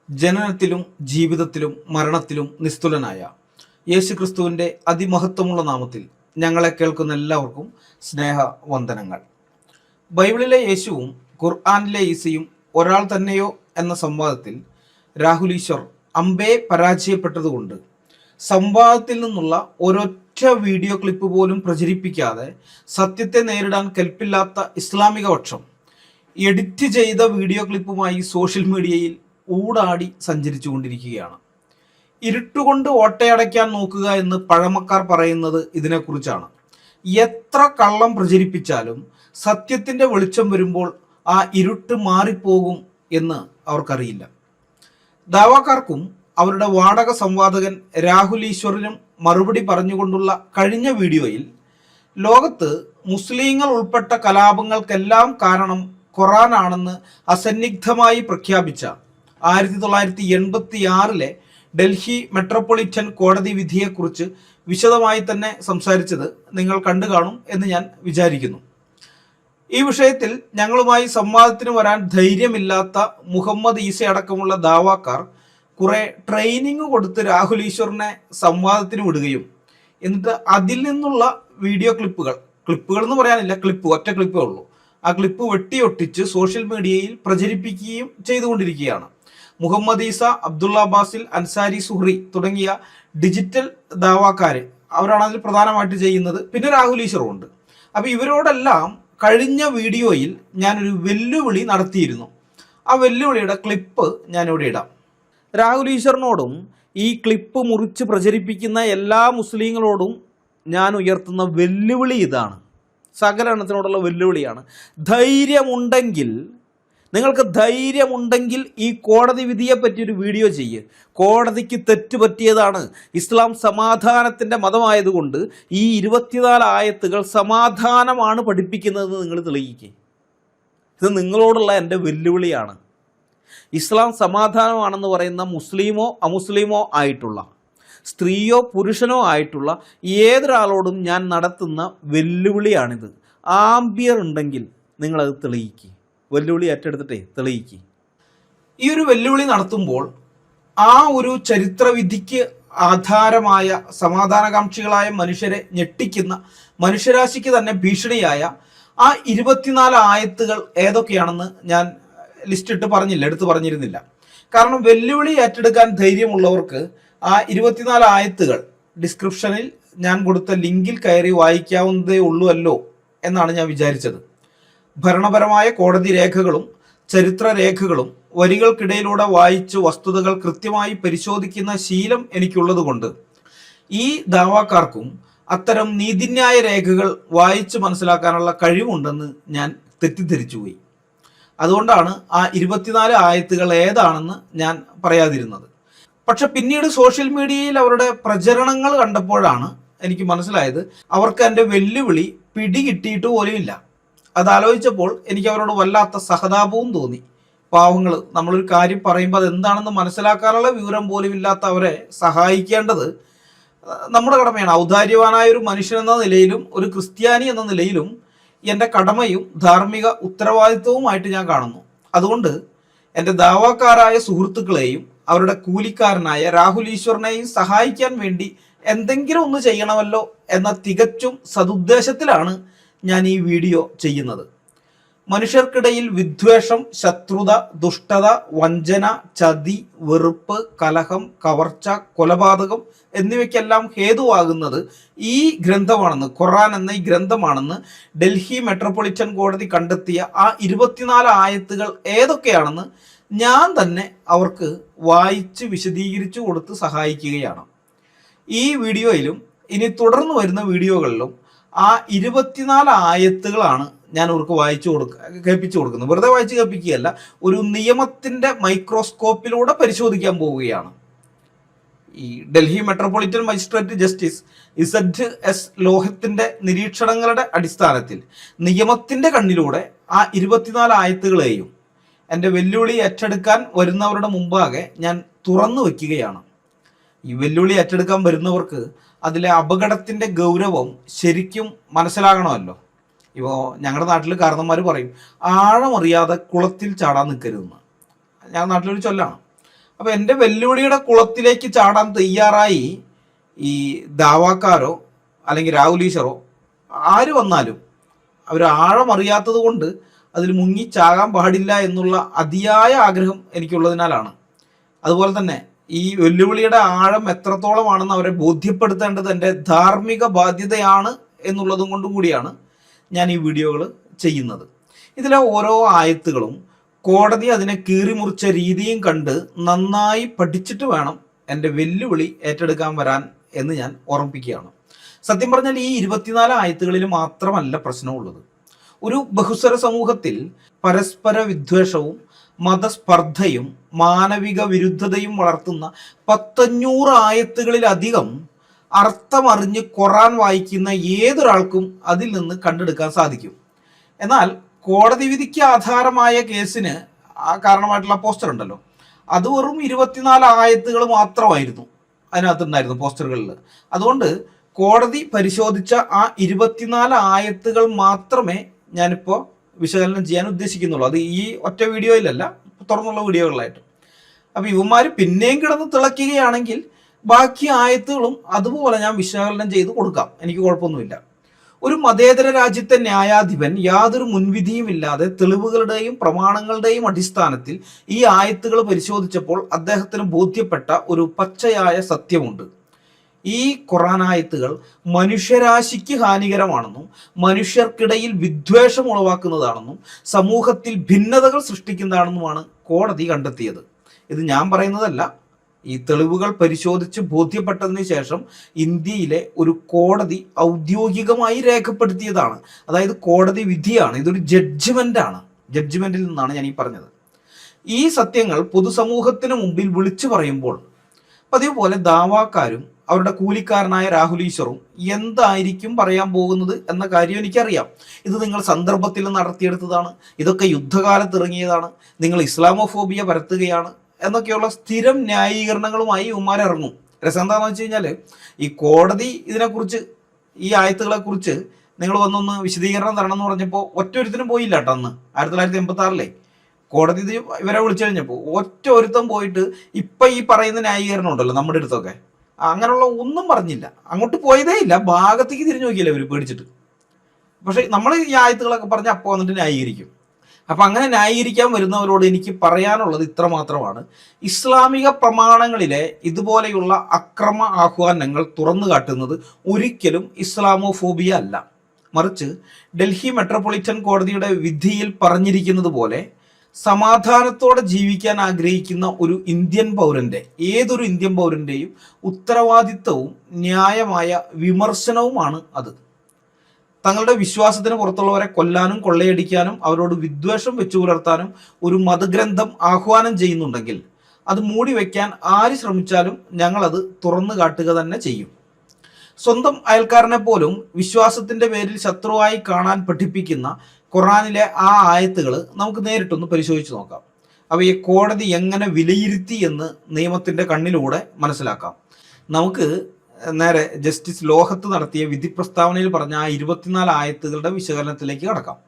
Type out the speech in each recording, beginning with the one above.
ജനനത്തിലും ജീവിതത്തിലും മരണത്തിലും നിസ്തുലനായ യേശുക്രിസ്തുവിൻ്റെ അതിമഹത്വമുള്ള നാമത്തിൽ ഞങ്ങളെ കേൾക്കുന്ന എല്ലാവർക്കും സ്നേഹവന്ദനങ്ങൾ. ബൈബിളിലെ യേശുവും ഖുർആനിലെ ഈസയും ഒരാൾ തന്നെയോ എന്ന സംവാദത്തിൽ രാഹുൽ ഈശ്വർ അമ്പേ പരാജയപ്പെട്ടതുകൊണ്ട് സംവാദത്തിൽ നിന്നുള്ള ഒരൊറ്റ വീഡിയോ ക്ലിപ്പ് പോലും പ്രചരിപ്പിക്കാതെ സത്യത്തെ നേരിടാൻ കെൽപ്പില്ലാത്ത ഇസ്ലാമിക പക്ഷം എഡിറ്റ് ചെയ്ത വീഡിയോ ക്ലിപ്പുമായി സോഷ്യൽ മീഡിയയിൽ ഊടാടി സഞ്ചരിച്ചു കൊണ്ടിരിക്കുകയാണ്. ഇരുട്ടുകൊണ്ട് ഓട്ടയടയ്ക്കാൻ നോക്കുക എന്ന് പഴമക്കാർ പറയുന്നത് ഇതിനെക്കുറിച്ചാണ്. എത്ര കള്ളം പ്രചരിപ്പിച്ചാലും സത്യത്തിൻ്റെ വെളിച്ചം വരുമ്പോൾ ആ ഇരുട്ട് മാറിപ്പോകും എന്ന് അവർക്കറിയില്ല. ദാവാക്കാർക്കും അവരുടെ വാടക സംവാദകൻ രാഹുൽ ഈശ്വറിനും മറുപടി പറഞ്ഞുകൊണ്ടുള്ള കഴിഞ്ഞ വീഡിയോയിൽ ലോകത്ത് മുസ്ലിങ്ങൾ ഉൾപ്പെട്ട കലാപങ്ങൾക്കെല്ലാം കാരണം ഖുർആനാണെന്ന് അസന്നിഗ്ധമായി പ്രഖ്യാപിച്ച 1986 ഡൽഹി മെട്രോപൊളിറ്റൻ കോടതി വിധിയെക്കുറിച്ച് വിശദമായി തന്നെ സംസാരിച്ചത് നിങ്ങൾ കണ്ടു കാണും എന്ന് ഞാൻ വിചാരിക്കുന്നു. ഈ വിഷയത്തിൽ ഞങ്ങളുമായി സംവാദത്തിന് വരാൻ ധൈര്യമില്ലാത്ത മുഹമ്മദ് ഈസ അടക്കമുള്ള ദാവാക്കാർ കുറെ ട്രെയിനിങ് കൊടുത്ത് രാഹുൽ ഈശ്വറിനെ സംവാദത്തിന് വിടുകയും എന്നിട്ട് അതിൽ നിന്നുള്ള വീഡിയോ ക്ലിപ്പുകൾ എന്ന് പറയാനില്ല, ഒറ്റ ക്ലിപ്പേ ഉള്ളൂ, ആ ക്ലിപ്പ് വെട്ടിയൊട്ടിച്ച് സോഷ്യൽ മീഡിയയിൽ പ്രചരിപ്പിക്കുകയും ചെയ്തുകൊണ്ടിരിക്കുകയാണ്. മുഹമ്മദ് ഈസ, അബ്ദുള്ള ബാസിൽ, അൻസാരി സുഹ്രി തുടങ്ങിയ ഡിജിറ്റൽ ദാവാക്കാർ അവരാണ് അതിൽ പ്രധാനമായിട്ട് ചെയ്യുന്നത്. പിന്നെ രാഹുൽ ഈശ്വറും ഉണ്ട്. അപ്പോൾ ഇവരോടെല്ലാം കഴിഞ്ഞ വീഡിയോയിൽ ഞാനൊരു വെല്ലുവിളി നടത്തിയിരുന്നു. ആ വെല്ലുവിളിയുടെ ക്ലിപ്പ് ഞാനിവിടെ ഇടാം. രാഹുൽ ഈശ്വറിനോടും ഈ ക്ലിപ്പ് മുറിച്ച് പ്രചരിപ്പിക്കുന്ന എല്ലാ മുസ്ലിങ്ങളോടും ഞാൻ ഉയർത്തുന്ന വെല്ലുവിളി ഇതാണ്. സകലരണത്തിനോടുള്ള വെല്ലുവിളിയാണ്. നിങ്ങൾക്ക് ധൈര്യമുണ്ടെങ്കിൽ ഈ കോടതി വിധിയെ പറ്റിയൊരു വീഡിയോ ചെയ്യ്. കോടതിക്ക് തെറ്റ് പറ്റിയതാണ്. ഇസ്ലാം സമാധാനത്തിൻ്റെ മതമായതുകൊണ്ട് ഈ 24 ആയത്തുകൾ സമാധാനമാണ് പഠിപ്പിക്കുന്നതെന്ന് നിങ്ങൾ തെളിയിക്കുക. ഇത് നിങ്ങളോടുള്ള എൻ്റെ വെല്ലുവിളിയാണ്. ഇസ്ലാം സമാധാനമാണെന്ന് പറയുന്ന മുസ്ലിമോ അമുസ്ലിമോ ആയിട്ടുള്ള, സ്ത്രീയോ പുരുഷനോ ആയിട്ടുള്ള ഏതൊരാളോടും ഞാൻ നടത്തുന്ന വെല്ലുവിളിയാണിത്. ആംബിയർ ഉണ്ടെങ്കിൽ നിങ്ങളത് തെളിയിക്കുക. വെല്ലുവിളി ഏറ്റെടുത്തിട്ടേ തെളിയിക്കുക. ഈ ഒരു വെല്ലുവിളി നടത്തുമ്പോൾ ആ ഒരു ചരിത്രവിധിക്ക് ആധാരമായ സമാധാനകാംക്ഷികളായ മനുഷ്യരെ ഞെട്ടിക്കുന്ന, മനുഷ്യരാശിക്ക് തന്നെ ഭീഷണിയായ ആ 24 ആയത്തുകൾ ഏതൊക്കെയാണെന്ന് ഞാൻ ലിസ്റ്റിട്ട് എടുത്തു പറഞ്ഞിരുന്നില്ല. കാരണം വെല്ലുവിളി ഏറ്റെടുക്കാൻ ധൈര്യമുള്ളവർക്ക് ആ 24 ആയത്തുകൾ ഡിസ്ക്രിപ്ഷനിൽ ഞാൻ കൊടുത്ത ലിങ്കിൽ കയറി വായിക്കാവുന്നതേ ഉള്ളൂവല്ലോ എന്നാണ് ഞാൻ വിചാരിച്ചത്. ഭരണപരമായ കോടതി രേഖകളും ചരിത്ര രേഖകളും വരികൾക്കിടയിലൂടെ വായിച്ച് വസ്തുതകൾ കൃത്യമായി പരിശോധിക്കുന്ന ശീലം എനിക്കുള്ളതുകൊണ്ട് ഈ ദാവാക്കാർക്കും അത്തരം നീതിന്യായ രേഖകൾ വായിച്ച് മനസ്സിലാക്കാനുള്ള കഴിവുണ്ടെന്ന് ഞാൻ തെറ്റിദ്ധരിച്ചുപോയി. അതുകൊണ്ടാണ് ആ 24 ആയത്തുകൾ ഏതാണെന്ന് ഞാൻ പറയാതിരുന്നത്. പക്ഷെ പിന്നീട് സോഷ്യൽ മീഡിയയിൽ അവരുടെ പ്രചരണങ്ങൾ കണ്ടപ്പോഴാണ് എനിക്ക് മനസ്സിലായത് അവർക്ക് എൻ്റെ വെല്ലുവിളി പിടികിട്ടിയിട്ട് പോലുമില്ല. അതാലോചിച്ചപ്പോൾ എനിക്ക് അവരോട് വല്ലാത്ത സഹതാപവും തോന്നി. പാവങ്ങൾ, നമ്മളൊരു കാര്യം പറയുമ്പോൾ അതെന്താണെന്ന് മനസ്സിലാക്കാനുള്ള വിവരം പോലും ഇല്ലാത്ത അവരെ സഹായിക്കേണ്ടത് നമ്മുടെ കടമയാണ്. ഔദാര്യവാനായ ഒരു മനുഷ്യൻ എന്ന നിലയിലും ഒരു ക്രിസ്ത്യാനി എന്ന നിലയിലും എൻ്റെ കടമയും ധാർമ്മിക ഉത്തരവാദിത്വവുമായിട്ട് ഞാൻ കാണുന്നു. അതുകൊണ്ട് എൻ്റെ ദാവാക്കാരായ സുഹൃത്തുക്കളെയും അവരുടെ കൂലിക്കാരനായ രാഹുൽ ഈശ്വറിനെയും സഹായിക്കാൻ വേണ്ടി എന്തെങ്കിലും ഒന്ന് ചെയ്യണമല്ലോ എന്ന തികച്ചും സതുദ്ദേശത്തിലാണ് ഞാൻ ഈ വീഡിയോ ചെയ്യുന്നത്. മനുഷ്യർക്കിടയിൽ വിദ്വേഷം, ശത്രുത, ദുഷ്ടത, വഞ്ചന, ചതി, വെറുപ്പ്, കലഹം, കവർച്ച, കൊലപാതകം എന്നിവയ്ക്കെല്ലാം ഹേതുവാകുന്നത് ഈ ഗ്രന്ഥമാണെന്ന്, ഖുർആൻ എന്ന ഈ ഗ്രന്ഥമാണെന്ന് ഡൽഹി മെട്രോപൊളിറ്റൻ കോടതി കണ്ടെത്തിയ ആ 24 ആയത്തുകൾ ഏതൊക്കെയാണെന്ന് ഞാൻ തന്നെ അവർക്ക് വായിച്ച് വിശദീകരിച്ചു കൊടുത്ത് സഹായിക്കുകയാണ്. ഈ വീഡിയോയിലും ഇനി തുടർന്ന് വരുന്ന വീഡിയോകളിലും ആ 24 ആയത്തുകളാണ് ഞാൻ അവർക്ക് കേൾപ്പിച്ചു കൊടുക്കുന്നത്. വെറുതെ വായിച്ച് കേൾപ്പിക്കുകയല്ല, ഒരു നിയമത്തിൻ്റെ മൈക്രോസ്കോപ്പിലൂടെ പരിശോധിക്കാൻ പോവുകയാണ്. ഈ Delhi metropolitan magistrate justice ZS ലോഹത്തിൻ്റെ നിരീക്ഷണങ്ങളുടെ അടിസ്ഥാനത്തിൽ നിയമത്തിൻ്റെ കണ്ണിലൂടെ ആ 24 ആയത്തുകളെയും എൻ്റെ വെല്ലുവിളി ഏറ്റെടുക്കാൻ വരുന്നവരുടെ മുമ്പാകെ ഞാൻ തുറന്നു വയ്ക്കുകയാണ്. ഈ വെല്ലുവിളി ഏറ്റെടുക്കാൻ വരുന്നവർക്ക് അതിലെ അപകടത്തിൻ്റെ ഗൗരവം ശരിക്കും മനസ്സിലാകണമല്ലോ. ഇപ്പോൾ ഞങ്ങളുടെ നാട്ടിൽ കാരണന്മാർ പറയും, ആഴമറിയാതെ കുളത്തിൽ ചാടാൻ നിൽക്കരുതെന്ന്. ഞങ്ങളുടെ നാട്ടിലൊരു ചൊല്ലാണ്. അപ്പോൾ എൻ്റെ വെല്ലുവിളിയുടെ കുളത്തിലേക്ക് ചാടാൻ തയ്യാറായി ഈ ദാവാക്കാരോ അല്ലെങ്കിൽ രാഹുൽ ഈശ്വറോ ആര് വന്നാലും അവർ ആഴം അറിയാത്തത് കൊണ്ട് അതിൽ മുങ്ങിച്ചാകാൻ പാടില്ല എന്നുള്ള അതിയായ ആഗ്രഹം എനിക്കുള്ളതിനാലാണ്. അതുപോലെ തന്നെ ഈ വെല്ലുവിളിയുടെ ആഴം എത്രത്തോളമാണെന്ന് അവരെ ബോധ്യപ്പെടുത്തേണ്ടത് എൻ്റെ ധാർമ്മിക ബാധ്യതയാണ് എന്നുള്ളതും കൊണ്ടും കൂടിയാണ് ഞാൻ ഈ വീഡിയോകൾ ചെയ്യുന്നത്. ഇതിലെ ഓരോ ആയത്തുകളും കോടതി അതിനെ കീറിമുറിച്ച രീതിയും കണ്ട് നന്നായി പഠിച്ചിട്ട് വേണം എൻ്റെ വെല്ലുവിളി ഏറ്റെടുക്കാൻ വരാൻ എന്ന് ഞാൻ ഓർമ്മിപ്പിക്കുകയാണ്. സത്യം പറഞ്ഞാൽ ഈ 24 ആയത്തുകളിൽ മാത്രമല്ല പ്രശ്നമുള്ളത്. ഒരു ബഹുസ്വര സമൂഹത്തിൽ പരസ്പര വിദ്വേഷവും മതസ്പർദ്ധയും മാനവിക വിരുദ്ധതയും വളർത്തുന്ന 100 ആയത്തുകളിലധികം അർത്ഥമറിഞ്ഞ് ഖുർആൻ വായിക്കുന്ന ഏതൊരാൾക്കും അതിൽ നിന്ന് കണ്ടെടുക്കാൻ സാധിക്കും. എന്നാൽ കോടതി വിധിക്ക് ആധാരമായ കേസിന് കാരണമായിട്ടുള്ള പോസ്റ്റർ ഉണ്ടല്ലോ, അത് വെറും 24 ആയത്തുകൾ മാത്രമായിരുന്നു അതിനകത്തുണ്ടായിരുന്നു പോസ്റ്ററുകളിൽ. അതുകൊണ്ട് കോടതി പരിശോധിച്ച ആ 24 ആയത്തുകൾ മാത്രമേ ഞാനിപ്പോൾ വിശകലനം ചെയ്യാൻ ഉദ്ദേശിക്കുന്നുള്ളൂ. അത് ഈ ഒറ്റ വീഡിയോയിലല്ല, തുറന്നുള്ള വീഡിയോകളിലായിട്ട്. അപ്പോൾ ഇവന്മാർ പിന്നെയും കിടന്ന് തിളയ്ക്കുകയാണെങ്കിൽ ബാക്കി ആയത്തുകളും അതുപോലെ ഞാൻ വിശകലനം ചെയ്ത് കൊടുക്കാം, എനിക്ക് കുഴപ്പമൊന്നുമില്ല. ഒരു മതേതര രാജ്യത്തെ ന്യായാധിപൻ യാതൊരു മുൻവിധിയുമില്ലാതെ തെളിവുകളുടെയും പ്രമാണങ്ങളുടെയും അടിസ്ഥാനത്തിൽ ഈ ആയത്തുകൾ പരിശോധിച്ചപ്പോൾ അദ്ദേഹത്തിന് ബോധ്യപ്പെട്ട ഒരു പച്ചയായ സത്യമുണ്ട്. ഈ ഖുർആൻ ആയത്തുകൾ മനുഷ്യരാശിക്ക് ഹാനികരമാണെന്നും മനുഷ്യർക്കിടയിൽ വിദ്വേഷം ഉളവാക്കുന്നതാണെന്നും സമൂഹത്തിൽ ഭിന്നതകൾ സൃഷ്ടിക്കുന്നതാണെന്നുമാണ് കോടതി കണ്ടെത്തിയത്. ഇത് ഞാൻ പറയുന്നതല്ല, ഈ തെളിവുകൾ പരിശോധിച്ച് ബോധ്യപ്പെട്ടതിന് ശേഷം ഇന്ത്യയിലെ ഒരു കോടതി ഔദ്യോഗികമായി രേഖപ്പെടുത്തിയതാണ്. അതായത് കോടതി വിധിയാണ്, ഇതൊരു ജഡ്ജ്മെൻ്റാണ്. ജഡ്ജ്മെൻറ്റിൽ നിന്നാണ് ഞാൻ ഈ പറഞ്ഞത്. ഈ സത്യങ്ങൾ പൊതുസമൂഹത്തിന് മുമ്പിൽ വിളിച്ചു പറയുമ്പോൾ പതിവ് പോലെ ദാവാക്കാരും അവരുടെ കൂലിക്കാരനായ രാഹുൽ ഈശ്വറും എന്തായിരിക്കും പറയാൻ പോകുന്നത് എന്ന കാര്യം എനിക്കറിയാം. ഇത് നിങ്ങൾ സന്ദർഭത്തിൽ നടത്തിയെടുത്തതാണ്, ഇതൊക്കെ യുദ്ധകാലത്ത് ഇറങ്ങിയതാണ്, നിങ്ങൾ ഇസ്ലാമോഫോബിയ പരത്തുകയാണ് എന്നൊക്കെയുള്ള സ്ഥിരം ന്യായീകരണങ്ങളുമായി ഉമ്മാരിറങ്ങും. രസം എന്താണെന്ന് വെച്ച് കഴിഞ്ഞാൽ, ഈ കോടതി ഇതിനെക്കുറിച്ച്, ഈ ആയത്തുകളെക്കുറിച്ച് നിങ്ങൾ വന്നൊന്ന് വിശദീകരണം തരണം എന്ന് പറഞ്ഞപ്പോൾ ഒറ്റൊരുത്തിനും പോയില്ല കേട്ടോ. അന്ന് 1986 കോടതി ഇവരെ വിളിച്ചു കഴിഞ്ഞപ്പോൾ ഒറ്റ ഒരുത്തം പോയിട്ട് ഇപ്പം ഈ പറയുന്ന ന്യായീകരണം ഉണ്ടല്ലോ നമ്മുടെ അടുത്തൊക്കെ, അങ്ങനെയുള്ള ഒന്നും പറഞ്ഞില്ല, അങ്ങോട്ട് പോയതേ ഇല്ല, ഭാഗത്തേക്ക് തിരിഞ്ഞു നോക്കിയില്ല അവർ പേടിച്ചിട്ട്. പക്ഷെ നമ്മൾ ഈ ആയത്തുകളൊക്കെ പറഞ്ഞ് അപ്പോൾ വന്നിട്ട് ന്യായീകരിക്കും. അപ്പം അങ്ങനെ ന്യായീകരിക്കാൻ വരുന്നവരോട് എനിക്ക് പറയാനുള്ളത് ഇത്ര മാത്രമാണ്: ഇസ്ലാമിക പ്രമാണങ്ങളിലെ ഇതുപോലെയുള്ള അക്രമ ആഹ്വാനങ്ങൾ തുറന്നു കാട്ടുന്നത് ഒരിക്കലും ഇസ്ലാമോഫോബിയ അല്ല. മറിച്ച് ഡൽഹി മെട്രോപൊളിറ്റൻ കോടതിയുടെ വിധിയിൽ പറഞ്ഞിരിക്കുന്നത് പോലെ സമാധാനത്തോടെ ജീവിക്കാൻ ആഗ്രഹിക്കുന്ന ഒരു ഇന്ത്യൻ പൗരൻ്റെ, ഏതൊരു ഇന്ത്യൻ പൗരൻ്റെയും ഉത്തരവാദിത്തവും ന്യായമായ വിമർശനവുമാണ് അത്. തങ്ങളുടെ വിശ്വാസത്തിന് പുറത്തുള്ളവരെ കൊല്ലാനും കൊള്ളയടിക്കാനും അവരോട് വിദ്വേഷം വെച്ചു പുലർത്താനും ഒരു മതഗ്രന്ഥം ആഹ്വാനം ചെയ്യുന്നുണ്ടെങ്കിൽ അത് മൂടി വയ്ക്കാൻ ആര് ശ്രമിച്ചാലും ഞങ്ങളത് തുറന്നു കാട്ടുക തന്നെ ചെയ്യും. സ്വന്തം അയൽക്കാരനെ പോലും വിശ്വാസത്തിൻ്റെ പേരിൽ ശത്രുവായി കാണാൻ പഠിപ്പിക്കുന്ന ഖുർആനിലെ ആ ആയത്തുകൾ നമുക്ക് നേരിട്ടൊന്ന് പരിശോധിച്ച് നോക്കാം. അവയെ കോടതി എങ്ങനെ വിലയിരുത്തി എന്ന് നിയമത്തിൻ്റെ കണ്ണിലൂടെ മനസ്സിലാക്കാം. നമുക്ക് നേരെ ജസ്റ്റിസ് ലോഹത്ത് നടത്തിയ വിധി പ്രസ്താവനയിൽ പറഞ്ഞ ആ 24 ആയത്തുകളുടെ വിശകലനത്തിലേക്ക് കടക്കാം.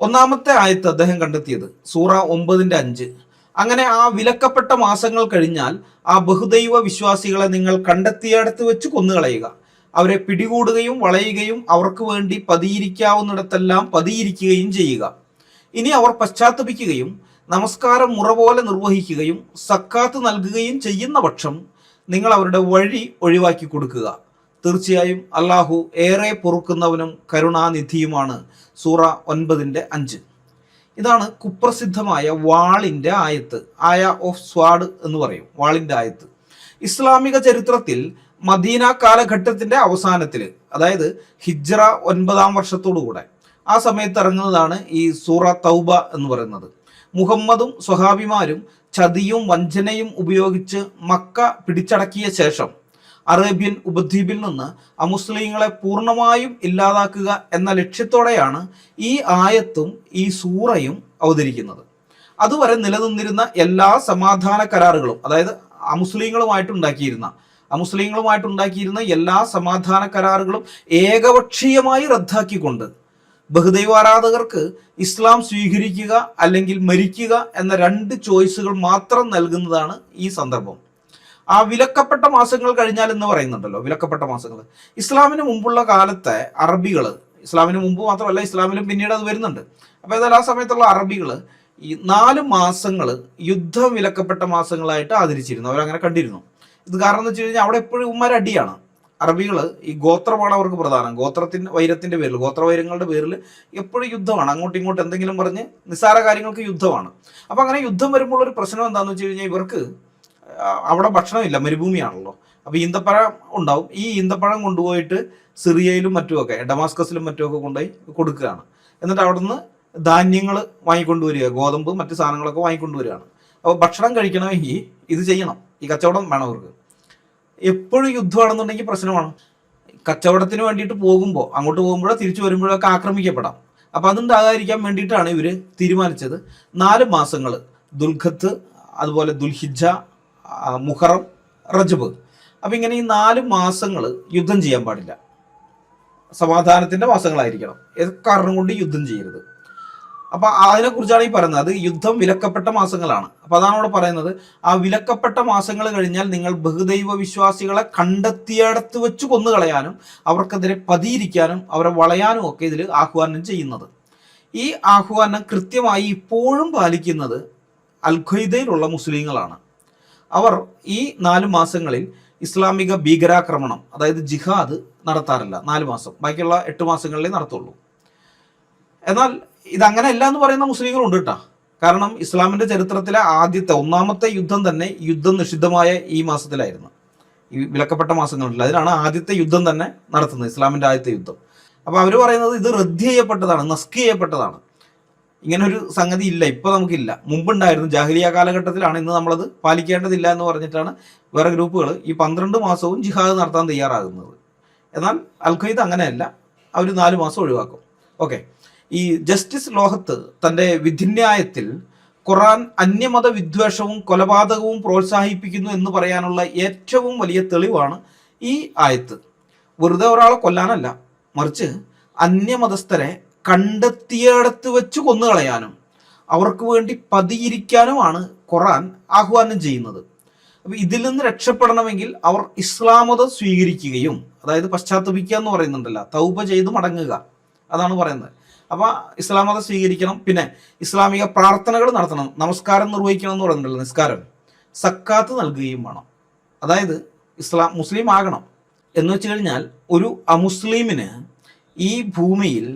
ഒന്നാമത്തെ ആയത്ത് അദ്ദേഹം കണ്ടെത്തിയത് സൂറ 9:5. അങ്ങനെ ആ വിലക്കപ്പെട്ട മാസങ്ങൾ കഴിഞ്ഞാൽ ആ ബഹുദൈവ വിശ്വാസികളെ നിങ്ങൾ കണ്ടെത്തിയടത്ത് വെച്ച് കൊന്നുകളയുക, അവരെ പിടികൂടുകയും വളയുകയും അവർക്ക് വേണ്ടി പതിയിരിക്കാവുന്നിടത്തെല്ലാം പതിയിരിക്കുകയും ചെയ്യുക. ഇനി അവർ പശ്ചാത്തപിക്കുകയും നമസ്കാരം മുറ പോലെ നിർവഹിക്കുകയും സക്കാത്ത് നൽകുകയും ചെയ്യുന്ന പക്ഷം നിങ്ങൾ അവരുടെ വഴി ഒഴിവാക്കി കൊടുക്കുക. തീർച്ചയായും അള്ളാഹു ഏറെ പൊറുക്കുന്നവനും കരുണാനിധിയുമാണ്. സൂറ 9:5. ഇതാണ് കുപ്രസിദ്ധമായ വാളിൻ്റെ ആയത്ത്, ആയ ഓഫ് സ്വാഡ് എന്ന് പറയും, വാളിൻ്റെ ആയത്ത്. ഇസ്ലാമിക ചരിത്രത്തിൽ മദീന കാലഘട്ടത്തിൻ്റെ അവസാനത്തിൽ, അതായത് ഹിജ്റ 9-ാം വർഷത്തോടുകൂടെ ആ സമയത്ത് ഇറങ്ങുന്നതാണ് ഈ സൂറ തൗബ എന്ന് പറയുന്നത്. മുഹമ്മദും സ്വഹാബിമാരും ചതിയും വഞ്ചനയും ഉപയോഗിച്ച് മക്ക പിടിച്ചടക്കിയ ശേഷം അറേബ്യൻ ഉപദ്വീപിൽ നിന്ന് അമുസ്ലിങ്ങളെ പൂർണ്ണമായും ഇല്ലാതാക്കുക എന്ന ലക്ഷ്യത്തോടെയാണ് ഈ ആയത്തും ഈ സൂറയും അവതരിക്കുന്നത്. അതുവരെ നിലനിന്നിരുന്ന എല്ലാ സമാധാന കരാറുകളും, അതായത് അമുസ്ലിങ്ങളുമായിട്ടുണ്ടാക്കിയിരുന്ന എല്ലാ സമാധാന കരാറുകളും ഏകപക്ഷീയമായി റദ്ദാക്കിക്കൊണ്ട് ബഹുദൈവാരാധകർക്ക് ഇസ്ലാം സ്വീകരിക്കുക അല്ലെങ്കിൽ മരിക്കുക എന്ന 2 ചോയ്സുകൾ മാത്രം നൽകുന്നതാണ് ഈ സന്ദർഭം. ആ വിലക്കപ്പെട്ട മാസങ്ങൾ കഴിഞ്ഞാൽ എന്ന് പറയുന്നുണ്ടല്ലോ, വിലക്കപ്പെട്ട മാസങ്ങൾ. ഇസ്ലാമിന് മുമ്പുള്ള കാലത്തെ അറബികൾ, ഇസ്ലാമിന് മുമ്പ് മാത്രമല്ല ഇസ്ലാമിലും പിന്നീട് അത് വരുന്നുണ്ട്. അപ്പോൾ ഏതായാലും ആ സമയത്തുള്ള അറബികൾ ഈ 4 മാസങ്ങൾ യുദ്ധം വിലക്കപ്പെട്ട മാസങ്ങളായിട്ട് ആദരിച്ചിരുന്നു, അവരങ്ങനെ കണ്ടിരുന്നു. ഇത് കാരണം എന്ന് വെച്ച് കഴിഞ്ഞാൽ അവിടെ എപ്പോഴും ഉമ്മാരടിയാണ്. അറബികൾ ഈ ഗോത്രമാണ് അവർക്ക് പ്രധാനം. വൈരത്തിന്റെ പേരിൽ, ഗോത്രവൈരങ്ങളുടെ പേരിൽ എപ്പോഴും യുദ്ധമാണ്. അങ്ങോട്ടും ഇങ്ങോട്ടും എന്തെങ്കിലും പറഞ്ഞ് നിസ്സാര കാര്യങ്ങൾക്ക് യുദ്ധമാണ്. അപ്പം അങ്ങനെ യുദ്ധം വരുമ്പോൾ ഒരു പ്രശ്നം എന്താണെന്ന് വെച്ച് കഴിഞ്ഞാൽ ഇവർക്ക് അവിടെ ഭക്ഷണമില്ല, മരുഭൂമിയാണല്ലോ. അപ്പോൾ ഈന്തപ്പഴം ഉണ്ടാവും. ഈ ഈന്തപ്പഴം കൊണ്ടുപോയിട്ട് സിറിയയിലും മറ്റുമൊക്കെ, ഡമാസ്കസിലും മറ്റുമൊക്കെ കൊണ്ടുപോയി കൊടുക്കുകയാണ്. എന്നിട്ട് അവിടെ നിന്ന് ധാന്യങ്ങൾ വാങ്ങിക്കൊണ്ടുവരിക, ഗോതമ്പ് മറ്റു സാധനങ്ങളൊക്കെ വാങ്ങിക്കൊണ്ടുവരികയാണ്. അപ്പോൾ ഭക്ഷണം കഴിക്കണമെങ്കിൽ ഇത് ചെയ്യണം, ഈ കച്ചവടം വേണം അവർക്ക്. എപ്പോഴും യുദ്ധമാണെന്നുണ്ടെങ്കിൽ പ്രശ്നമാണ്. കച്ചവടത്തിന് വേണ്ടിയിട്ട് പോകുമ്പോൾ, അങ്ങോട്ട് പോകുമ്പോഴോ തിരിച്ചു വരുമ്പോഴൊക്കെ ആക്രമിക്കപ്പെടാം. അപ്പം അതുണ്ടാകാതിരിക്കാൻ വേണ്ടിയിട്ടാണ് ഇവർ തീരുമാനിച്ചത് 4 മാസങ്ങൾ, ദുൽഖത്ത്, അതുപോലെ ദുൽഹിജ്ജ, മുഹറം, റജബ്. അപ്പം ഇങ്ങനെ ഈ 4 മാസങ്ങൾ യുദ്ധം ചെയ്യാൻ പാടില്ല, സമാധാനത്തിൻ്റെ മാസങ്ങളായിരിക്കണം. ഏത് കാരണം കൊണ്ട് യുദ്ധം ചെയ്യരുത്. അപ്പം അതിനെക്കുറിച്ചാണ് ഈ പറയുന്നത്. അത് യുദ്ധം വിലക്കപ്പെട്ട മാസങ്ങളാണ്. അപ്പം അതാണ് ഇവിടെ പറയുന്നത്. ആ വിലക്കപ്പെട്ട മാസങ്ങൾ കഴിഞ്ഞാൽ നിങ്ങൾ ബഹുദൈവ വിശ്വാസികളെ കണ്ടെത്തിയടത്ത് വെച്ച് കൊന്നുകളയാനും അവർക്കെതിരെ പതിയിരിക്കാനും അവരെ വളയാനും ഒക്കെ ഇതിൽ ആഹ്വാനം ചെയ്യുന്നത്. ഈ ആഹ്വാനം കൃത്യമായി ഇപ്പോഴും പാലിക്കുന്നത് അൽ-ഖ്വയ്ദയിലുള്ള മുസ്ലിങ്ങളാണ്. അവർ ഈ 4 മാസങ്ങളിൽ ഇസ്ലാമിക ഭീകരാക്രമണം, അതായത് ജിഹാദ് നടത്താറില്ല. 4 മാസം, ബാക്കിയുള്ള 8 മാസങ്ങളിലേ നടത്തുള്ളൂ. എന്നാൽ ഇതങ്ങനെയല്ല എന്ന് പറയുന്ന മുസ്ലിങ്ങളുണ്ട് കേട്ടോ. കാരണം ഇസ്ലാമിന്റെ ചരിത്രത്തിലെ ഒന്നാമത്തെ യുദ്ധം തന്നെ യുദ്ധം നിഷിദ്ധമായ ഈ മാസത്തിലായിരുന്നു, ഈ വിലക്കപ്പെട്ട മാസങ്ങളില്ല. അതിനാണ് ആദ്യത്തെ യുദ്ധം തന്നെ നടത്തുന്നത്, ഇസ്ലാമിന്റെ ആദ്യത്തെ യുദ്ധം. അപ്പോൾ അവർ പറയുന്നത് ഇത് റദ്ദ് ചെയ്യപ്പെട്ടതാണ്, നസ്ക് ചെയ്യപ്പെട്ടതാണ്. ഇങ്ങനെ ഒരു സംഗതി ഇല്ല, ഇപ്പോൾ നമുക്കില്ല. മുമ്പുണ്ടായിരുന്നു, ജാഹിലിയ കാലഘട്ടത്തിലാണ്. ഇന്ന് നമ്മളത് പാലിക്കേണ്ടതില്ല എന്ന് പറഞ്ഞിട്ടാണ് വേറെ ഗ്രൂപ്പുകൾ ഈ 12 മാസവും ജിഹാദ് നടത്താൻ തയ്യാറാകുന്നത്. എന്നാൽ അൽ-ഖ്വയ്ദ അങ്ങനെയല്ല, അവർ 4 മാസം ഒഴിവാക്കും. ഓക്കെ. ഈ ജസ്റ്റിസ് ലോഹത്ത് തൻ്റെ വിധിന്യായത്തിൽ ഖുർആൻ അന്യമത വിദ്വേഷവും കൊലപാതകവും പ്രോത്സാഹിപ്പിക്കുന്നു എന്ന് പറയാനുള്ള ഏറ്റവും വലിയ തെളിവാണ് ഈ ആയത്ത്. വെറുതെ ഒരാളെ കൊല്ലാനല്ല, മറിച്ച് അന്യമതസ്ഥരെ കണ്ടെത്തിയടത്ത് വെച്ച് കൊന്നുകളയാനും അവർക്ക് വേണ്ടി പതിയിരിക്കാനുമാണ് ഖുർആൻ ആഹ്വാനം ചെയ്യുന്നത്. അപ്പോൾ ഇതിൽ നിന്ന് രക്ഷപ്പെടണമെങ്കിൽ അവർ ഇസ്ലാം മതം സ്വീകരിക്കുകയും, അതായത് പശ്ചാത്തപിക്കുക എന്ന് പറയുന്നുണ്ടല്ലോ, തൗബ ചെയ്ത് മടങ്ങുക, അതാണ് പറയുന്നത്. അപ്പോൾ ഇസ്ലാം മതം സ്വീകരിക്കണം, പിന്നെ ഇസ്ലാമിക പ്രാർത്ഥനകൾ നടത്തണം, നമസ്കാരം നിർവഹിക്കണം എന്ന് പറയുന്നുണ്ടല്ലോ, നിസ്കാരം, സക്കാത്ത് നൽകുകയും വേണം. അതായത് മുസ്ലിം ആകണം. എന്ന് വെച്ച് കഴിഞ്ഞാൽ ഒരു അമുസ്ലിമിന് ഈ ഭൂമിയിൽ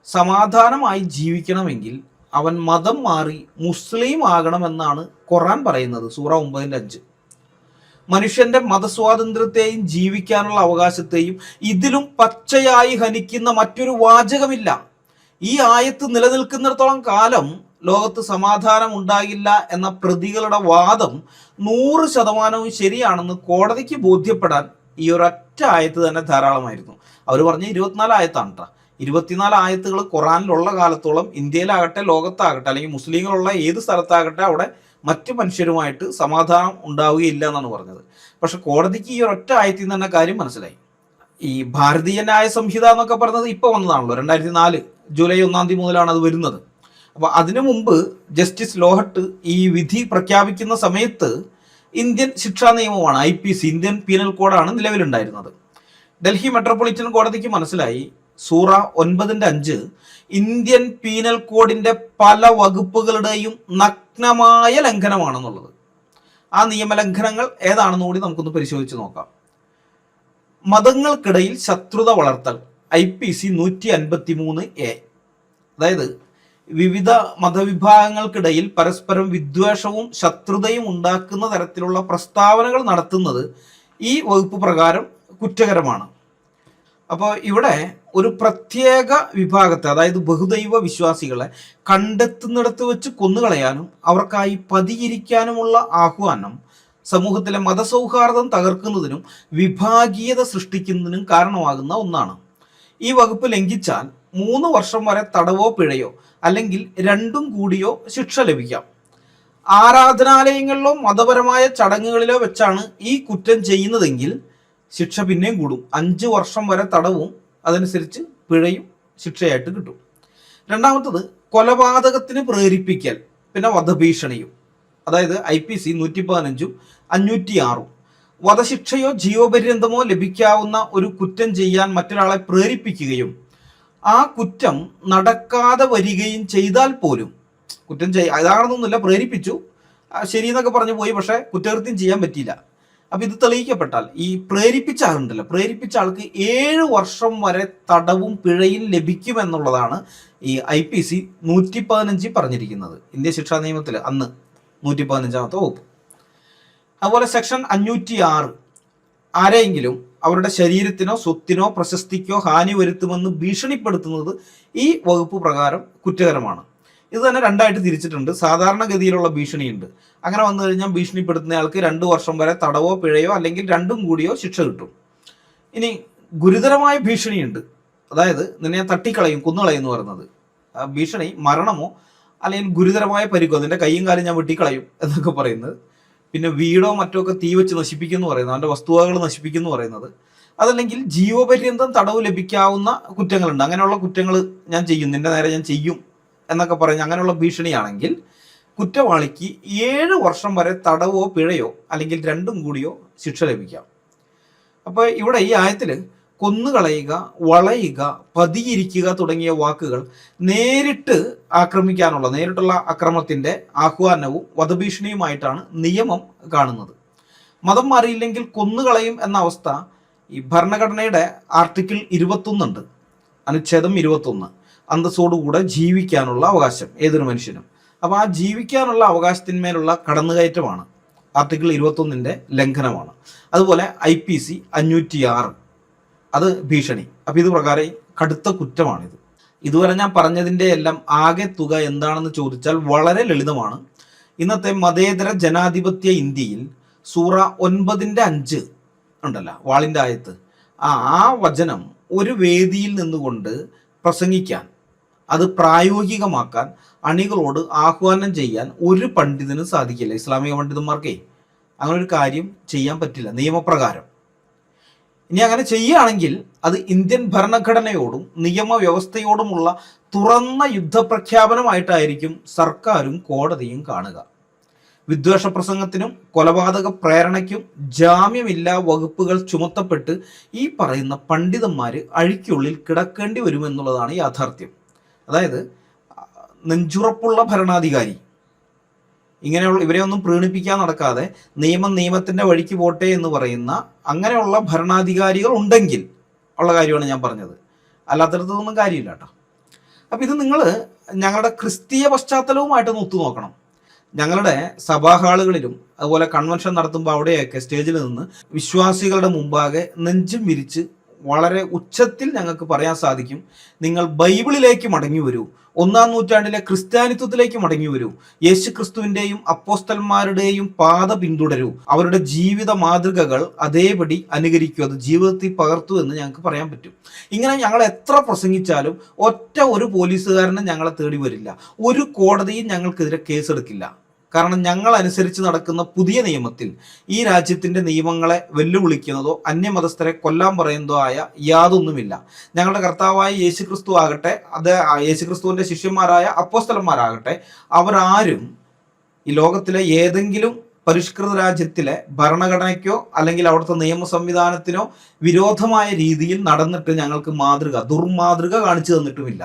സമാധാനമായി ജീവിക്കണമെങ്കിൽ അവൻ മതം മാറി മുസ്ലിം ആകണമെന്നാണ് ഖുർആൻ പറയുന്നത്, സൂറ 9:5. മനുഷ്യന്റെ മതസ്വാതന്ത്ര്യത്തെയും ജീവിക്കാനുള്ള അവകാശത്തെയും ഇതിലും പച്ചയായി ഹനിക്കുന്ന മറ്റൊരു വാചകമില്ല. ഈ ആയത്ത് നിലനിൽക്കുന്നിടത്തോളം കാലം ലോകത്ത് സമാധാനം ഉണ്ടാകില്ല എന്ന പ്രതികളുടെ വാദം 100% ശരിയാണെന്ന് കോടതിക്ക് ബോധ്യപ്പെടാൻ ഈ ഒരൊറ്റ ആയത്ത് തന്നെ ധാരാളമായിരുന്നു. അവർ പറഞ്ഞ 24 ആയത്താണ് കേട്ടോ. 24 ആയത്തുകൾ ഖുറാനിലുള്ള കാലത്തോളം ഇന്ത്യയിലാകട്ടെ ലോകത്താകട്ടെ അല്ലെങ്കിൽ മുസ്ലിങ്ങളുള്ള ഏത് സ്ഥലത്താകട്ടെ അവിടെ മറ്റു മനുഷ്യരുമായിട്ട് സമാധാനം ഉണ്ടാവുകയില്ല എന്നാണ് പറഞ്ഞത്. പക്ഷെ കോടതിക്ക് ഈ ഒരൊറ്റ ആയത്തിൽ നിന്ന് തന്നെ കാര്യം മനസ്സിലായി. ഈ ഭാരതീയ ന്യായ സംഹിത എന്നൊക്കെ പറഞ്ഞത് ഇപ്പോൾ വന്നതാണല്ലോ, 2004 ജൂലൈ 1 മുതലാണ് അത് വരുന്നത്. അപ്പോൾ അതിനു മുമ്പ് ജസ്റ്റിസ് ലോഹട്ട് ഈ വിധി പ്രഖ്യാപിക്കുന്ന സമയത്ത് ഇന്ത്യൻ ശിക്ഷാ നിയമമാണ്, IPC, ഇന്ത്യൻ പീനൽ കോഡാണ് നിലവിലുണ്ടായിരുന്നത്. ഡൽഹി മെട്രോപൊളിറ്റൻ കോടതിക്ക് മനസ്സിലായി സൂറ 9:5 ഇന്ത്യൻ പീനൽ കോഡിന്റെ പല വകുപ്പുകളുടെയും നഗ്നമായ ലംഘനമാണെന്നുള്ളത്. ആ നിയമലംഘനങ്ങൾ ഏതാണെന്ന് കൂടി നമുക്കൊന്ന് പരിശോധിച്ച് നോക്കാം. മതങ്ങൾക്കിടയിൽ ശത്രുത വളർത്തൽ, IPC 153A. അതായത് വിവിധ മതവിഭാഗങ്ങൾക്കിടയിൽ പരസ്പരം വിദ്വേഷവും ശത്രുതയും ഉണ്ടാക്കുന്ന തരത്തിലുള്ള പ്രസ്താവനകൾ നടത്തുന്നത് ഈ വകുപ്പ് പ്രകാരം കുറ്റകരമാണ്. അപ്പോൾ ഇവിടെ ഒരു പ്രത്യേക വിഭാഗത്തെ, അതായത് ബഹുദൈവ വിശ്വാസികളെ കണ്ടെത്തുന്നിടത്ത് വെച്ച് കൊന്നുകളയാനും അവർക്കായി പതിയിരിക്കാനുമുള്ള ആഹ്വാനം സമൂഹത്തിലെ മതസൗഹാർദ്ദം തകർക്കുന്നതിനും വിഭാഗീയത സൃഷ്ടിക്കുന്നതിനും കാരണമാകുന്ന ഒന്നാണ്. ഈ വകുപ്പ് ലംഘിച്ചാൽ 3 വർഷം വരെ തടവോ പിഴയോ അല്ലെങ്കിൽ രണ്ടും കൂടിയോ ശിക്ഷ ലഭിക്കാം. ആരാധനാലയങ്ങളിലോ മതപരമായ ചടങ്ങുകളിലോ വെച്ചാണ് ഈ കുറ്റം ചെയ്യുന്നതെങ്കിൽ ശിക്ഷ പിന്നെയും കൂടും. 5 വർഷം വരെ തടവും അതനുസരിച്ച് പിഴയും ശിക്ഷയായിട്ട് കിട്ടും. രണ്ടാമത്തത് കൊലപാതകത്തിന് പ്രേരിപ്പിക്കൽ, പിന്നെ വധഭീഷണിയും. അതായത് IPC 115 506 വധശിക്ഷയോ ജീവപര്യന്തമോ ലഭിക്കാവുന്ന ഒരു കുറ്റം ചെയ്യാൻ മറ്റൊരാളെ പ്രേരിപ്പിക്കുകയും ആ കുറ്റം നടക്കാതെ വരികയും ചെയ്താൽ പോലും, കുറ്റം അതാണെന്നൊന്നുമില്ല, പ്രേരിപ്പിച്ചു ശരി എന്നൊക്കെ പറഞ്ഞു പോയി, പക്ഷെ കുറ്റകൃത്യം ചെയ്യാൻ പറ്റിയില്ല. അപ്പം ഇത് തെളിയിക്കപ്പെട്ടാൽ ഈ പ്രേരിപ്പിച്ച ആളുണ്ടല്ലോ, പ്രേരിപ്പിച്ച ആൾക്ക് 7 വർഷം വരെ തടവും പിഴയും ലഭിക്കുമെന്നുള്ളതാണ് ഈ IPC 115 പറഞ്ഞിരിക്കുന്നത്, ഇന്ത്യ ശിക്ഷാ നിയമത്തിൽ അന്ന് 115ാമത്തെ വകുപ്പ്. അതുപോലെ സെക്ഷൻ 506 ആരെയെങ്കിലും അവരുടെ ശരീരത്തിനോ സ്വത്തിനോ പ്രശസ്തിക്കോ ഹാനി വരുത്തുമെന്ന് ഭീഷണിപ്പെടുത്തുന്നത് ഈ വകുപ്പ് പ്രകാരം കുറ്റകരമാണ്. ഇത് തന്നെ രണ്ടായിട്ട് തിരിച്ചിട്ടുണ്ട്. സാധാരണഗതിയിലുള്ള ഭീഷണിയുണ്ട്. അങ്ങനെ വന്നു കഴിഞ്ഞാൽ ഭീഷണിപ്പെടുത്തുന്നയാൾക്ക് 2 വർഷം വരെ തടവോ പിഴയോ അല്ലെങ്കിൽ രണ്ടും കൂടിയോ ശിക്ഷ കിട്ടും. ഇനി ഗുരുതരമായ ഭീഷണിയുണ്ട്, അതായത് നിന്നെ തട്ടിക്കളയും കൊന്നുകളയും എന്ന് പറയുന്നത്. ഭീഷണി മരണമോ അല്ലെങ്കിൽ ഗുരുതരമായ പരിക്കോ, അതിൻ്റെ കൈയും കാലും ഞാൻ വെട്ടിക്കളയും എന്നൊക്കെ പറയുന്നത്. പിന്നെ വീടോ മറ്റോ ഒക്കെ തീ വെച്ച് നശിപ്പിക്കുന്നു പറയുന്നത്, അവൻ്റെ വസ്തുവകകൾ നശിപ്പിക്കുന്നു പറയുന്നത്. അതല്ലെങ്കിൽ ജീവപര്യന്തം തടവ് ലഭിക്കാവുന്ന കുറ്റങ്ങളുണ്ട്, അങ്ങനെയുള്ള കുറ്റങ്ങൾ ഞാൻ ചെയ്യും, നിന്റെ നേരെ ഞാൻ ചെയ്യും എന്നൊക്കെ പറഞ്ഞ് അങ്ങനെയുള്ള ഭീഷണിയാണെങ്കിൽ കുറ്റവാളിക്ക് 7 വർഷം വരെ തടവോ പിഴയോ അല്ലെങ്കിൽ രണ്ടും കൂടിയോ ശിക്ഷ ലഭിക്കാം. അപ്പോൾ ഇവിടെ ഈ ആയത്തിൽ കൊന്നുകളയുക, വളയുക, പതിയിരിക്കുക തുടങ്ങിയ വാക്കുകൾ നേരിട്ടുള്ള അക്രമത്തിന്റെ ആഹ്വാനവും വധഭീഷണിയുമായിട്ടാണ് നിയമം കാണുന്നത്. മതം മാറിയില്ലെങ്കിൽ കൊന്നുകളയും എന്ന അവസ്ഥ ഈ ഭരണഘടനയുടെ ആർട്ടിക്കിൾ 21 ഉണ്ട്, അനുച്ഛേദം 21, അന്തസ്സോടുകൂടെ ജീവിക്കാനുള്ള അവകാശം ഏതൊരു മനുഷ്യനും. അപ്പോൾ ആ ജീവിക്കാനുള്ള അവകാശത്തിന്മേലുള്ള കടന്നുകയറ്റമാണ് ആർട്ടിക്കിൾ 21ന്റെ ലംഘനമാണ്. അതുപോലെ IPC 506 അത് ഭീഷണി. അപ്പം ഇത് പ്രകാരം കടുത്ത കുറ്റമാണിത്. ഇതുവരെ ഞാൻ പറഞ്ഞതിൻ്റെ എല്ലാം ആകെ തുക എന്താണെന്ന് ചോദിച്ചാൽ വളരെ ലളിതമാണ്. ഇന്നത്തെ മതേതര ജനാധിപത്യ ഇന്ത്യയിൽ സൂറ 9:5 ഉണ്ടല്ലോ, വാളിൻ്റെ ആയത്ത്, ആ വചനം ഒരു വേദിയിൽ നിന്നുകൊണ്ട് പ്രസംഗിക്കാൻ, അത് പ്രായോഗികമാക്കാൻ അണികളോട് ആഹ്വാനം ചെയ്യാൻ ഒരു പണ്ഡിതനും സാധിക്കില്ല. ഇസ്ലാമിക പണ്ഡിതന്മാർക്കേ അങ്ങനെ ഒരു കാര്യം ചെയ്യാൻ പറ്റില്ല നിയമപ്രകാരം. ഇനി അങ്ങനെ ചെയ്യുകയാണെങ്കിൽ അത് ഇന്ത്യൻ ഭരണഘടനയോടും നിയമവ്യവസ്ഥയോടുമുള്ള തുറന്ന യുദ്ധപ്രഖ്യാപനമായിട്ടായിരിക്കും സർക്കാരും കോടതിയും കാണുക. വിദ്വേഷ പ്രസംഗത്തിനും കൊലപാതക പ്രേരണയ്ക്കും ജാമ്യമില്ലാ വകുപ്പുകൾ ചുമത്തപ്പെട്ട് ഈ പറയുന്ന പണ്ഡിതന്മാർ അഴിക്കുള്ളിൽ കിടക്കേണ്ടി വരുമെന്നുള്ളതാണ് യാഥാർത്ഥ്യം. അതായത് നെഞ്ചുറപ്പുള്ള ഭരണാധികാരി ഇങ്ങനെയുള്ള ഇവരെ ഒന്നും പ്രീണിപ്പിക്കാൻ നടക്കാതെ നിയമത്തിൻ്റെ വഴിക്ക് പോട്ടെ എന്ന് പറയുന്ന അങ്ങനെയുള്ള ഭരണാധികാരികൾ ഉണ്ടെങ്കിൽ ഉള്ള കാര്യമാണ് ഞാൻ പറഞ്ഞത്, അല്ലാത്തടത്തൊന്നും കാര്യമില്ല കേട്ടോ. അപ്പം ഇത് നിങ്ങൾ ഞങ്ങളുടെ ക്രിസ്തീയ പശ്ചാത്തലവുമായിട്ടൊന്ന് ഒത്തുനോക്കണം. ഞങ്ങളുടെ സഭാ ഹാളുകളിലും അതുപോലെ കൺവെൻഷൻ നടത്തുമ്പോൾ അവിടെയൊക്കെ സ്റ്റേജിൽ നിന്ന് വിശ്വാസികളുടെ മുമ്പാകെ നെഞ്ചും വിരിച്ച് വളരെ ഉച്ചത്തിൽ ഞങ്ങൾക്ക് പറയാൻ സാധിക്കും, നിങ്ങൾ ബൈബിളിലേക്ക് മടങ്ങി വരൂ, 1-ാം നൂറ്റാണ്ടിലെ ക്രിസ്ത്യാനിത്വത്തിലേക്ക് മടങ്ങി വരൂ, യേശു ക്രിസ്തുവിൻ്റെയും അപ്പോസ്തലന്മാരുടെയും പാത പിന്തുടരൂ, അവരുടെ ജീവിത മാതൃകകൾ അതേപടി അനുകരിക്കൂ, അത് ജീവിതത്തിൽ പകർത്തു എന്ന് ഞങ്ങൾക്ക് പറയാൻ പറ്റും. ഇങ്ങനെ ഞങ്ങൾ എത്ര പ്രസംഗിച്ചാലും ഒരു പോലീസുകാരനും ഞങ്ങളെ തേടി വരില്ല, ഒരു കോടതിയും ഞങ്ങൾക്കെതിരെ കേസെടുക്കില്ല. കാരണം ഞങ്ങൾ അനുസരിച്ച് നടക്കുന്ന പുതിയ നിയമത്തിൽ ഈ രാജ്യത്തിൻ്റെ നിയമങ്ങളെ വെല്ലുവിളിക്കുന്നതോ അന്യമതസ്ഥരെ കൊല്ലാൻ പറയുന്നതോ ആയ യാതൊന്നുമില്ല. ഞങ്ങളുടെ കർത്താവായ യേശുക്രിസ്തു ആകട്ടെ, അത് യേശുക്രിസ്തുവിൻ്റെ ശിഷ്യന്മാരായ അപ്പോസ്തലന്മാരാകട്ടെ, അവരാരും ഈ ലോകത്തിലെ ഏതെങ്കിലും പരിഷ്കൃത രാജ്യത്തിലെ ഭരണഘടനയ്ക്കോ അല്ലെങ്കിൽ അവിടുത്തെ നിയമ സംവിധാനത്തിനോ വിരോധമായ രീതിയിൽ നടന്നിട്ട് ഞങ്ങൾക്ക് ദുർമാതൃക കാണിച്ചു തന്നിട്ടുമില്ല.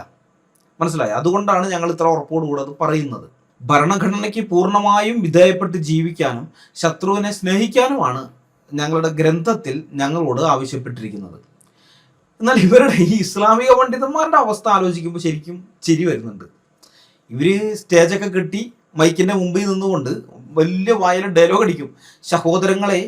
മനസ്സിലായി? അതുകൊണ്ടാണ് ഞങ്ങൾ ഇത്ര ഉറപ്പോടുകൂടെ അത് പറയുന്നത്. ഭരണഘടനയ്ക്ക് പൂർണ്ണമായും വിധേയപ്പെട്ട് ജീവിക്കാനും ശത്രുവിനെ സ്നേഹിക്കാനുമാണ് ഞങ്ങളുടെ ഗ്രന്ഥത്തിൽ ഞങ്ങളോട് ആവശ്യപ്പെട്ടിരിക്കുന്നത്. എന്നാൽ ഇവരുടെ ഈ ഇസ്ലാമിക പണ്ഡിതന്മാരുടെ അവസ്ഥ ആലോചിക്കുമ്പോൾ ശരിക്കും ചിരി വരുന്നുണ്ട്. ഇവർ സ്റ്റേജൊക്കെ കെട്ടി മൈക്കിൻ്റെ മുമ്പിൽ നിന്നുകൊണ്ട് വലിയ വായിൽ ഡയലോഗ് അടിക്കും. സഹോദരങ്ങളെ,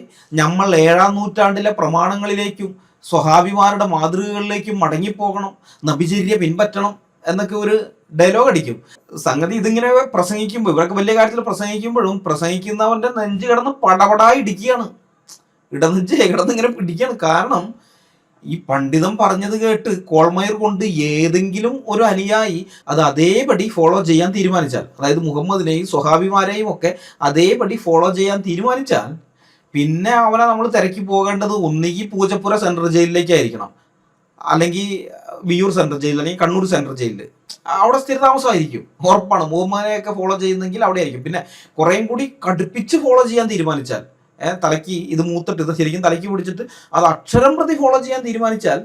നമ്മൾ 7-ാം നൂറ്റാണ്ടിലെ പ്രമാണങ്ങളിലേക്കും സ്വഹാബിമാരുടെ മാതൃകകളിലേക്കും മടങ്ങിപ്പോകണം, നബിചര്യ പിൻപറ്റണം എന്നൊക്കെ ഒരു ഡയലോഗ് അടിക്കും. സംഗതി ഇതിങ്ങനെ പ്രസംഗിക്കുമ്പോൾ, ഇവരൊക്കെ വലിയ കാര്യത്തിൽ പ്രസംഗിക്കുമ്പോഴും പ്രസംഗിക്കുന്നവൻ്റെ നെഞ്ച് കിടന്ന് പടപടായി ഇടിക്കുകയാണ്, കിടന്ന് ഇങ്ങനെ പിടിക്കുകയാണ്. കാരണം ഈ പണ്ഡിതൻ പറഞ്ഞത് കേട്ട് കോൾമയർ കൊണ്ട് ഏതെങ്കിലും ഒരു അനുയായി അത് അതേപടി ഫോളോ ചെയ്യാൻ തീരുമാനിച്ചാൽ, അതായത് മുഹമ്മദിനെയും സ്വഹാബിമാരെയും ഒക്കെ അതേപടി ഫോളോ ചെയ്യാൻ തീരുമാനിച്ചാൽ, പിന്നെ അവനെ നമ്മൾ തിരക്കി പോകേണ്ടത് ഒന്നുകിൽ പൂജപ്പുര സെൻട്രൽ ജയിലിലേക്കായിരിക്കണം, അല്ലെങ്കിൽ വിയൂർ സെൻട്രൽ ജയിൽ അല്ലെങ്കിൽ കണ്ണൂർ സെൻട്രൽ ജയിലിൽ അവിടെ സ്ഥിരതാമസമായിരിക്കും, ഉറപ്പാണ്. മുഹമ്മദിനെയൊക്കെ ഫോളോ ചെയ്യുന്നെങ്കിൽ അവിടെ ആയിരിക്കും. പിന്നെ കുറേയും കൂടി കടുപ്പിച്ച് ഫോളോ ചെയ്യാൻ തീരുമാനിച്ചാൽ, തലയ്ക്ക് ഇത് മൂത്തിട്ട് ഇത് ശരിക്കും തലയ്ക്ക് പിടിച്ചിട്ട് അത് അക്ഷരം പ്രതി ഫോളോ ചെയ്യാൻ തീരുമാനിച്ചാൽ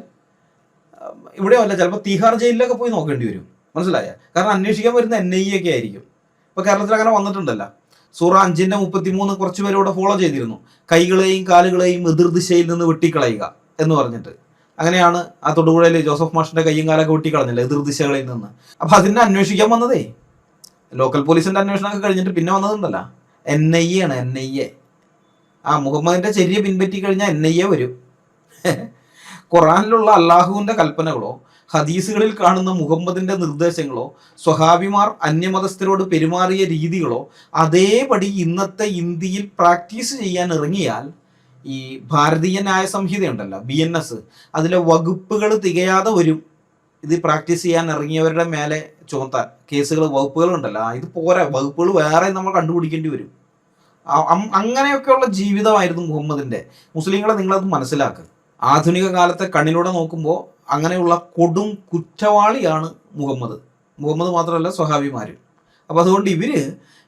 ഇവിടെയോ അല്ല, ചിലപ്പോൾ തീഹാർ ജയിലിലൊക്കെ പോയി നോക്കേണ്ടി വരും. മനസ്സിലായ? കാരണം അന്വേഷിക്കാൻ വരുന്ന NIA ഒക്കെ ആയിരിക്കും. ഇപ്പോൾ കേരളത്തിൽ അങ്ങനെ വന്നിട്ടുണ്ടല്ലോ. സൂറ 5:33 കുറച്ച് പേരോട് ഫോളോ ചെയ്തിരുന്നു. കൈകളെയും കാലുകളെയും എതിർദിശയിൽ നിന്ന് വെട്ടിക്കളയുക എന്ന് പറഞ്ഞിട്ട്. അങ്ങനെയാണ് ആ തൊടുപുഴയിൽ ജോസഫ് മാഷിന്റെ കയ്യും കാലൊക്കെ വെട്ടിക്കളഞ്ഞില്ല എതിർദിശകളിൽ നിന്ന്. അപ്പൊ അതിനെ അന്വേഷിക്കാൻ വന്നതേ ലോക്കൽ പോലീസിന്റെ അന്വേഷണമൊക്കെ കഴിഞ്ഞിട്ട് പിന്നെ വന്നതുണ്ടല്ലോ NIA ആണ്. NIA ആ മുഹമ്മദിന്റെ ചര്യ പിൻപറ്റി കഴിഞ്ഞാൽ NIA വരും. ഖുറാനിലുള്ള അള്ളാഹുവിന്റെ കൽപ്പനകളോ ഹദീസുകളിൽ കാണുന്ന മുഹമ്മദിന്റെ നിർദ്ദേശങ്ങളോ സ്വഹാബിമാർ അന്യമതസ്ഥരോട് പെരുമാറിയ രീതികളോ അതേപടി ഇന്നത്തെ ഇന്ത്യയിൽ പ്രാക്ടീസ് ചെയ്യാൻ ഇറങ്ങിയാൽ ഈ ഭാരതീയ ന്യായ സംഹിത ഉണ്ടല്ലോ, BNS, അതിലെ വകുപ്പുകൾ തികയാതെ വരും. ഇത് പ്രാക്ടീസ് ചെയ്യാൻ ഇറങ്ങിയവരുടെ മേലെ ചുമത്താൻ കേസുകൾ വകുപ്പുകൾ ഉണ്ടല്ലോ, ഇത് പോരാ, വകുപ്പുകൾ വേറെ നമ്മൾ കണ്ടുപിടിക്കേണ്ടി വരും. അങ്ങനെയൊക്കെയുള്ള ജീവിതമായിരുന്നു മുഹമ്മദിന്റെ. മുസ്ലിങ്ങളെ നിങ്ങളത് മനസ്സിലാക്കുക. ആധുനിക കാലത്തെ കണ്ണിലൂടെ നോക്കുമ്പോൾ അങ്ങനെയുള്ള കൊടും കുറ്റവാളിയാണ് മുഹമ്മദ് മാത്രമല്ല സ്വഹാബിമാർ. അപ്പോൾ അതുകൊണ്ട് ഇവര്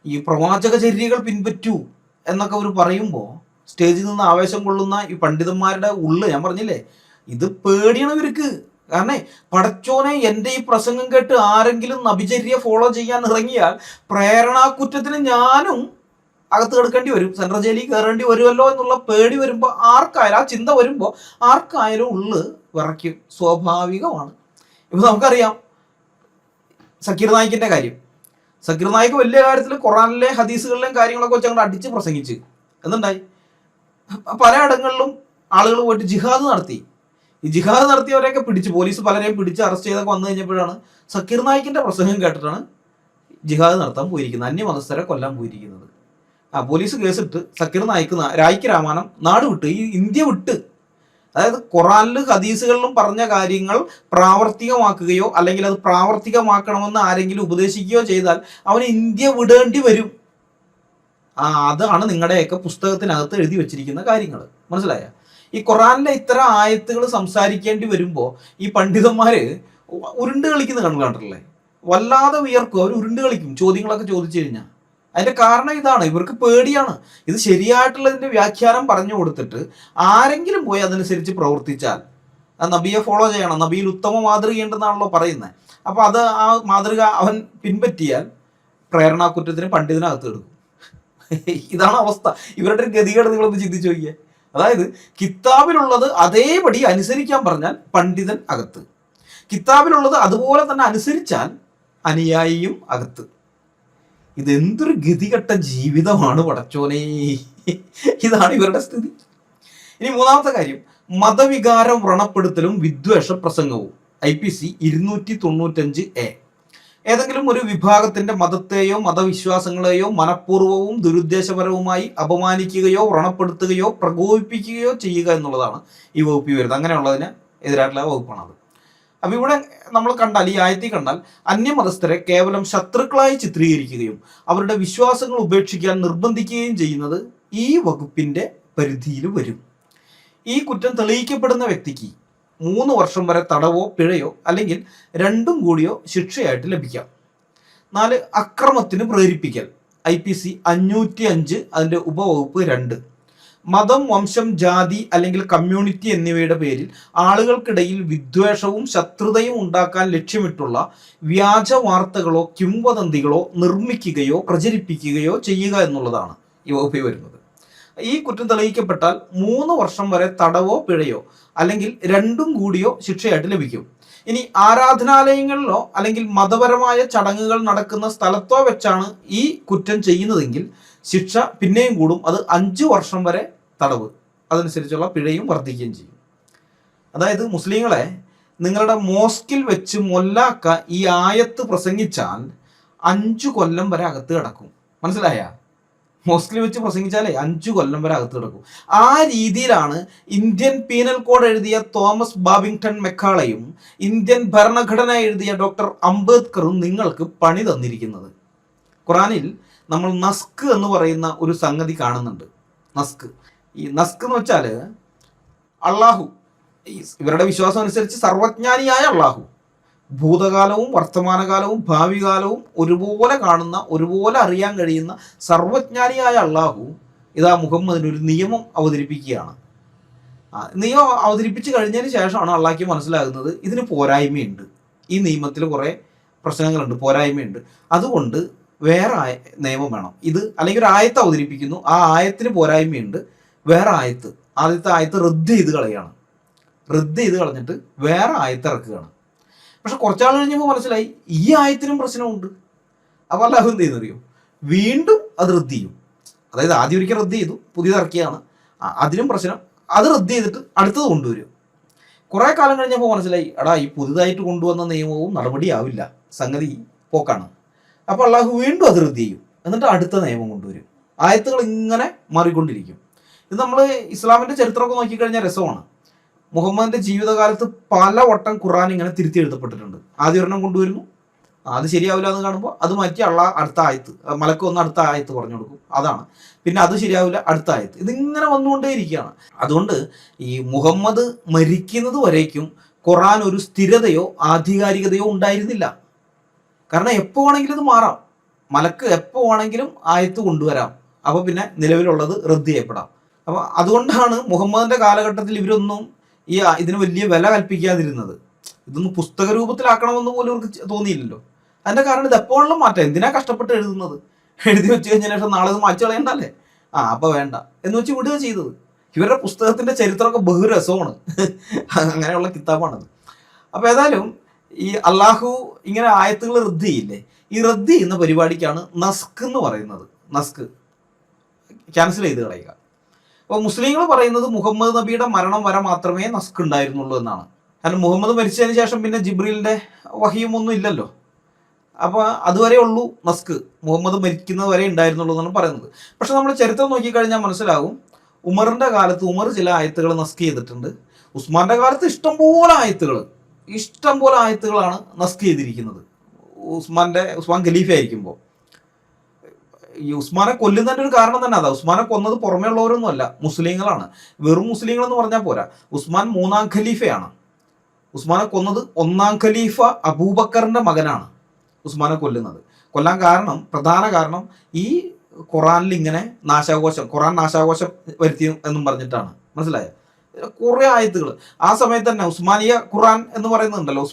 ഈ പ്രവാചക ചര്യകൾ പിൻപറ്റൂ എന്നൊക്കെ അവർ പറയുമ്പോൾ സ്റ്റേജിൽ നിന്ന് ആവേശം കൊള്ളുന്ന ഈ പണ്ഡിതന്മാരുടെ ഞാൻ പറഞ്ഞില്ലേ, ഇത് പേടിയാണ് ഇവർക്ക്. കാരണം പടച്ചോനെ, എൻ്റെ ഈ പ്രസംഗം കേട്ട് ആരെങ്കിലും നബിചര്യ ഫോളോ ചെയ്യാൻ ഇറങ്ങിയാൽ പ്രേരണാക്കുറ്റത്തിന് ഞാനും അകത്ത് കിടക്കേണ്ടി വരും, സെൻട്രൽ ജയിലിൽ കയറേണ്ടി വരുമല്ലോ എന്നുള്ള പേടി വരുമ്പോൾ ആർക്കായാലും, ആ ചിന്ത വരുമ്പോൾ ആർക്കായാലും ഉള്ളു വിറയ്ക്കും, സ്വാഭാവികമാണ്. ഇപ്പം നമുക്കറിയാം സക്കീർ നായിക്കിൻ്റെ കാര്യം. സക്കീർ നായിക്ക് വലിയ കാര്യത്തിൽ ഖുറാനിലെ ഹദീസുകളിലെയും കാര്യങ്ങളൊക്കെ വെച്ച് അങ്ങോട്ട് അടിച്ച് പ്രസംഗിച്ച് എന്നുണ്ടായി. പലയിടങ്ങളിലും ആളുകൾ പോയിട്ട് ജിഹാദ് നടത്തി. ഈ ജിഹാദ് നടത്തിയവരെയൊക്കെ പോലീസ് പലരെയും പിടിച്ച് അറസ്റ്റ് ചെയ്തൊക്കെ വന്നു കഴിഞ്ഞപ്പോഴാണ് സക്കീർ നായിക്കിൻ്റെ പ്രസംഗം കേട്ടിട്ടാണ് ജിഹാദ് നടത്താൻ പോയിരിക്കുന്നത്, അന്യമതസ്ഥരെ കൊല്ലാൻ പോയിരിക്കുന്നത്. പോലീസ് കേസിട്ട് സക്കീർ നായിക്ക് രായ്ക്ക് രാമാനം നാട് വിട്ട്, ഈ ഇന്ത്യ വിട്ട്. അതായത് ഖുറാനിലും ഹദീസുകളിലും പറഞ്ഞ കാര്യങ്ങൾ പ്രാവർത്തികമാക്കുകയോ അല്ലെങ്കിൽ അത് പ്രാവർത്തികമാക്കണമെന്ന് ആരെങ്കിലും ഉപദേശിക്കുകയോ ചെയ്താൽ അവന് ഇന്ത്യ വിടേണ്ടി വരും. അതാണ് നിങ്ങളുടെയൊക്കെ പുസ്തകത്തിനകത്ത് എഴുതി വെച്ചിരിക്കുന്ന കാര്യങ്ങൾ. മനസ്സിലായ? ഈ ഖുറാനിലെ ഇത്തരം ആയത്തുകൾ സംസാരിക്കേണ്ടി വരുമ്പോൾ ഈ പണ്ഡിതന്മാര് ഉരുണ്ട് കളിക്കുന്ന കണ്ടിട്ടില്ലേ? വല്ലാതെ വിയർക്കും, അവർ ഉരുണ്ട് കളിക്കും ചോദ്യങ്ങളൊക്കെ ചോദിച്ചു കഴിഞ്ഞാൽ. അതിന്റെ കാരണം ഇതാണ്, ഇവർക്ക് പേടിയാണ്. ഇത് ശരിയായിട്ടുള്ളതിന്റെ വ്യാഖ്യാനം പറഞ്ഞു കൊടുത്തിട്ട് ആരെങ്കിലും പോയി അതനുസരിച്ച് പ്രവർത്തിച്ചാൽ, നബിയെ ഫോളോ ചെയ്യണം, നബിയിൽ ഉത്തമ മാതൃകയുണ്ടെന്നാണല്ലോ പറയുന്നത്. അപ്പൊ അത് ആ മാതൃക അവൻ പിൻപറ്റിയാൽ പ്രേരണാക്കുറ്റത്തിന് പണ്ഡിതനകത്ത് എടുക്കും. ഇതാണ് അവസ്ഥ. ഇവരുടെ ഒരു ഗതികേട് നിങ്ങളൊന്ന് ചിന്തിച്ചു നോക്കിയേ. അതായത് കിതാബിലുള്ളത് അതേപടി അനുസരിക്കാൻ പറഞ്ഞാൽ പണ്ഡിതൻ അകത്ത്, കിതാബിലുള്ളത് അതുപോലെ തന്നെ അനുസരിച്ചാൽ അനുയായിയും അകത്ത്. ഇതെന്തൊരു ഗതികെട്ട ജീവിതമാണ് പടച്ചോനെ. ഇതാണ് ഇവരുടെ സ്ഥിതി. ഇനി മൂന്നാമത്തെ കാര്യം, മതവികാരം വ്രണപ്പെടുത്തലും വിദ്വേഷ പ്രസംഗവും. IPC 295A. ഏതെങ്കിലും ഒരു വിഭാഗത്തിന്റെ മതത്തെയോ മതവിശ്വാസങ്ങളെയോ മനഃപൂർവ്വവും ദുരുദ്ദേശപരവുമായി അപമാനിക്കുകയോ വ്രണപ്പെടുത്തുകയോ പ്രകോപിപ്പിക്കുകയോ ചെയ്യുക എന്നുള്ളതാണ് ഈ വകുപ്പിൽ വരുന്നത്. അങ്ങനെയുള്ളതിന് എതിരായിട്ടുള്ള വകുപ്പാണത്. അപ്പൊ ഇവിടെ നമ്മൾ കണ്ടാൽ, ഈ ആയത്തിൽ കണ്ടാൽ, അന്യമതസ്ഥരെ കേവലം ശത്രുക്കളായി ചിത്രീകരിക്കുകയും അവരുടെ വിശ്വാസങ്ങൾ ഉപേക്ഷിക്കാൻ നിർബന്ധിക്കുകയും ചെയ്യുന്നത് ഈ വകുപ്പിന്റെ പരിധിയിൽ വരും. ഈ കുറ്റം തെളിയിക്കപ്പെടുന്ന വ്യക്തിക്ക് 3 വർഷം വരെ തടവോ പിഴയോ അല്ലെങ്കിൽ രണ്ടും കൂടിയോ ശിക്ഷയായിട്ട് ലഭിക്കാം. 4, അക്രമത്തിന് പ്രേരിപ്പിക്കൽ. IPC 505 അതിന്റെ ഉപവകുപ്പ് 2. മതം, വംശം, ജാതി അല്ലെങ്കിൽ കമ്മ്യൂണിറ്റി എന്നിവയുടെ പേരിൽ ആളുകൾക്കിടയിൽ വിദ്വേഷവും ശത്രുതയും ഉണ്ടാക്കാൻ ലക്ഷ്യമിട്ടുള്ള വ്യാജ വാർത്തകളോ കിംവദന്തികളോ നിർമ്മിക്കുകയോ പ്രചരിപ്പിക്കുകയോ ചെയ്യുക എന്നുള്ളതാണ് ഈ വകുപ്പിൽ വരുന്നത്. ഈ കുറ്റം തെളിയിക്കപ്പെട്ടാൽ 3 വർഷം വരെ തടവോ പിഴയോ അല്ലെങ്കിൽ രണ്ടും കൂടിയോ ശിക്ഷയായിട്ട് ലഭിക്കും. ഇനി ആരാധനാലയങ്ങളിലോ അല്ലെങ്കിൽ മതപരമായ ചടങ്ങുകൾ നടക്കുന്ന സ്ഥലത്തോ വെച്ചാണ് ഈ കുറ്റം ചെയ്യുന്നതെങ്കിൽ ശിക്ഷ പിന്നെയും കൂടും. അത് 5 വർഷം വരെ തടവ്, അതനുസരിച്ചുള്ള പിഴയും വർദ്ധിക്കുകയും ചെയ്യും. അതായത് മുസ്ലിങ്ങളെ, നിങ്ങളുടെ മോസ്കിൽ വെച്ച് മൊല്ലാക്ക ഈ ആയത്ത് പ്രസംഗിച്ചാൽ 5 കൊല്ലം വരെ അകത്ത് കിടക്കും. മനസ്സിലായ? മോസ്കിൽ വെച്ച് പ്രസംഗിച്ചാലേ 5 കൊല്ലം വരെ അകത്ത് കിടക്കും. ആ രീതിയിലാണ് ഇന്ത്യൻ പീനൽ കോഡ് എഴുതിയ തോമസ് ബാബിങ്ടൺ മെക്കാളയും ഇന്ത്യൻ ഭരണഘടന എഴുതിയ ഡോക്ടർ അംബേദ്കറും നിങ്ങൾക്ക് പണി തന്നിരിക്കുന്നത്. ഖുറാനിൽ നമ്മൾ നസ്ക് എന്ന് പറയുന്ന ഒരു സംഗതി കാണുന്നുണ്ട്. നസ്ക്, ഈ നസ്ക് എന്ന് വെച്ചാൽ അള്ളാഹു ഇവരുടെ വിശ്വാസം അനുസരിച്ച് സർവജ്ഞാനിയായ അള്ളാഹു, ഭൂതകാലവും വർത്തമാനകാലവും ഭാവി കാലവും ഒരുപോലെ കാണുന്ന, ഒരുപോലെ അറിയാൻ കഴിയുന്ന സർവജ്ഞാനിയായ അള്ളാഹു ഇതാ മുഹമ്മദിന് ഒരു നിയമം അവതരിപ്പിക്കുകയാണ്. നിയമം അവതരിപ്പിച്ച് കഴിഞ്ഞതിന് ശേഷമാണ് അള്ളാഹ്ക്ക് മനസ്സിലാകുന്നത് ഇതിന് പോരായ്മയുണ്ട്, ഈ നിയമത്തിൽ കുറേ പ്രശ്നങ്ങളുണ്ട്, പോരായ്മയുണ്ട്, അതുകൊണ്ട് വേറെ നിയമം വേണം. ഇത് അല്ലെങ്കിൽ ഒരു ആയത്ത് അവതരിപ്പിക്കുന്നു, ആ ആയത്തിന് പോരായ്മയുണ്ട്, വേറെ ആയത്ത്, ആദ്യത്തെ ആയത്ത് റദ്ദ് ചെയ്ത് കളയാണ്, റദ്ദ് ചെയ്ത് കളഞ്ഞിട്ട് വേറെ ആയത്ത് ഇറക്കുകയാണ്. പക്ഷെ കുറച്ചാൾ കഴിഞ്ഞപ്പോൾ മനസ്സിലായി ഈ ആയത്തിനും പ്രശ്നമുണ്ട്. അപ്പോൾ അല്ലാഹു എന്ത് ചെയ്യുന്നറിയോ, വീണ്ടും അത് റദ്ദ് ചെയ്യും. അതായത് ആദ്യം ഒരിക്കൽ റദ്ദ് ചെയ്തു, പുതിയത് ഇറക്കിയാണ്, അതിനും പ്രശ്നം, അത് റദ്ദ് ചെയ്തിട്ട് അടുത്തത് കൊണ്ടുവരും. കുറേ കാലം കഴിഞ്ഞപ്പോൾ മനസ്സിലായി എടാ ഈ പുതുതായിട്ട് കൊണ്ടുവന്ന നിയമവും നടപടിയാവില്ല, സംഗതി പോക്കാണ്. അപ്പോൾ അള്ളാഹു വീണ്ടും അത് റദ്ദ് ചെയ്യും, എന്നിട്ട് അടുത്ത നിയമം കൊണ്ടുവരും. ആയത്തുകൾ ഇങ്ങനെ മാറിക്കൊണ്ടിരിക്കും. ഇത് നമ്മൾ ഇസ്ലാമിൻ്റെ ചരിത്രമൊക്കെ നോക്കിക്കഴിഞ്ഞാൽ രസമാണ്. മുഹമ്മദിൻ്റെ ജീവിതകാലത്ത് പല വട്ടം ഖുർആൻ ഇങ്ങനെ തിരുത്തി എഴുതപ്പെട്ടിട്ടുണ്ട്. ആദ്യം ഒരെണ്ണം കൊണ്ടുവരുന്നു, അത് ശരിയാവില്ല എന്ന് കാണുമ്പോൾ അത് മാറ്റി അടുത്ത ആയത്ത്, മലക്ക് വന്ന് അടുത്ത ആയത്ത് പറഞ്ഞു കൊടുക്കും, അതാണ്. പിന്നെ അത് ശരിയാവില്ല, അടുത്ത ആയത്ത്, ഇതിങ്ങനെ വന്നുകൊണ്ടേയിരിക്കുകയാണ്. അതുകൊണ്ട് ഈ മുഹമ്മദ് മരിക്കുന്നത് വരേക്കും ഖുർആൻ ഒരു സ്ഥിരതയോ ആധികാരികതയോ ഉണ്ടായിരുന്നില്ല. കാരണം എപ്പോൾ വേണമെങ്കിലും ഇത് മാറാം, മലക്ക് എപ്പോൾ വേണമെങ്കിലും ആയത്ത് കൊണ്ടുവരാം, അപ്പോൾ പിന്നെ നിലവിലുള്ളത് റദ്ദ് ചെയ്യപ്പെടാം. അപ്പോൾ അതുകൊണ്ടാണ് മുഹമ്മദിൻ്റെ കാലഘട്ടത്തിൽ ഇവരൊന്നും ഇതിന് വലിയ വില കൽപ്പിക്കാതിരുന്നത്. ഇതൊന്നും പുസ്തക രൂപത്തിലാക്കണമെന്ന് പോലും അവർക്ക് തോന്നിയില്ലല്ലോ. അതിൻ്റെ കാരണം ഇത് എപ്പോഴും മാറ്റാം, എന്തിനാ കഷ്ടപ്പെട്ട് എഴുതുന്നത്, എഴുതി വെച്ച് കഴിഞ്ഞതിന് ശേഷം നാളെ ഇത് മാറ്റി കളയണ്ടല്ലേ, അപ്പോൾ വേണ്ട എന്ന് വെച്ച് വിടുക ചെയ്തത്. ഇവരുടെ പുസ്തകത്തിൻ്റെ ചരിത്രമൊക്കെ ബഹുരസമാണ്, അങ്ങനെയുള്ള കിതാബാണത്. അപ്പോൾ ഏതായാലും ഈ അള്ളാഹു ഇങ്ങനെ ആയത്തുകൾ റദ്ദ് ചെയ്യില്ലേ, ഈ റദ്ദ് ചെയ്യുന്ന പരിപാടിക്കാണ് നസ്ക് എന്ന് പറയുന്നത്. നസ്ക് ക്യാൻസൽ ചെയ്ത് കളയുക. അപ്പോൾ മുസ്ലിങ്ങൾ പറയുന്നത് മുഹമ്മദ് നബിയുടെ മരണം വരെ മാത്രമേ നസ്ക് ഉണ്ടായിരുന്നുള്ളൂ എന്നാണ്. കാരണം മുഹമ്മദ് മരിച്ചതിന് ശേഷം പിന്നെ ജിബ്രീലിൻ്റെ വഹിയും ഒന്നും ഇല്ലല്ലോ, അപ്പോൾ അതുവരെ ഉള്ളൂ നസ്ക്, മുഹമ്മദ് മരിക്കുന്നത് വരെ ഉണ്ടായിരുന്നുള്ളൂ എന്നാണ് പറയുന്നത്. പക്ഷെ നമ്മൾ ചരിത്രം നോക്കിക്കഴിഞ്ഞാൽ മനസ്സിലാകും, ഉമറിൻ്റെ കാലത്ത് ഉമർ ചില ആയത്തുകൾ നസ്ക് ചെയ്തിട്ടുണ്ട്. ഉസ്മാൻ്റെ കാലത്ത് ഇഷ്ടംപോലെ ആയത്തുകളാണ് നസ്ക് ചെയ്തിരിക്കുന്നത്. ഉസ്മാൻ ഖലീഫ ആയിരിക്കുമ്പോൾ ഈ ഉസ്മാനെ കൊല്ലുന്നതിൻ്റെ ഒരു കാരണം തന്നെ അതാ. ഉസ്മാനെ കൊന്നത് പുറമേ ഉള്ളവരൊന്നുമല്ല, മുസ്ലിങ്ങളാണ്. വെറും മുസ്ലിങ്ങളെന്ന് പറഞ്ഞാൽ പോരാ, ഉസ്മാൻ 3-ാം ഖലീഫയാണ്. ഉസ്മാനെ കൊന്നത് 1-ാം ഖലീഫ അബൂബക്കറിൻ്റെ മകനാണ് ഉസ്മാനെ കൊല്ലാൻ കാരണം, പ്രധാന കാരണം ഈ ഖുറാനിൽ ഇങ്ങനെ ഖുറാൻ നാശാഘോഷം വരുത്തി എന്നും പറഞ്ഞിട്ടാണ്. മനസ്സിലായോ? കുറേ ആയത്തുകൾ ആ സമയത്ത് തന്നെ ഉസ്മാനിയ ഖുറാൻ എന്ന് പറയുന്നുണ്ടല്ലോ,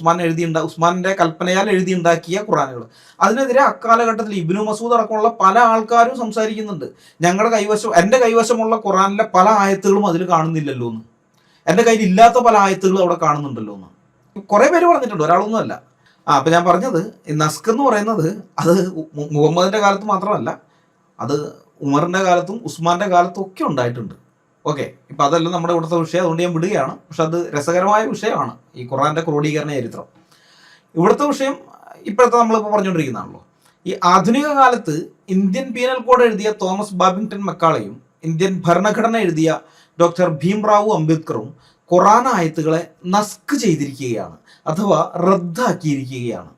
ഉസ്മാന്റെ കൽപ്പനയാൽ എഴുതിയുണ്ടാക്കിയ ഖുറാനുകൾ, അതിനെതിരെ അക്കാലഘട്ടത്തിൽ ഇബ്നു മസൂദ് അടക്കമുള്ള പല ആൾക്കാരും സംസാരിക്കുന്നുണ്ട്. എൻ്റെ കൈവശമുള്ള ഖുറാനിലെ പല ആയത്തുകളും അതിൽ കാണുന്നില്ലല്ലോ എന്ന്, എൻ്റെ കയ്യിൽ ഇല്ലാത്ത പല ആയത്തുകളും അവിടെ കാണുന്നുണ്ടല്ലോ എന്ന് കുറേ പേര് പറഞ്ഞിട്ടുണ്ട്, ഒരാളൊന്നുമല്ല. അപ്പം ഞാൻ പറഞ്ഞത് ഈ നസ്ക് എന്ന് പറയുന്നത് അത് മുഹമ്മദിൻ്റെ കാലത്ത് മാത്രമല്ല, അത് ഉമറിൻ്റെ കാലത്തും ഉസ്മാൻ്റെ കാലത്തും ഒക്കെ ഉണ്ടായിട്ടുണ്ട്. ഓക്കെ, ഇപ്പം അതല്ല നമ്മുടെ ഇവിടുത്തെ വിഷയം, അതുകൊണ്ട് ഞാൻ വിടുകയാണ്. പക്ഷെ അത് രസകരമായ വിഷയമാണ്, ഈ ഖുറാൻ്റെ ക്രോഡീകരണ ചരിത്രം. ഇവിടുത്തെ വിഷയം ഇപ്പോഴത്തെ നമ്മളിപ്പോൾ പറഞ്ഞുകൊണ്ടിരിക്കുന്നതാണല്ലോ. ഈ ആധുനിക കാലത്ത് ഇന്ത്യൻ പീനൽ കോഡ് എഴുതിയ തോമസ് ബാബിങ്ടൺ മെക്കാളയും ഇന്ത്യൻ ഭരണഘടന എഴുതിയ ഡോക്ടർ ഭീംറാവു അംബേദ്കറും ഖുറാൻ ആയത്തുകളെ നസ്ക് ചെയ്തിരിക്കുകയാണ്, അഥവാ റദ്ദാക്കിയിരിക്കുകയാണ്.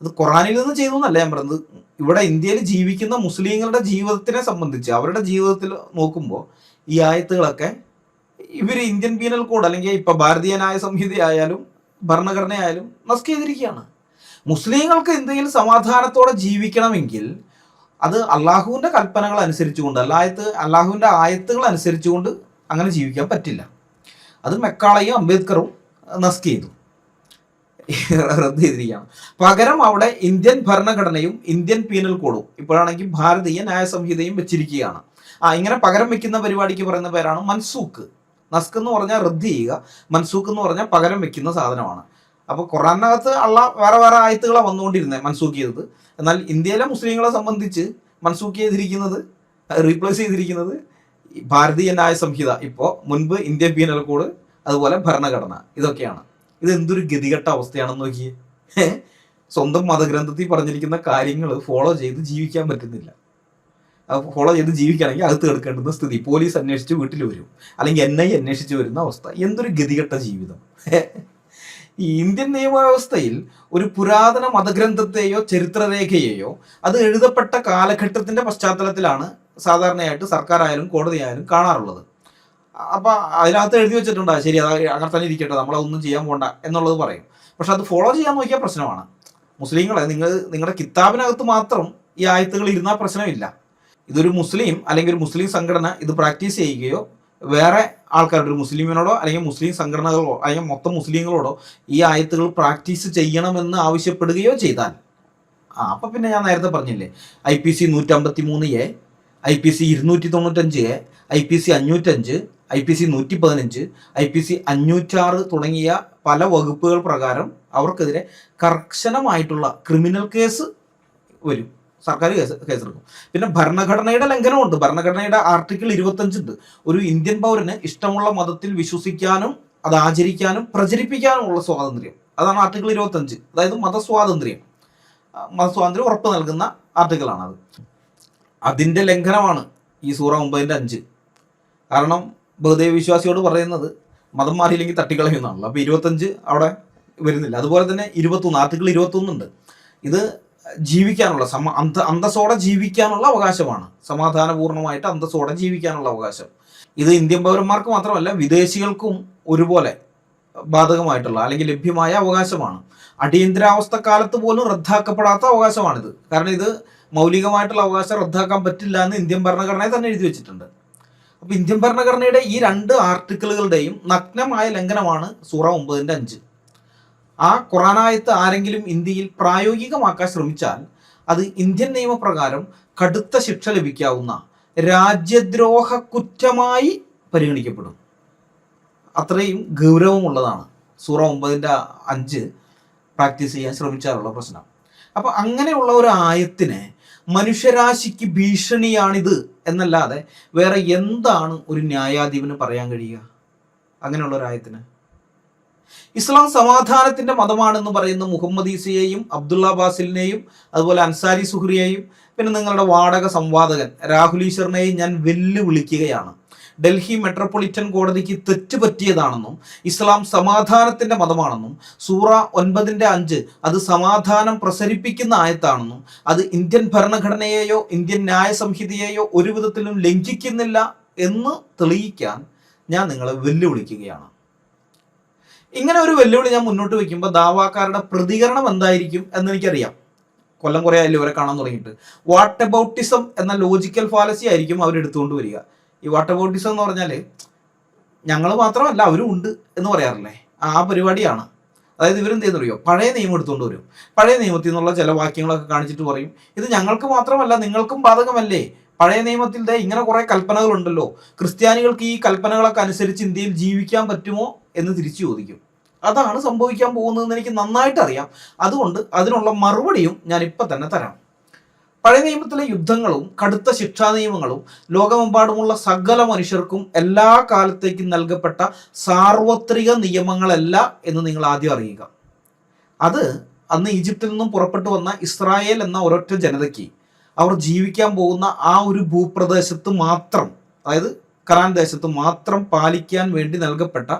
അത് ഖുറാനിൽ നിന്ന് ചെയ്തു എന്നല്ല ഞാൻ പറയുന്നത്. ഇവിടെ ഇന്ത്യയിൽ ജീവിക്കുന്ന മുസ്ലിങ്ങളുടെ ജീവിതത്തിനെ സംബന്ധിച്ച് അവരുടെ ജീവിതത്തിൽ നോക്കുമ്പോൾ ഈ ആയത്തുകളൊക്കെ ഇവർ ഇന്ത്യൻ പീനൽ കോഡ് അല്ലെങ്കിൽ ഇപ്പം ഭാരതീയ ന്യായ സംഹിത ആയാലും ഭരണഘടനയായാലും നസ്ക് ചെയ്തിരിക്കുകയാണ്. മുസ്ലിങ്ങൾക്ക് എന്തെങ്കിലും സമാധാനത്തോടെ ജീവിക്കണമെങ്കിൽ അത് അള്ളാഹുവിൻ്റെ കൽപ്പനകൾ അനുസരിച്ചുകൊണ്ട്, അള്ളാഹുവിൻ്റെ ആയത്തുകൾ അനുസരിച്ചുകൊണ്ട് അങ്ങനെ ജീവിക്കാൻ പറ്റില്ല. അത് മെക്കാളയും അംബേദ്കറും നസ്ക് ചെയ്തു, റദ്ദ് ചെയ്തിരിക്കുകയാണ്. പകരം അവിടെ ഇന്ത്യൻ ഭരണഘടനയും ഇന്ത്യൻ പീനൽ കോഡും ഇപ്പോഴാണെങ്കിൽ ഭാരതീയ ന്യായ സംഹിതയും വെച്ചിരിക്കുകയാണ്. ഇങ്ങനെ പകരം വെക്കുന്ന പരിപാടിക്ക് പറയുന്ന പേരാണ് മൻസൂഖ്. നസ്ക് എന്ന് പറഞ്ഞാൽ റദ്ദ് ചെയ്യുക, മൻസൂഖ് എന്ന് പറഞ്ഞാൽ പകരം വെക്കുന്ന സാധനമാണ്. അപ്പോൾ ഖുറാനകത്ത് വേറെ വേറെ ആയത്തുകളാണ് വന്നുകൊണ്ടിരുന്നത് മൻസൂഖ് ചെയ്തത്. എന്നാൽ ഇന്ത്യയിലെ മുസ്ലിങ്ങളെ സംബന്ധിച്ച് മൻസൂഖ് ചെയ്തിരിക്കുന്നത്, റീപ്ലേസ് ചെയ്തിരിക്കുന്നത് ഭാരതീയ ന്യായ സംഹിത, ഇപ്പോൾ മുൻപ് ഇന്ത്യൻ പീനൽ കോഡ്, അതുപോലെ ഭരണഘടന, ഇതൊക്കെയാണ്. ഇത് എന്തൊരു ഗതികെട്ട അവസ്ഥയാണെന്ന് നോക്കിയേ. സ്വന്തം മതഗ്രന്ഥത്തിൽ പറഞ്ഞിരിക്കുന്ന കാര്യങ്ങൾ ഫോളോ ചെയ്ത് ജീവിക്കാൻ പറ്റുന്നില്ല. ഫോളോ ചെയ്ത് ജീവിക്കുകയാണെങ്കിൽ അകത്ത് കിടക്കേണ്ടുന്ന സ്ഥിതി, പോലീസ് അന്വേഷിച്ച് വീട്ടിൽ വരും, അല്ലെങ്കിൽ NIA അന്വേഷിച്ച് വരുന്ന അവസ്ഥ. എന്തൊരു ഗതികെട്ട ജീവിതം. ഈ ഇന്ത്യൻ നിയമവ്യവസ്ഥയിൽ ഒരു പുരാതന മതഗ്രന്ഥത്തെയോ ചരിത്രരേഖയെയോ അത് എഴുതപ്പെട്ട കാലഘട്ടത്തിൻ്റെ പശ്ചാത്തലത്തിലാണ് സാധാരണയായിട്ട് സർക്കാരായാലും കോടതിയായാലും കാണാറുള്ളത്. അപ്പോൾ അതിനകത്ത് എഴുതി വെച്ചിട്ടുണ്ട് ശരി, അത് അങ്ങനെ തന്നെ ഇരിക്കട്ടെ, നമ്മളതൊന്നും ചെയ്യാൻ പോകണ്ട എന്നുള്ളത് പറയും. പക്ഷെ അത് ഫോളോ ചെയ്യാൻ നോക്കിയാൽ പ്രശ്നമാണ്. മുസ്ലിങ്ങളെ നിങ്ങളുടെ കിതാബിനകത്ത് മാത്രം ഈ ആയത്തുകൾ ഇരുന്നാൽ പ്രശ്നമില്ല. ഇതൊരു മുസ്ലിം അല്ലെങ്കിൽ ഒരു മുസ്ലിം സംഘടന ഇത് പ്രാക്ടീസ് ചെയ്യുകയോ വേറെ ആൾക്കാരുടെ ഒരു മുസ്ലിമിനോടോ അല്ലെങ്കിൽ മുസ്ലിം സംഘടനകളോ അല്ലെങ്കിൽ മൊത്തം മുസ്ലിങ്ങളോടോ ഈ ആയത്തുകൾ പ്രാക്ടീസ് ചെയ്യണമെന്ന് ആവശ്യപ്പെടുകയോ ചെയ്താൽ അപ്പം പിന്നെ ഞാൻ നേരത്തെ പറഞ്ഞില്ലേ, IPC 153A, IPC 295A, IPC 505, IPC 115, IPC 506 തുടങ്ങിയ പല വകുപ്പുകൾ പ്രകാരം അവർക്കെതിരെ കർശനമായിട്ടുള്ള ക്രിമിനൽ കേസ് വരും, സർക്കാർ കേസെടുക്കും. പിന്നെ ഭരണഘടനയുടെ ലംഘനമുണ്ട്. ഭരണഘടനയുടെ ആർട്ടിക്കിൾ 25 ഉണ്ട്. ഒരു ഇന്ത്യൻ പൗരന് ഇഷ്ടമുള്ള മതത്തിൽ വിശ്വസിക്കാനും അത് ആചരിക്കാനും പ്രചരിപ്പിക്കാനുമുള്ള സ്വാതന്ത്ര്യം. അതാണ് ആർട്ടിക്കിൾ 25. അതായത് മതസ്വാതന്ത്ര്യം ഉറപ്പ് നൽകുന്ന ആർട്ടിക്കിളാണത്. അതിൻ്റെ ലംഘനമാണ് ഈ സൂറ 9:5. കാരണം ബഹുദൈവ വിശ്വാസിയോട് പറയുന്നത് മതം മാറിയില്ലെങ്കിൽ തട്ടിക്കളയുന്നതാണല്ലോ. അപ്പോൾ 25 അവിടെ വരുന്നില്ല. അതുപോലെ തന്നെ 21, ആർട്ടിക്കിൾ 21 ഉണ്ട്. ഇത് ജീവിക്കാനുള്ള അന്തസ്സോടെ ജീവിക്കാനുള്ള അവകാശമാണ്. സമാധാനപൂർണ്ണമായിട്ട് അന്തസ്സോടെ ജീവിക്കാനുള്ള അവകാശം. ഇത് ഇന്ത്യൻ പൗരന്മാർക്ക് മാത്രമല്ല വിദേശികൾക്കും ഒരുപോലെ ബാധകമായിട്ടുള്ള അല്ലെങ്കിൽ ലഭ്യമായ അവകാശമാണ്. അടിയന്തരാവസ്ഥ കാലത്ത് പോലും റദ്ദാക്കപ്പെടാത്ത അവകാശമാണിത്. കാരണം ഇത് മൗലികമായിട്ടുള്ള അവകാശം റദ്ദാക്കാൻ പറ്റില്ല എന്ന് ഇന്ത്യൻ ഭരണഘടനയെ തന്നെ എഴുതി വെച്ചിട്ടുണ്ട്. അപ്പോൾ ഇന്ത്യൻ ഭരണഘടനയുടെ ഈ 2 ആർട്ടിക്കിളുകളുടെയും നഗ്നമായ ലംഘനമാണ് സൂറ 9:5. ആ ഖുർആനായത്ത് ആരെങ്കിലും ഇന്ത്യയിൽ പ്രായോഗികമാക്കാൻ ശ്രമിച്ചാൽ അത് ഇന്ത്യൻ നിയമപ്രകാരം കടുത്ത ശിക്ഷ ലഭിക്കാവുന്ന രാജ്യദ്രോഹ കുറ്റമായി പരിഗണിക്കപ്പെടും. അത്രയും ഗൗരവമുള്ളതാണ് സൂറ 9:5 പ്രാക്ടീസ് ചെയ്യാൻ ശ്രമിച്ചാലുള്ള പ്രശ്നം. അപ്പോൾ അങ്ങനെയുള്ള ഒരു ആയത്തിനെ മനുഷ്യരാശിക്ക് ഭീഷണിയാണിത് എന്നല്ലാതെ വേറെ എന്താണ് ഒരു ന്യായാധിപന് പറയാൻ കഴിയുക അങ്ങനെയുള്ള ഒരു ആയത്തിന്? ഇസ്ലാം സമാധാനത്തിന്റെ മതമാണെന്ന് പറയുന്ന മുഹമ്മദ് ഈസയെയും അബ്ദുള്ള ബാസിലിനെയും അതുപോലെ അൻസാരി സുഹ്രിയെയും പിന്നെ നിങ്ങളുടെ വാടക സംവാദകൻ രാഹുൽ ഈശ്വറിനെയും ഞാൻ വെല്ലുവിളിക്കുകയാണ്. ഡൽഹി മെട്രോപൊളിറ്റൻ കോടതിക്ക് തെറ്റുപറ്റിയതാണെന്നും ഇസ്ലാം സമാധാനത്തിന്റെ മതമാണെന്നും സൂറ 9:5 അത് സമാധാനം പ്രസരിപ്പിക്കുന്ന ആയത്താണെന്നും അത് ഇന്ത്യൻ ഭരണഘടനയെയോ ഇന്ത്യൻ ന്യായ സംഹിതയെയോ ഒരു വിധത്തിലും ലംഘിക്കുന്നില്ല എന്ന് തെളിയിക്കാൻ ഞാൻ നിങ്ങളെ വെല്ലുവിളിക്കുകയാണ്. ഇങ്ങനെ ഒരു വെല്ലുവിളി ഞാൻ മുന്നോട്ട് വയ്ക്കുമ്പോൾ ദാവാക്കാരുടെ പ്രതികരണം എന്തായിരിക്കും എന്നെനിക്കറിയാം. കൊല്ലം കുറേ ആയാലും ഇവരെ കാണാൻ തുടങ്ങിയിട്ട്. വാട്ട് അബൌട്ടിസം എന്ന ലോജിക്കൽ ഫാലസി ആയിരിക്കും അവരെടുത്തുകൊണ്ട് വരിക. ഈ വാട്ട് അബൌട്ടിസം എന്ന് പറഞ്ഞാൽ ഞങ്ങൾ മാത്രമല്ല അവരും ഉണ്ട് എന്ന് പറയാറില്ലേ, ആ പരിപാടിയാണ്. അതായത് ഇവരെന്ത് ചെയ്യുന്നറിയോ, പഴയ നിയമം എടുത്തുകൊണ്ട് വരും. പഴയ നിയമത്തിൽ നിന്നുള്ള ചില വാക്യങ്ങളൊക്കെ കാണിച്ചിട്ട് പറയും ഇത് ഞങ്ങൾക്ക് മാത്രമല്ല നിങ്ങൾക്കും ബാധകമല്ലേ, പഴയ നിയമത്തിൽ ഇങ്ങനെ കുറേ കൽപ്പനകളുണ്ടല്ലോ, ക്രിസ്ത്യാനികൾക്ക് ഈ കൽപ്പനകളൊക്കെ അനുസരിച്ച് ഇന്ത്യയിൽ ജീവിക്കാൻ പറ്റുമോ എന്ന് തിരിച്ചു ചോദിക്കും. അതാണ് സംഭവിക്കാൻ പോകുന്നതെന്ന് എനിക്ക് നന്നായിട്ട് അറിയാം. അതുകൊണ്ട് അതിനുള്ള മറുപടിയും ഞാൻ ഇപ്പം തന്നെ തരാം. പഴയ നിയമത്തിലെ യുദ്ധങ്ങളും കടുത്ത ശിക്ഷാ നിയമങ്ങളും ലോകമെമ്പാടുമുള്ള സകല മനുഷ്യർക്കും എല്ലാ കാലത്തേക്കും നൽകപ്പെട്ട സാർവത്രിക നിയമങ്ങളല്ല എന്ന് നിങ്ങൾ ആദ്യം അറിയുക. അത് അന്ന് ഈജിപ്തിൽ നിന്നും പുറപ്പെട്ടു വന്ന ഇസ്രായേൽ എന്ന ഒരൊറ്റ ജനതയ്ക്ക് അവർ ജീവിക്കാൻ പോകുന്ന ആ ഒരു ഭൂപ്രദേശത്ത് മാത്രം, അതായത് കനാൻ ദേശത്ത് മാത്രം പാലിക്കാൻ വേണ്ടി നൽകപ്പെട്ട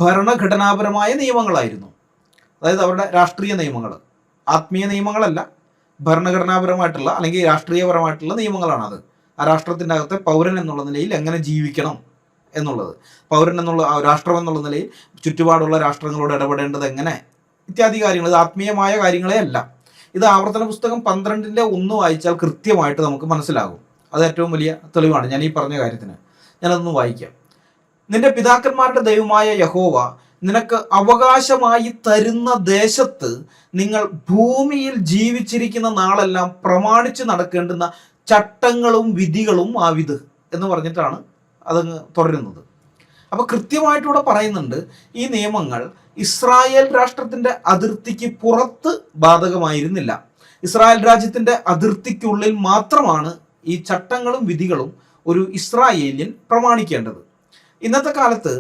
ഭരണഘടനാപരമായ നിയമങ്ങളായിരുന്നു. അതായത് അവരുടെ രാഷ്ട്രീയ നിയമങ്ങൾ, ആത്മീയ നിയമങ്ങളല്ല, ഭരണഘടനാപരമായിട്ടുള്ള അല്ലെങ്കിൽ രാഷ്ട്രീയപരമായിട്ടുള്ള നിയമങ്ങളാണത്. ആ രാഷ്ട്രത്തിൻ്റെ അകത്തെ പൗരൻ എന്നുള്ള നിലയിൽ എങ്ങനെ ജീവിക്കണം എന്നുള്ളത്, പൗരൻ എന്നുള്ള രാഷ്ട്രം എന്നുള്ള നിലയിൽ ചുറ്റുപാടുള്ള രാഷ്ട്രങ്ങളോട് ഇടപെടേണ്ടത് എങ്ങനെ ഇത്യാദി കാര്യങ്ങൾ, ഇത് ആത്മീയമായ കാര്യങ്ങളെ അല്ല. ഇത് ആവർത്തന പുസ്തകം 12:1 വായിച്ചാൽ കൃത്യമായിട്ട് നമുക്ക് മനസ്സിലാകും. അത് ഏറ്റവും വലിയ തെളിവാണ് ഞാൻ ഈ പറഞ്ഞ കാര്യത്തിന്. ഞാനതൊന്ന് വായിക്കാം. നിന്റെ പിതാക്കന്മാരുടെ ദൈവമായ യഹോവ നിനക്ക് അവകാശമായി തരുന്ന ദേശത്ത് നിങ്ങൾ ഭൂമിയിൽ ജീവിച്ചിരിക്കുന്ന നാളെല്ലാം പ്രമാണിച്ച് നടക്കേണ്ടുന്ന ചട്ടങ്ങളും വിധികളും ആവിത് എന്ന് പറഞ്ഞിട്ടാണ് അതങ്ങ് തുടരുന്നത്. അപ്പോൾ കൃത്യമായിട്ടിവിടെ പറയുന്നുണ്ട് ഈ നിയമങ്ങൾ ഇസ്രായേൽ രാഷ്ട്രത്തിൻ്റെ അതിർത്തിക്ക് പുറത്ത് ബാധകമായിരുന്നില്ല. ഇസ്രായേൽ രാജ്യത്തിൻ്റെ അതിർത്തിക്കുള്ളിൽ മാത്രമാണ് ഈ ചട്ടങ്ങളും വിധികളും ഒരു ഇസ്രായേലിയൻ പ്രമാണിക്കേണ്ടത്. ഇന്നത്തെ കാലത്ത്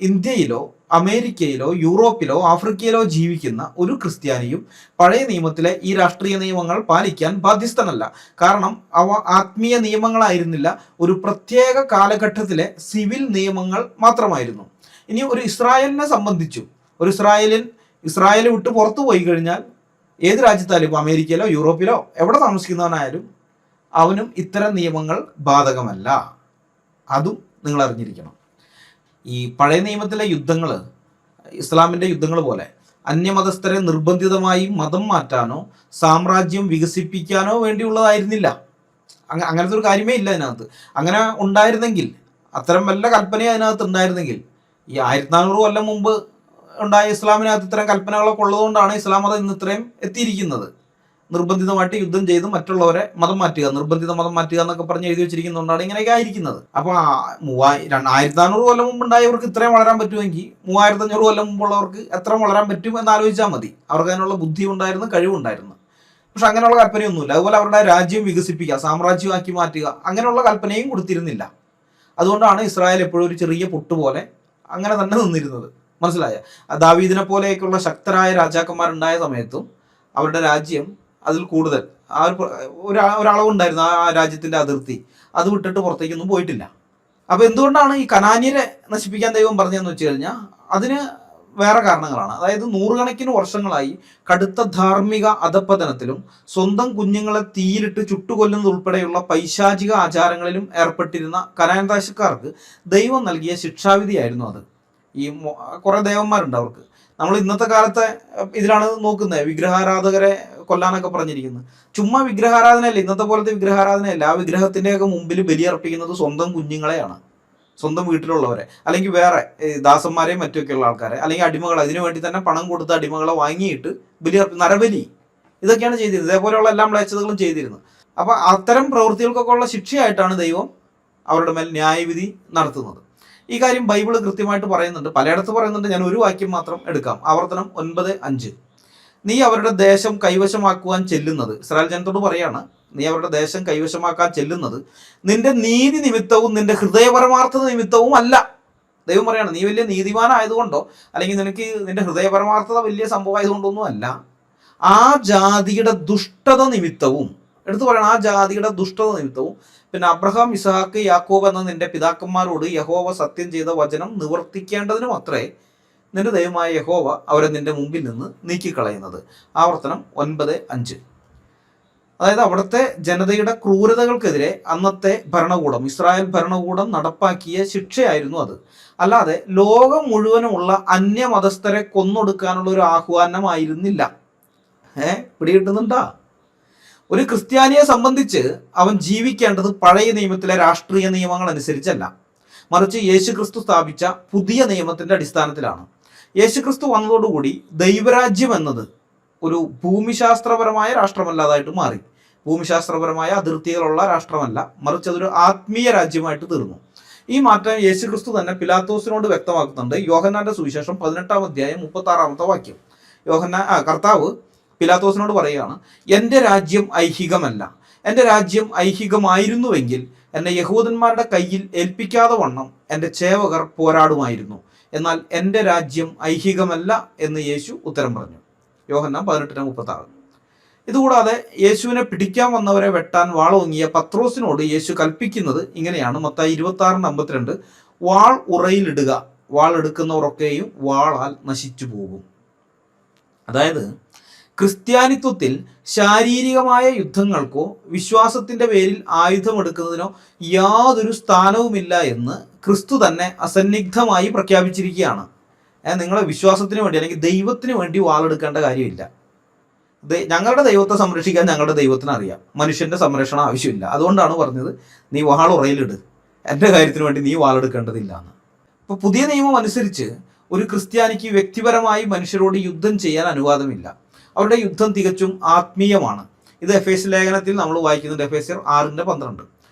ഇന്ത്യയിലോ അമേരിക്കയിലോ യൂറോപ്പിലോ ആഫ്രിക്കയിലോ ജീവിക്കുന്ന ഒരു ക്രിസ്ത്യാനിയും പഴയ നിയമത്തിലെ ഈ രാഷ്ട്രീയ നിയമങ്ങൾ പാലിക്കാൻ ബാധ്യസ്ഥനല്ല. കാരണം അവ ആത്മീയ നിയമങ്ങളായിരുന്നില്ല, ഒരു പ്രത്യേക കാലഘട്ടത്തിലെ സിവിൽ നിയമങ്ങൾ മാത്രമായിരുന്നു. ഇനി ഒരു ഇസ്രായേലിനെ സംബന്ധിച്ചു, ഒരു ഇസ്രായേൽ വിട്ട് പുറത്തു പോയി കഴിഞ്ഞാൽ ഏത് രാജ്യത്തായാലും, ഇപ്പോൾ അമേരിക്കയിലോ യൂറോപ്പിലോ എവിടെ താമസിക്കുന്നവനായാലും അവനും ഇത്തരം നിയമങ്ങൾ ബാധകമല്ല. അതും നിങ്ങൾ അറിഞ്ഞിരിക്കണം. ഈ പഴയ നിയമത്തിലെ യുദ്ധങ്ങൾ, ഇസ്ലാമിൻ്റെ യുദ്ധങ്ങൾ പോലെ അന്യമതസ്ഥരെ നിർബന്ധിതമായി മതം മാറ്റാനോ സാമ്രാജ്യം വികസിപ്പിക്കാനോ വേണ്ടിയുള്ളതായിരുന്നില്ല. അങ്ങനത്തെ ഒരു കാര്യമേ ഇല്ല അതിനകത്ത്. അങ്ങനെ ഉണ്ടായിരുന്നെങ്കിൽ, അത്തരം വല്ല കൽപ്പനയും അതിനകത്ത് ഉണ്ടായിരുന്നെങ്കിൽ, ഈ 1400 കൊല്ലം മുമ്പ് ഉണ്ടായ ഇസ്ലാമിനകത്ത് ഇത്തരം കൽപ്പനകളൊക്കെ ഉള്ളതുകൊണ്ടാണ് ഇസ്ലാം മതം ഇന്ന് ഇത്രയും എത്തിയിരിക്കുന്നത്. നിർബന്ധിതമായിട്ട് യുദ്ധം ചെയ്ത് മറ്റുള്ളവരെ മതം മാറ്റുക, നിർബന്ധിത മതം മാറ്റുക എന്നൊക്കെ പറഞ്ഞ് എഴുതി വെച്ചിരിക്കുന്നതുകൊണ്ടാണ് ഇങ്ങനെയൊക്കെ ആയിരിക്കുന്നത്. അപ്പോൾ 1400 കൊല്ലം മുമ്പ് ഉണ്ടായവർക്ക് ഇത്രയും വളരാൻ പറ്റുമെങ്കിൽ 3500 കൊല്ലം മുമ്പുള്ളവർക്ക് എത്ര വളരാൻ പറ്റും എന്ന് ആലോചിച്ചാൽ മതി. അവർക്ക് അതിനുള്ള ബുദ്ധി ഉണ്ടായിരുന്നു, കഴിവുണ്ടായിരുന്നു. പക്ഷെ അങ്ങനെയുള്ള കൽപ്പനയൊന്നുമില്ല. അതുപോലെ അവരുടെ രാജ്യം വികസിപ്പിക്കുക, സാമ്രാജ്യമാക്കി മാറ്റുക, അങ്ങനെയുള്ള കൽപ്പനയും കൊടുത്തിരുന്നില്ല. അതുകൊണ്ടാണ് ഇസ്രായേൽ എപ്പോഴും ഒരു ചെറിയ പൊട്ട് പോലെ അങ്ങനെ തന്നെ നിന്നിരുന്നത്. മനസ്സിലായ? ദാവീദിനെ പോലെയൊക്കെയുള്ള ശക്തരായ രാജാക്കന്മാരുണ്ടായ സമയത്തും അവരുടെ രാജ്യം അതിൽ കൂടുതൽ ഒരളവുണ്ടായിരുന്നു. ആ രാജ്യത്തിൻ്റെ അതിർത്തി അത് വിട്ടിട്ട് പുറത്തേക്കൊന്നും പോയിട്ടില്ല. അപ്പോൾ എന്തുകൊണ്ടാണ് ഈ കനാന്യരെ നശിപ്പിക്കാൻ ദൈവം പറഞ്ഞതെന്ന് വെച്ച് കഴിഞ്ഞാൽ അതിന് വേറെ കാരണങ്ങളാണ്. അതായത് നൂറുകണക്കിന് വർഷങ്ങളായി കടുത്ത ധാർമ്മിക അധപ്പതനത്തിലും സ്വന്തം കുഞ്ഞുങ്ങളെ തീയിലിട്ട് ചുട്ടുകൊല്ലുന്നത് ഉൾപ്പെടെയുള്ള പൈശാചിക ആചാരങ്ങളിലും ഏർപ്പെട്ടിരുന്ന കനാൻ ദേശക്കാർക്ക് ദൈവം നൽകിയ ശിക്ഷാവിധിയായിരുന്നു അത്. ഈ കുറേ ദേവന്മാരുണ്ട് അവർക്ക്. നമ്മൾ ഇന്നത്തെ കാലത്തെ ഇതിലാണ് നോക്കുന്നത്, വിഗ്രഹാരാധകരെ കൊല്ലാനൊക്കെ പറഞ്ഞിരിക്കുന്നത്. ചുമ്മാ വിഗ്രഹാരാധനയല്ല, ഇന്നത്തെ പോലത്തെ വിഗ്രഹാരാധനയല്ല. ആ വിഗ്രഹത്തിൻ്റെയൊക്കെ മുമ്പിൽ ബലിയർപ്പിക്കുന്നത് സ്വന്തം കുഞ്ഞുങ്ങളെയാണ്, സ്വന്തം വീട്ടിലുള്ളവരെ, അല്ലെങ്കിൽ വേറെ ദാസന്മാരെയും മറ്റൊക്കെയുള്ള ആൾക്കാരെ, അല്ലെങ്കിൽ അടിമകളെ, അതിനു വേണ്ടി തന്നെ പണം കൊടുത്ത അടിമകളെ വാങ്ങിയിട്ട് നരബലി, ഇതൊക്കെയാണ് ചെയ്തിരുന്നത്. ഇതേപോലെയുള്ള എല്ലാ മ്ലേച്ഛതകളും ചെയ്തിരുന്നു. അപ്പോൾ അത്തരം പ്രവൃത്തികൾക്കൊക്കെ ഉള്ള ശിക്ഷയായിട്ടാണ് ദൈവം അവരുടെ മേൽ ന്യായവിധി നടത്തുന്നത്. ഈ കാര്യം ബൈബിൾ കൃത്യമായിട്ട് പറയുന്നുണ്ട്, പലയിടത്ത് പറയുന്നുണ്ട്. ഞാൻ ഒരു വാക്യം മാത്രം എടുക്കാം. ആവർത്തനം 9:5. നീ അവരുടെ ദേശം കൈവശമാക്കുവാൻ ചെല്ലുന്നത്, ഇസ്രായേൽ ജനത്തോട് പറയാണ്, നീ അവരുടെ ദേശം കൈവശമാക്കാൻ ചെല്ലുന്നത് നിന്റെ നീതി നിമിത്തവും നിന്റെ ഹൃദയപരമാർത്ഥത നിമിത്തവും അല്ല. ദൈവം പറയാണ്, നീ വലിയ നീതിമാനായതുകൊണ്ടോ അല്ലെങ്കിൽ നിനക്ക് നിന്റെ ഹൃദയപരമാർത്ഥത വലിയ സംഭവമായതുകൊണ്ടൊന്നും അല്ല, ആ ജാതിയുടെ ദുഷ്ടത നിമിത്തവും, എടുത്തു പറയണം, ആ ജാതിയുടെ ദുഷ്ടത നിമിത്തവും. പിന്നെ അബ്രഹാം, ഇസ്ഹാക്ക്, യാക്കോബ് എന്ന നിന്റെ പിതാക്കന്മാരോട് യഹോവ സത്യം ചെയ്ത വചനം നിവർത്തിക്കേണ്ടതിനും അത്രേ നിന്റെ ദൈവമായ യഹോവ അവരെ നിന്റെ മുമ്പിൽ നിന്ന് നീക്കിക്കളയുന്നത്. ആവർത്തനം 9:5. അതായത് അവിടുത്തെ ജനതയുടെ ക്രൂരതകൾക്കെതിരെ അന്നത്തെ ഭരണകൂടം, ഇസ്രായേൽ ഭരണകൂടം നടപ്പാക്കിയ ശിക്ഷയായിരുന്നു അത്. അല്ലാതെ ലോകം മുഴുവനുമുള്ള അന്യമതസ്ഥരെ കൊന്നൊടുക്കാനുള്ള ഒരു ആഹ്വാനമായിരുന്നില്ല. പിടികിട്ടുന്നുണ്ടാ? ഒരു ക്രിസ്ത്യാനിയെ സംബന്ധിച്ച് അവൻ ജീവിക്കേണ്ടത് പഴയ നിയമത്തിലെ രാഷ്ട്രീയ നിയമങ്ങൾ അനുസരിച്ചല്ല, മറിച്ച് യേശുക്രിസ്തു സ്ഥാപിച്ച പുതിയ നിയമത്തിന്റെ അടിസ്ഥാനത്തിലാണ്. യേശുക്രിസ്തു വന്നതോടുകൂടി ദൈവരാജ്യം എന്നത് ഒരു ഭൂമിശാസ്ത്രപരമായ രാഷ്ട്രമല്ലാതായിട്ട് മാറി. ഭൂമിശാസ്ത്രപരമായ അതിർത്തികളുള്ള രാഷ്ട്രമല്ല, മറിച്ച് അതൊരു ആത്മീയ രാജ്യമായിട്ട് തീർന്നു. ഈ മാറ്റം യേശുക്രിസ്തു തന്നെ പിലാത്തോസിനോട് വ്യക്തമാക്കുന്നുണ്ട്. യോഹന്നാന്റെ സുവിശേഷം 18-36 വാക്യം. കർത്താവ് പിലാത്തോസിനോട് പറയുകയാണ്, എൻ്റെ രാജ്യം ഐഹികമല്ല. എൻ്റെ രാജ്യം ഐഹികമായിരുന്നുവെങ്കിൽ എന്നെ യഹൂദന്മാരുടെ കയ്യിൽ ഏൽപ്പിക്കാതെ വണ്ണം എൻ്റെ ചേവകർ പോരാടുമായിരുന്നു. എന്നാൽ എൻ്റെ രാജ്യം ഐഹികമല്ല എന്ന് യേശു ഉത്തരം പറഞ്ഞു. യോഹന്നാൻ 18:36. ഇതുകൂടാതെ യേശുവിനെ പിടിക്കാൻ വന്നവരെ വെട്ടാൻ വാളോങ്ങിയ പത്രോസിനോട് യേശു കൽപ്പിക്കുന്നത് ഇങ്ങനെയാണ്. മത്തായി 26:52. വാൾ ഉറയിലിടുക, വാൾ എടുക്കുന്നവരൊക്കെയും വാളാൽ നശിച്ചു പോകും. അതായത് ക്രിസ്ത്യാനിത്വത്തിൽ ശാരീരികമായ യുദ്ധങ്ങൾക്കോ വിശ്വാസത്തിൻ്റെ പേരിൽ ആയുധമെടുക്കുന്നതിനോ യാതൊരു സ്ഥാനവുമില്ല എന്ന് ക്രിസ്തു തന്നെ അസന്നിഗ്ധമായി പ്രഖ്യാപിച്ചിരിക്കുകയാണ്. നിങ്ങളെ വിശ്വാസത്തിന് വേണ്ടി അല്ലെങ്കിൽ ദൈവത്തിന് വേണ്ടി വാളെടുക്കേണ്ട കാര്യമില്ല. ഞങ്ങളുടെ ദൈവത്തെ സംരക്ഷിക്കാൻ ഞങ്ങളുടെ ദൈവത്തിന് അറിയാം, മനുഷ്യൻ്റെ സംരക്ഷണം ആവശ്യമില്ല. അതുകൊണ്ടാണ് പറഞ്ഞത്, നീ വാൾ ഉറയിലിട്, എൻ്റെ കാര്യത്തിന് വേണ്ടി നീ വാളെടുക്കേണ്ടതില്ല എന്ന്. ഇപ്പോൾ പുതിയ നിയമം അനുസരിച്ച് ഒരു ക്രിസ്ത്യാനിക്ക് വ്യക്തിപരമായി മനുഷ്യരോട് യുദ്ധം ചെയ്യാൻ അനുവാദമില്ല. അവരുടെ യുദ്ധം തികച്ചും ആത്മീയമാണ്. ഇത് എഫേസ്യ ലേഖനത്തിൽ നമ്മൾ വായിക്കുന്നുണ്ട്, എഫേസ്യർ 6:12.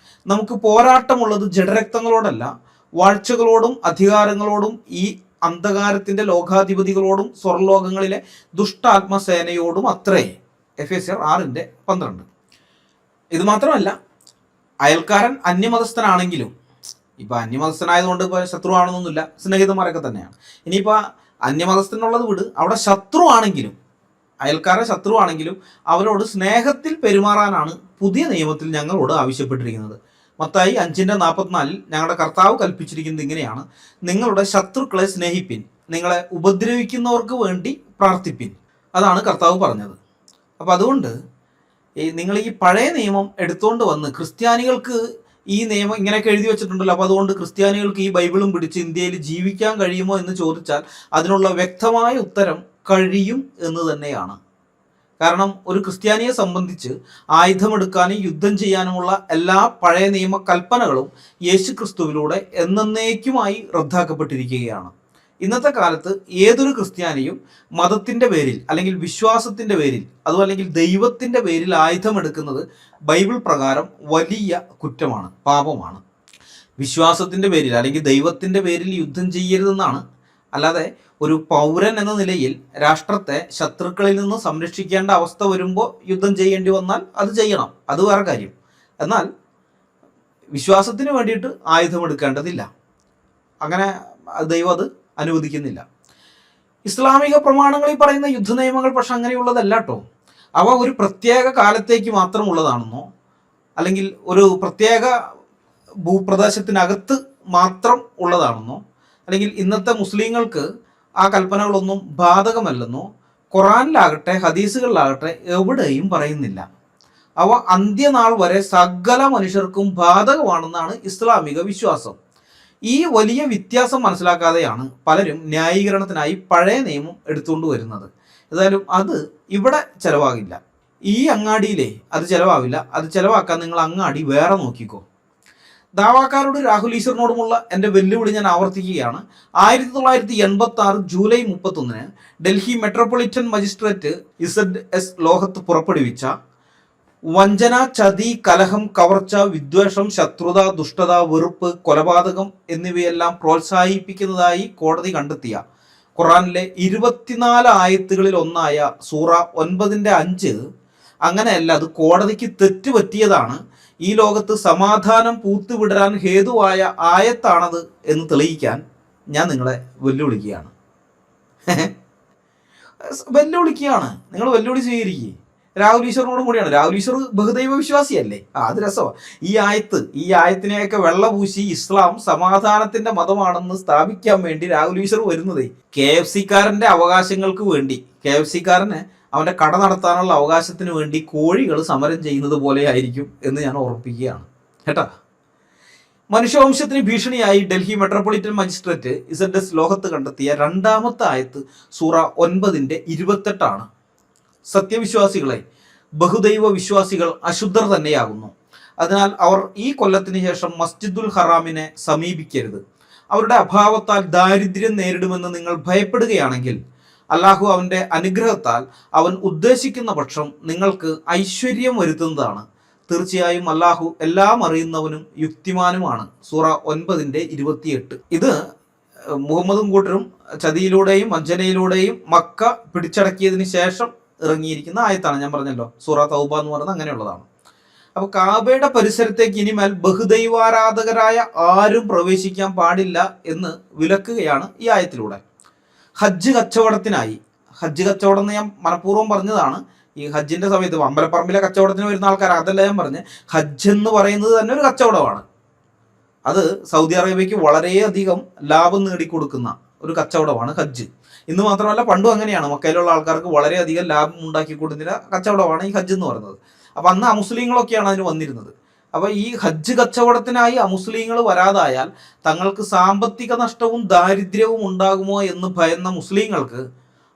നമുക്ക് പോരാട്ടമുള്ളത് ജഡരക്തങ്ങളോടല്ല, വാഴ്ചകളോടും അധികാരങ്ങളോടും ഈ അന്ധകാരത്തിന്റെ ലോകാധിപതികളോടും സ്വർലോകങ്ങളിലെ ദുഷ്ടാത്മസേനയോടും അത്രേ. എഫേസ്യർ 6:12. ഇത് മാത്രമല്ല, അയൽക്കാരൻ അന്യമതസ്ഥനാണെങ്കിലും, ഇപ്പം അന്യമതസ്ഥനായതുകൊണ്ട് ഇപ്പോൾ ശത്രുവാണെന്നൊന്നുമില്ല, സ്നേഹിതന്മാരൊക്കെ തന്നെയാണ്. ഇനിയിപ്പോൾ അന്യമതസ്ഥനുള്ളത് വിട്, അവിടെ ശത്രു ആണെങ്കിലും, അയൽക്കാരൻ ശത്രുവാണെങ്കിലും അവരോട് സ്നേഹത്തിൽ പെരുമാറാനാണ് പുതിയ നിയമത്തിൽ ഞങ്ങളോട് ആവശ്യപ്പെട്ടിരിക്കുന്നത്. മത്തായി 5:44 ഞങ്ങളുടെ കർത്താവ് കൽപ്പിച്ചിരിക്കുന്നത് ഇങ്ങനെയാണ്: നിങ്ങളുടെ ശത്രുക്കളെ സ്നേഹിപ്പിൻ, നിങ്ങളെ ഉപദ്രവിക്കുന്നവർക്ക് വേണ്ടി പ്രാർത്ഥിപ്പിൻ. അതാണ് കർത്താവ് പറഞ്ഞത്. അപ്പം അതുകൊണ്ട് നിങ്ങൾ ഈ പഴയ നിയമം എടുത്തുകൊണ്ട് വന്ന് ക്രിസ്ത്യാനികൾക്ക് ഈ നിയമം ഇങ്ങനെയൊക്കെ എഴുതി വെച്ചിട്ടുണ്ടല്ലോ, അപ്പോൾ അതുകൊണ്ട് ക്രിസ്ത്യാനികൾക്ക് ഈ ബൈബിളും പിടിച്ച് ഇന്ത്യയിൽ ജീവിക്കാൻ കഴിയുമോ എന്ന് ചോദിച്ചാൽ അതിനുള്ള വ്യക്തമായ ഉത്തരം കഴിയും എന്ന് തന്നെയാണ്. കാരണം ഒരു ക്രിസ്ത്യാനിയെ സംബന്ധിച്ച് ആയുധമെടുക്കാനും യുദ്ധം ചെയ്യാനുമുള്ള എല്ലാ പഴയ നിയമ കൽപ്പനകളും യേശു ക്രിസ്തുവിലൂടെ എന്നേക്കുമായി റദ്ദാക്കപ്പെട്ടിരിക്കുകയാണ്. ഇന്നത്തെ കാലത്ത് ഏതൊരു ക്രിസ്ത്യാനിയും മതത്തിൻ്റെ പേരിൽ അല്ലെങ്കിൽ വിശ്വാസത്തിൻ്റെ പേരിൽ അതും അല്ലെങ്കിൽ ദൈവത്തിൻ്റെ പേരിൽ ആയുധമെടുക്കുന്നത് ബൈബിൾ പ്രകാരം വലിയ കുറ്റമാണ്, പാപമാണ്. വിശ്വാസത്തിൻ്റെ പേരിൽ അല്ലെങ്കിൽ ദൈവത്തിൻ്റെ പേരിൽ യുദ്ധം ചെയ്യരുതെന്നാണ്. അല്ലാതെ ഒരു പൗരൻ എന്ന നിലയിൽ രാഷ്ട്രത്തെ ശത്രുക്കളിൽ നിന്ന് സംരക്ഷിക്കേണ്ട അവസ്ഥ വരുമ്പോൾ യുദ്ധം ചെയ്യേണ്ടി വന്നാൽ അത് ചെയ്യണം, അത് വേറെ കാര്യം. എന്നാൽ വിശ്വാസത്തിന് വേണ്ടിയിട്ട് ആയുധമെടുക്കേണ്ടതില്ല. അങ്ങനെ ദൈവം അത് അനുവദിക്കുന്നില്ല. ഇസ്ലാമിക പ്രമാണങ്ങളിൽ പറയുന്ന യുദ്ധ നിയമങ്ങൾ പക്ഷെ അങ്ങനെയുള്ളതല്ല കേട്ടോ. അവ ഒരു പ്രത്യേക കാലത്തേക്ക് മാത്രമുള്ളതാണെന്നോ അല്ലെങ്കിൽ ഒരു പ്രത്യേക ഭൂപ്രദേശത്തിനകത്ത് മാത്രം ഉള്ളതാണെന്നോ അല്ലെങ്കിൽ ഇന്നത്തെ മുസ്ലിങ്ങൾക്ക് ആ കൽപ്പനകളൊന്നും ബാധകമല്ലെന്നോ ഖുറാനിലാകട്ടെ ഹദീസുകളിലാകട്ടെ എവിടെയും പറയുന്നില്ല. അവ അന്ത്യനാൾ വരെ സകല മനുഷ്യർക്കും ബാധകമാണെന്നാണ് ഇസ്ലാമിക വിശ്വാസം. ഈ വലിയ വ്യത്യാസം മനസ്സിലാക്കാതെയാണ് പലരും ന്യായീകരണത്തിനായി പഴയ നിയമം എടുത്തുകൊണ്ട് വരുന്നത്. ഏതായാലും അത് ഇവിടെ ചിലവാകില്ല. ഈ അങ്ങാടിയിലേ അത് ചിലവാവില്ല. അത് ചിലവാക്കാൻ നിങ്ങൾ അങ്ങാടി വേറെ നോക്കിക്കോ. ദാവാക്കാരോട് രാഹുൽ ഈശ്വറിനോടുമുള്ള എൻ്റെ വെല്ലുവിളി ഞാൻ ആവർത്തിക്കുകയാണ്. 1986 July 31 Delhi metropolitan magistrate ZS ലോഹത്ത് പുറപ്പെടുവിച്ച വഞ്ചന, ചതി, കലഹം, കവർച്ച, വിദ്വേഷം, ശത്രുത, ദുഷ്ടത, വെറുപ്പ്, കൊലപാതകം എന്നിവയെല്ലാം പ്രോത്സാഹിപ്പിക്കുന്നതായി കോടതി കണ്ടെത്തിയ ഖുറാനിലെ 24 ആയത്തുകളിൽ ഒന്നായ സൂറ 9:5 അങ്ങനെയല്ല, അത് കോടതിക്ക് തെറ്റുപറ്റിയതാണ്, ഈ ലോകത്ത് സമാധാനം പൂത്തുവിടരാൻ ഹേതുവായ ആയത്താണത് എന്ന് തെളിയിക്കാൻ ഞാൻ നിങ്ങളെ വെല്ലുവിളിക്കുകയാണ്. നിങ്ങൾ വെല്ലുവിളി സ്വീകരിക്കുക. രാഹുൽ ഈശ്വറിനോടും കൂടിയാണ്. രാഹുൽ ഈശ്വർ ബഹുദൈവ വിശ്വാസിയല്ലേ? അത് രസമാണ്. ഈ ആയത്തിനെയൊക്കെ വെള്ളപൂശി ഇസ്ലാം സമാധാനത്തിന്റെ മതമാണെന്ന് സ്ഥാപിക്കാൻ വേണ്ടി രാഹുൽ ഈശ്വർ വരുന്നത് KFC-കാരന്റെ അവകാശങ്ങൾക്ക് വേണ്ടി, KFC-കാരന് അവന്റെ കട നടത്താനുള്ള അവകാശത്തിന് വേണ്ടി കോഴികൾ സമരം ചെയ്യുന്നത് പോലെ ആയിരിക്കും എന്ന് ഞാൻ ഓർമ്മിപ്പിക്കുകയാണ് കേട്ടാ. മനുഷ്യവംശത്തിന് ഭീഷണിയായി ഡൽഹി മെട്രോപൊളിറ്റൻ മജിസ്ട്രേറ്റ് ZS ലോഹത്ത് കണ്ടെത്തിയ രണ്ടാമത്തെ ആയത്ത് സൂറ 9:28 സത്യവിശ്വാസികളെ, ബഹുദൈവ വിശ്വാസികൾ അശുദ്ധർ തന്നെയാകുന്നു. അതിനാൽ അവർ ഈ കൊല്ലത്തിന് ശേഷം മസ്ജിദുൽ ഹറാമിനെ സമീപിക്കരുത്. അവരുടെ അഭാവത്താൽ ദാരിദ്ര്യം നേരിടുമെന്ന് നിങ്ങൾ ഭയപ്പെടുകയാണെങ്കിൽ അള്ളാഹു അവൻ്റെ അനുഗ്രഹത്താൽ അവൻ ഉദ്ദേശിക്കുന്ന പക്ഷം നിങ്ങൾക്ക് ഐശ്വര്യം വരുത്തുന്നതാണ്. തീർച്ചയായും അള്ളാഹു എല്ലാം അറിയുന്നവനും യുക്തിമാനുമാണ്. സൂറ 9:28. ഇത് മുഹമ്മദും കൂട്ടരും ചതിയിലൂടെയും വഞ്ചനയിലൂടെയും മക്ക പിടിച്ചടക്കിയതിന് ശേഷം ഇറങ്ങിയിരിക്കുന്ന ആയത്താണ്. ഞാൻ പറഞ്ഞല്ലോ, സൂറ തൗബ എന്ന് പറയുന്നത് അങ്ങനെയുള്ളതാണ്. അപ്പോൾ കാബയുടെ പരിസരത്തേക്ക് ഇനിമേൽ ബഹുദൈവാരാധകരായ ആരും പ്രവേശിക്കാൻ പാടില്ല എന്ന് വിലക്കുകയാണ് ഈ ആയത്തിലൂടെ. ഹജ്ജ് കച്ചവടത്തിനായി, ഹജ്ജ് കച്ചവടം എന്ന് ഞാൻ മനഃപൂർവ്വം പറഞ്ഞതാണ്. ഈ ഹജ്ജിന്റെ സമയത്ത് അമ്പലപ്പറമ്പിലെ കച്ചവടത്തിന് വരുന്ന ആൾക്കാർ അതല്ല ഞാൻ പറഞ്ഞ്. ഹജ്ജ് എന്ന് പറയുന്നത് തന്നെ ഒരു കച്ചവടമാണ്. അത് സൗദി അറേബ്യക്ക് വളരെയധികം ലാഭം നേടിക്കൊടുക്കുന്ന ഒരു കച്ചവടമാണ് ഹജ്ജ്. ഇന്ന് മാത്രമല്ല, പണ്ടും അങ്ങനെയാണ്. മക്കയിലുള്ള ആൾക്കാർക്ക് വളരെയധികം ലാഭം ഉണ്ടാക്കി കൊടുക്കുന്ന കച്ചവടമാണ് ഈ ഹജ്ജ് എന്ന് പറയുന്നത്. അപ്പം അന്ന് അമുസ്ലിങ്ങളൊക്കെയാണ് അതിന് വന്നിരുന്നത്. അപ്പോൾ ഈ ഹജ്ജ് കച്ചവടത്തിനായി അമുസ്ലിങ്ങൾ വരാതായാൽ തങ്ങൾക്ക് സാമ്പത്തിക നഷ്ടവും ദാരിദ്ര്യവും ഉണ്ടാകുമോ എന്ന് ഭയന്ന മുസ്ലിങ്ങൾക്ക്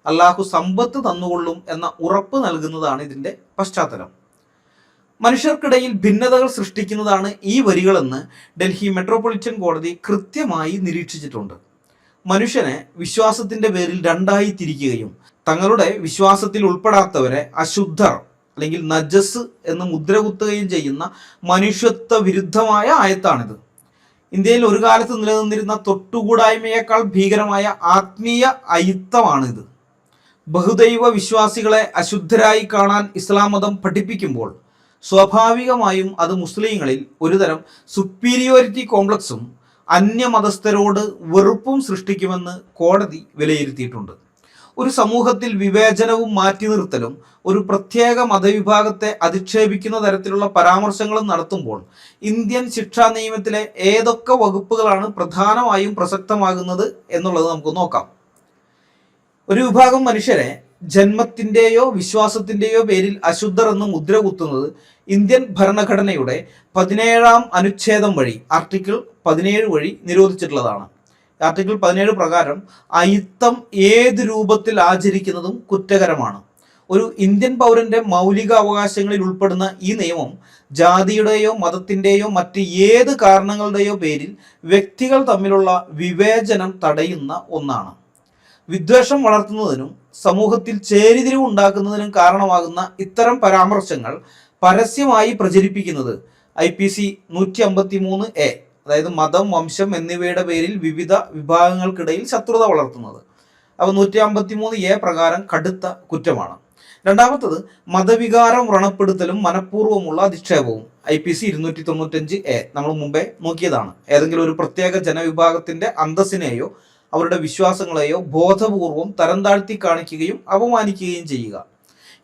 അള്ളാഹു സമ്പത്ത് തന്നുകൊള്ളും എന്ന ഉറപ്പ് നൽകുന്നതാണ് ഇതിൻ്റെ പശ്ചാത്തലം. മനുഷ്യർക്കിടയിൽ ഭിന്നതകൾ സൃഷ്ടിക്കുന്നതാണ് ഈ വരികളെന്ന് ഡൽഹി മെട്രോപൊളിറ്റൻ കോടതി കൃത്യമായി നിരീക്ഷിച്ചിട്ടുണ്ട്. മനുഷ്യനെ വിശ്വാസത്തിൻ്റെ പേരിൽ രണ്ടായി തിരിക്കുകയും തങ്ങളുടെ വിശ്വാസത്തിൽ ഉൾപ്പെടാത്തവരെ അശുദ്ധർ അല്ലെങ്കിൽ നജസ് എന്ന് മുദ്രകുത്തുകയും ചെയ്യുന്ന മനുഷ്യത്വ വിരുദ്ധമായ ആയത്താണിത്. ഇന്ത്യയിൽ ഒരു കാലത്ത് നിലനിന്നിരുന്ന തൊട്ടുകൂടായ്മയേക്കാൾ ഭീകരമായ ആത്മീയ അയിത്തമാണിത്. ബഹുദൈവ വിശ്വാസികളെ അശുദ്ധരായി കാണാൻ ഇസ്ലാം മതം പഠിപ്പിക്കുമ്പോൾ സ്വാഭാവികമായും അത് മുസ്ലിങ്ങളിൽ ഒരുതരം സുപ്പീരിയോറിറ്റി കോംപ്ലക്സും അന്യമതസ്ഥരോട് വെറുപ്പും സൃഷ്ടിക്കുമെന്ന് കോടതി വിലയിരുത്തിയിട്ടുണ്ട്. ഒരു സമൂഹത്തിൽ വിവേചനവും മാറ്റി നിർത്തലും ഒരു പ്രത്യേക മതവിഭാഗത്തെ അധിക്ഷേപിക്കുന്ന തരത്തിലുള്ള പരാമർശങ്ങളും നടത്തുമ്പോൾ ഇന്ത്യൻ ശിക്ഷാ നിയമത്തിലെ ഏതൊക്കെ വകുപ്പുകളാണ് പ്രധാനമായും പ്രസക്തമാകുന്നത് എന്നുള്ളത് നമുക്ക് നോക്കാം. ഒരു വിഭാഗം മനുഷ്യരെ ജന്മത്തിൻ്റെയോ വിശ്വാസത്തിൻ്റെയോ പേരിൽ അശുദ്ധർ എന്ന് മുദ്ര കുത്തുന്നത് ഇന്ത്യൻ ഭരണഘടനയുടെ 17-ാം അനുച്ഛേദം വഴി ആർട്ടിക്കിൾ 17 വഴി നിരോധിച്ചിട്ടുള്ളതാണ്. ആർട്ടിക്കിൾ 17 പ്രകാരം അയിത്തം ഏത് രൂപത്തിൽ ആചരിക്കുന്നതും കുറ്റകരമാണ്. ഒരു ഇന്ത്യൻ പൗരന്റെ മൗലിക അവകാശങ്ങളിൽ ഉൾപ്പെടുന്ന ഈ നിയമം ജാതിയുടെയോ മതത്തിൻ്റെയോ മറ്റ് ഏത് കാരണങ്ങളുടെയോ പേരിൽ വ്യക്തികൾ തമ്മിലുള്ള വിവേചനം തടയുന്ന ഒന്നാണ്. വിദ്വേഷം വളർത്തുന്നതിനും സമൂഹത്തിൽ ചേരിതിരിവ് ഉണ്ടാക്കുന്നതിനും കാരണമാകുന്ന ഇത്തരം പരാമർശങ്ങൾ പരസ്യമായി പ്രചരിപ്പിക്കുന്നത് IPC 153A, അതായത് മതം, വംശം എന്നിവയുടെ പേരിൽ വിവിധ വിഭാഗങ്ങൾക്കിടയിൽ ശത്രുത വളർത്തുന്നത്. അപ്പോൾ 153A പ്രകാരം കടുത്ത കുറ്റമാണ്. രണ്ടാമത്തത് മതവികാരം വ്രണപ്പെടുത്തലും മനഃപൂർവ്വമുള്ള അധിക്ഷേപവും. IPC 295A നമ്മൾ മുമ്പേ നോക്കിയതാണ്. ഏതെങ്കിലും ഒരു പ്രത്യേക ജനവിഭാഗത്തിന്റെ അന്തസ്സിനെയോ അവരുടെ വിശ്വാസങ്ങളെയോ ബോധപൂർവം തരം താഴ്ത്തി കാണിക്കുകയും അപമാനിക്കുകയും ചെയ്യുക.